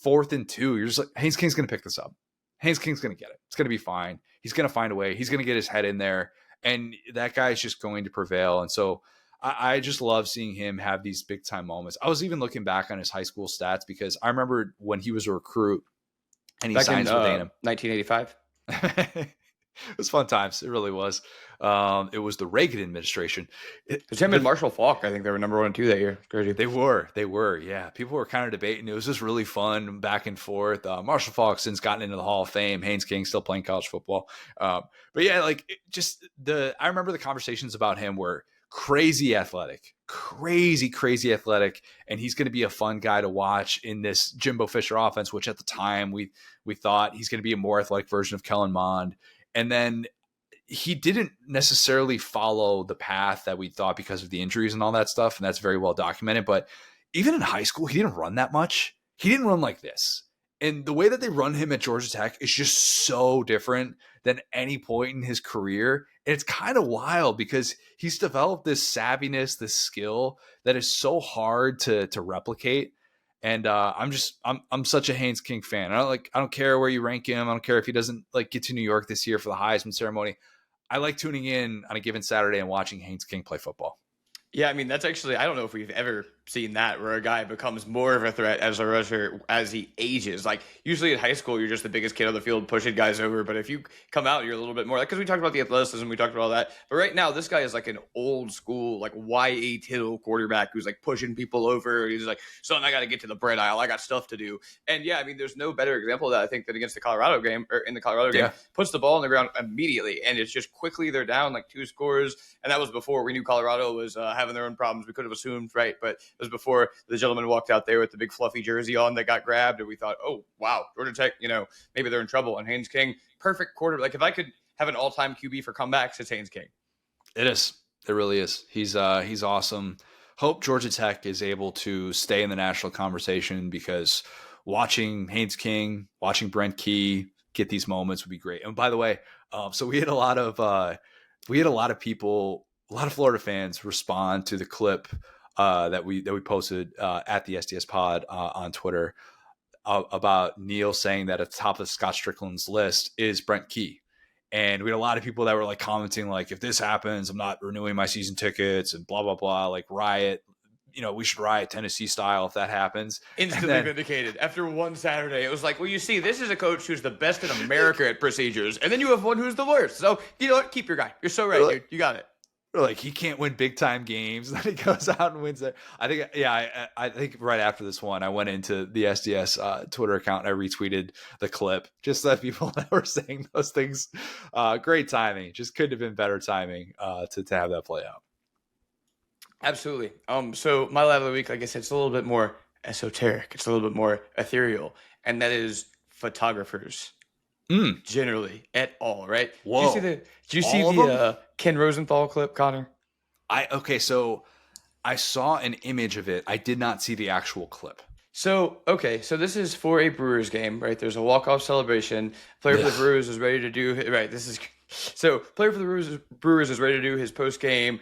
4th and 2, you're just like, Haynes King's going to pick this up. Haynes King's going to get it. It's going to be fine. He's going to find a way. He's going to get his head in there. And that guy is just going to prevail. And so I just love seeing him have these big time moments. I was even looking back on his high school stats because I remember when he was a recruit and he Back signs in with A&M. 1985. It was fun times. It really was. It was the Reagan administration. It was him and Marshall Faulk. I think they were number 1 and 2 that year. Crazy. They were. Yeah. People were kind of debating. It was just really fun back and forth. Marshall Faulk since gotten into the Hall of Fame. Haynes King still playing college football. But yeah, like I remember the conversations about him were crazy athletic, crazy athletic. And he's going to be a fun guy to watch in this Jimbo Fisher offense, which at the time we thought he's going to be a more athletic version of Kellen Mond. And then he didn't necessarily follow the path that we thought because of the injuries and all that stuff. And that's very well documented. But even in high school, he didn't run that much. He didn't run like this. And the way that they run him at Georgia Tech is just so different than any point in his career. And it's kind of wild because he's developed this savviness, this skill that is so hard to replicate. And I'm such a Haynes King fan. I don't care where you rank him. I don't care if he doesn't like get to New York this year for the Heisman ceremony. I like tuning in on a given Saturday and watching Haynes King play football. Yeah, I mean, that's actually, I don't know if we've ever seen that where a guy becomes more of a threat as a rusher as he ages. Like, usually in high school, you're just the biggest kid on the field pushing guys over. But if you come out, you're a little bit more, like, because we talked about the athleticism, we talked about all that. But right now, this guy is like an old school, like, Y.A. Tittle quarterback who's like pushing people over. He's like, son, I got to get to the bread aisle. I got stuff to do. And yeah, I mean, there's no better example of that, I think, than against the Colorado game, or in the Colorado game, puts the ball on the ground immediately. And it's just quickly, they're down like 2 scores. And that was before we knew Colorado was having their own problems. We could have assumed, right? But it was before the gentleman walked out there with the big fluffy jersey on that got grabbed, and we thought, oh wow, Georgia Tech, maybe they're in trouble. And Haynes King, perfect quarter. Like, if I could have an all-time QB for comebacks, it's Haynes King. It is. It really is. He's awesome. Hope Georgia Tech is able to stay in the national conversation, because watching Haynes King, watching Brent Key get these moments would be great. And by the way, so we had a lot of people, a lot of Florida fans respond to the clip that we posted at the SDS Pod on Twitter about Neil saying that at the top of Scott Strickland's list is Brent Key. And we had a lot of people that were like commenting, like, if this happens, I'm not renewing my season tickets and blah, blah, blah, like riot. We should riot Tennessee style if that happens. Instantly vindicated. After one Saturday, it was like, well, you see, this is a coach who's the best in America at procedures. And then you have one who's the worst. So, you know what? Keep your guy. You're so right, dude. You got it. Like, he can't win big time games. Then he goes out and wins it. I think right after this one, I went into the SDS Twitter account and I retweeted the clip just so that people that were saying those things. Great timing. Just couldn't have been better timing to have that play out. Absolutely. So my lab of the week, like I said, it's a little bit more esoteric. It's a little bit more ethereal, and that is photographers. Generally, at all, right? Whoa. Did you see the Ken Rosenthal clip, Connor? So I saw an image of it. I did not see the actual clip. So this is for a Brewers game, right? There's a walk-off celebration. Player for the Brewers is ready to do player for the Brewers is ready to do his post-game,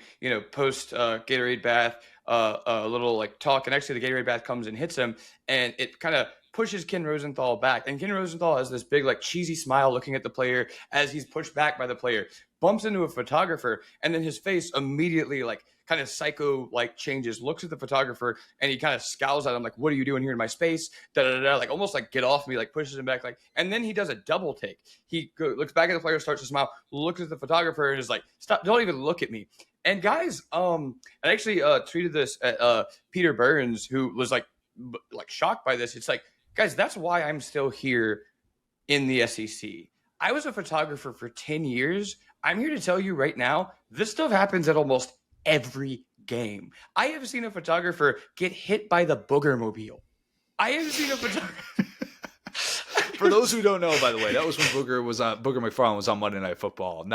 post Gatorade bath, a little like talk, and actually the Gatorade bath comes and hits him, and it kind of pushes Ken Rosenthal back. And Ken Rosenthal has this big, like, cheesy smile looking at the player as he's pushed back by the player, bumps into a photographer, and then his face immediately, like, kind of psycho-like changes, looks at the photographer, and he kind of scowls at him, like, what are you doing here in my space? Da-da-da-da, like, almost like, get off me, like, pushes him back, like, and then he does a double take. He looks back at the player, starts to smile, looks at the photographer, and is like, stop, don't even look at me. And guys, I actually tweeted this at Peter Burns, who was, like shocked by this. It's like, guys, that's why I'm still here in the SEC. I was a photographer for 10 years. I'm here to tell you right now, this stuff happens at almost every game. I have seen a photographer get hit by the Booger Mobile. I have seen a photographer. For those who don't know, by the way, that was when Booger McFarland was on Monday Night Football.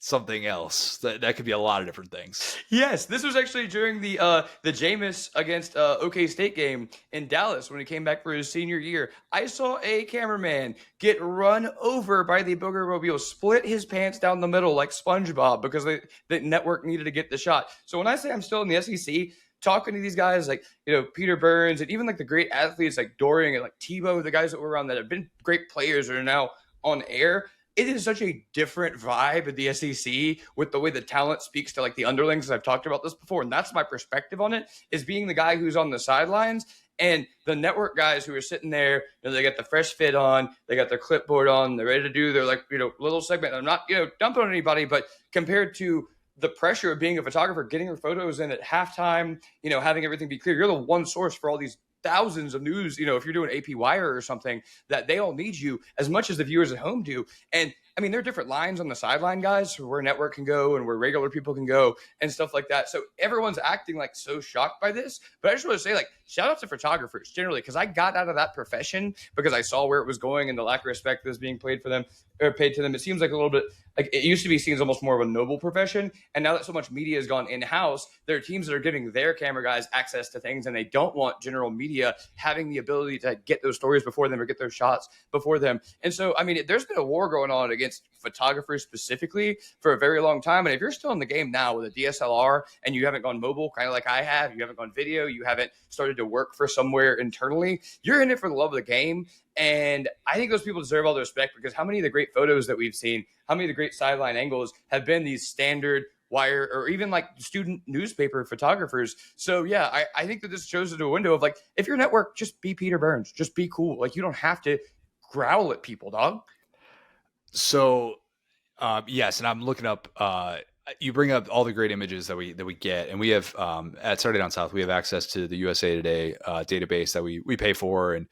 something else. That could be a lot of different things. Yes, this was actually during the Jameis against OK State game in Dallas when he came back for his senior year. I saw a cameraman get run over by the Boogermobile, split his pants down the middle like SpongeBob because the network needed to get the shot. So when I say I'm still in the SEC, talking to these guys like, Peter Burns and even like the great athletes like Dorian and like Tebow, the guys that were around that have been great players that are now on air, it is such a different vibe at the SEC with the way the talent speaks to like the underlings. I've talked about this before, and that's my perspective on it, is being the guy who's on the sidelines and the network guys who are sitting there, they got the fresh fit on, they got their clipboard on, they're ready to do their little segment. I'm not, dumping on anybody, but compared to the pressure of being a photographer, getting your photos in at halftime, having everything be clear, you're the one source for all these thousands of news, if you're doing AP Wire or something, that they all need you as much as the viewers at home do. And I mean, there are different lines on the sideline, guys, where network can go and where regular people can go and stuff like that. So everyone's acting like so shocked by this. But I just want to say, like, shout out to photographers generally, because I got out of that profession because I saw where it was going and the lack of respect that was being paid to them. It seems like a little bit like it used to be seen as almost more of a noble profession. And now that so much media has gone in-house, there are teams that are giving their camera guys access to things, and they don't want general media having the ability to get those stories before them or get those shots before them. And so, I mean, there's been a war going on against photographers specifically for a very long time. And if you're still in the game now with a DSLR and you haven't gone mobile, kind of like I have, you haven't gone video, you haven't started to work for somewhere internally, you're in it for the love of the game. And I think those people deserve all the respect, because how many of the great photos that we've seen, how many of the great sideline angles have been these standard wire or even like student newspaper photographers. So yeah, I think that this shows into a window of like, if you're a network, just be Peter Burns, just be cool. Like, you don't have to growl at people, dog. So yes, and I'm looking up, you bring up all the great images that we get, and we have at Saturday Down South, we have access to the USA Today database that we pay for, and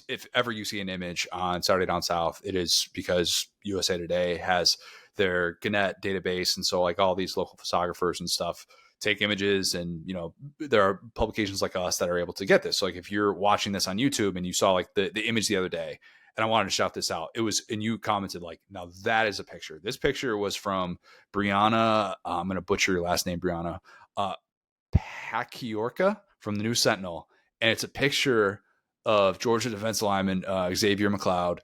if ever you see an image on Saturday Down South, it is because USA Today has their Gannett database, and so like all these local photographers and stuff take images, and there are publications like us that are able to get this. So like if you're watching this on YouTube and you saw like the image the other day, and I wanted to shout this out. It was, and you commented like, now that is a picture. This picture was from Brianna. I'm going to butcher your last name, Brianna. Paciorca from the New Sentinel. And it's a picture of Georgia defensive lineman Xavier McLeod.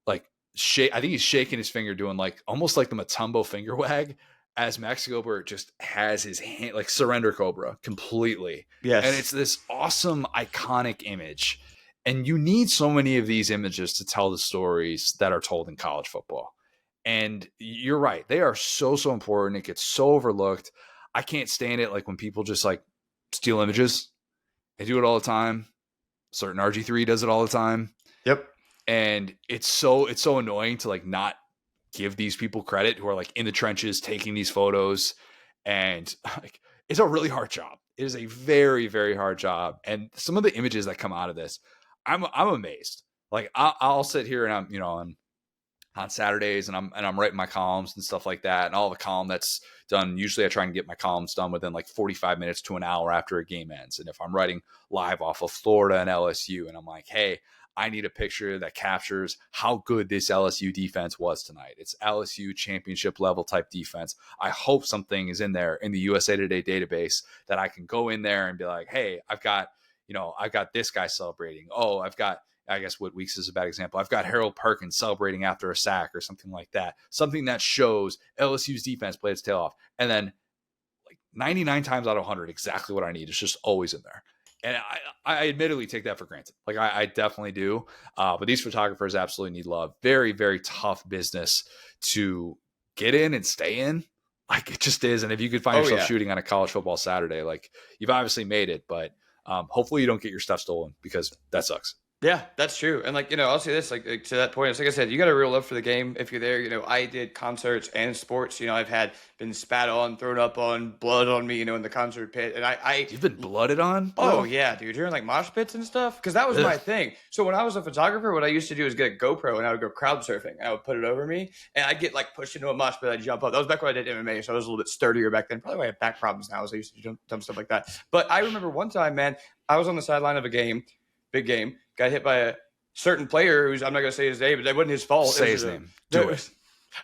Like, I think he's shaking his finger, doing like almost like the Matumbo finger wag, as Max Gilbert just has his hand, like surrender cobra completely. Yes. And it's this awesome, iconic image. And you need so many of these images to tell the stories that are told in college football. And you're right. They are so important. It gets so overlooked. I can't stand it. Like when people just like steal images. They do it all the time. Certain RG3 does it all the time. Yep. And it's so annoying to like not give these people credit who are like in the trenches taking these photos. And like, it's a really hard job. It is a very, very hard job. And some of the images that come out of this, I'm amazed. Like I'll sit here and I'm, on Saturdays and I'm writing my columns and stuff like that. And all the column that's done, usually I try and get my columns done within like 45 minutes to an hour after a game ends. And if I'm writing live off of Florida and LSU, and I'm like, hey, I need a picture that captures how good this LSU defense was tonight. It's LSU championship level type defense. I hope something is in there in the USA Today database that I can go in there and be like, hey, I've got this guy celebrating. Oh, I guess what Weeks is a bad example. I've got Harold Perkins celebrating after a sack or something like that. Something that shows LSU's defense played its tail off. And then like 99 times out of 100, exactly what I need is just always in there. And I admittedly take that for granted. Like I definitely do. But these photographers absolutely need love. Very, very tough business to get in and stay in. Like it just is. And if you could find yourself shooting on a college football Saturday, like you've obviously made it, but hopefully you don't get your stuff stolen, because that sucks. Yeah, that's true. And like, I'll say this, like to that point, it's like I said, you got a real love for the game if you're there. I did concerts and sports. I've been spat on, thrown up on, blood on me, in the concert pit. And You've been blooded on? Oh yeah, dude. You're in like mosh pits and stuff. Because that was my thing. So when I was a photographer, what I used to do is get a GoPro and I would go crowd surfing. And I would put it over me and I'd get like pushed into a mosh pit. I'd jump up. That was back when I did MMA. So I was a little bit sturdier back then. Probably why I have back problems now, as I used to do dumb stuff like that. But I remember one time, man, I was on the sideline of a game, big game, got hit by a certain player who's, I'm not going to say his name, but that wasn't his fault. Say his name. Do it.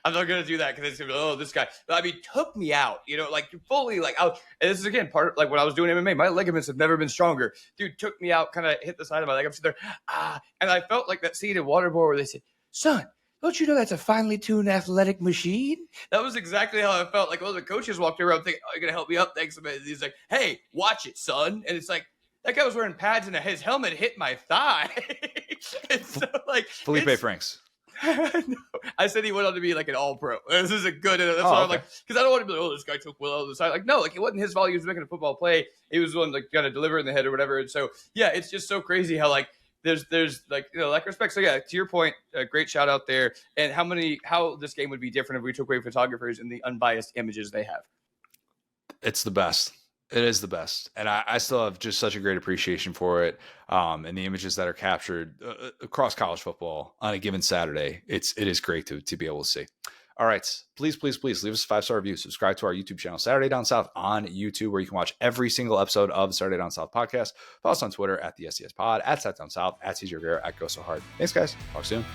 I'm not gonna do that because it's gonna be, oh, this guy. I mean, took me out. Like fully, like out. And this is again part of like when I was doing MMA. My ligaments have never been stronger. Dude took me out, kind of hit the side of my leg. I'm sitting there, and I felt like that scene in Waterboy where they said, "Son, don't you know that's a finely tuned athletic machine?" That was exactly how I felt. Like all the coaches walked around thinking, "Oh, you're gonna help me up, thanks." And he's like, "Hey, watch it, son." And it's like that guy was wearing pads and his helmet hit my thigh. And so, like Felipe Franks. No, I said he went on to be like an all-pro. This is a good. That's why I'm like, because I don't want to be like, oh, this guy took Will out of the side. Like, no, like it wasn't his fault. He was making a football play. He was the one like got to deliver in the head or whatever. And so, yeah, it's just so crazy how like there's like like respect. So yeah, to your point, great shout out there. And how this game would be different if we took away photographers and the unbiased images they have. It's the best. It is the best. And I still have just such a great appreciation for it. And the images that are captured across college football on a given Saturday. It is great to be able to see. All right. Please leave us a 5-star review. Subscribe to our YouTube channel, Saturday Down South on YouTube, where you can watch every single episode of the Saturday Down South podcast. Follow us on Twitter at the SDS Pod, at Sat Down South, at CJ Rivera, at Go So Hard. Thanks, guys. Talk soon.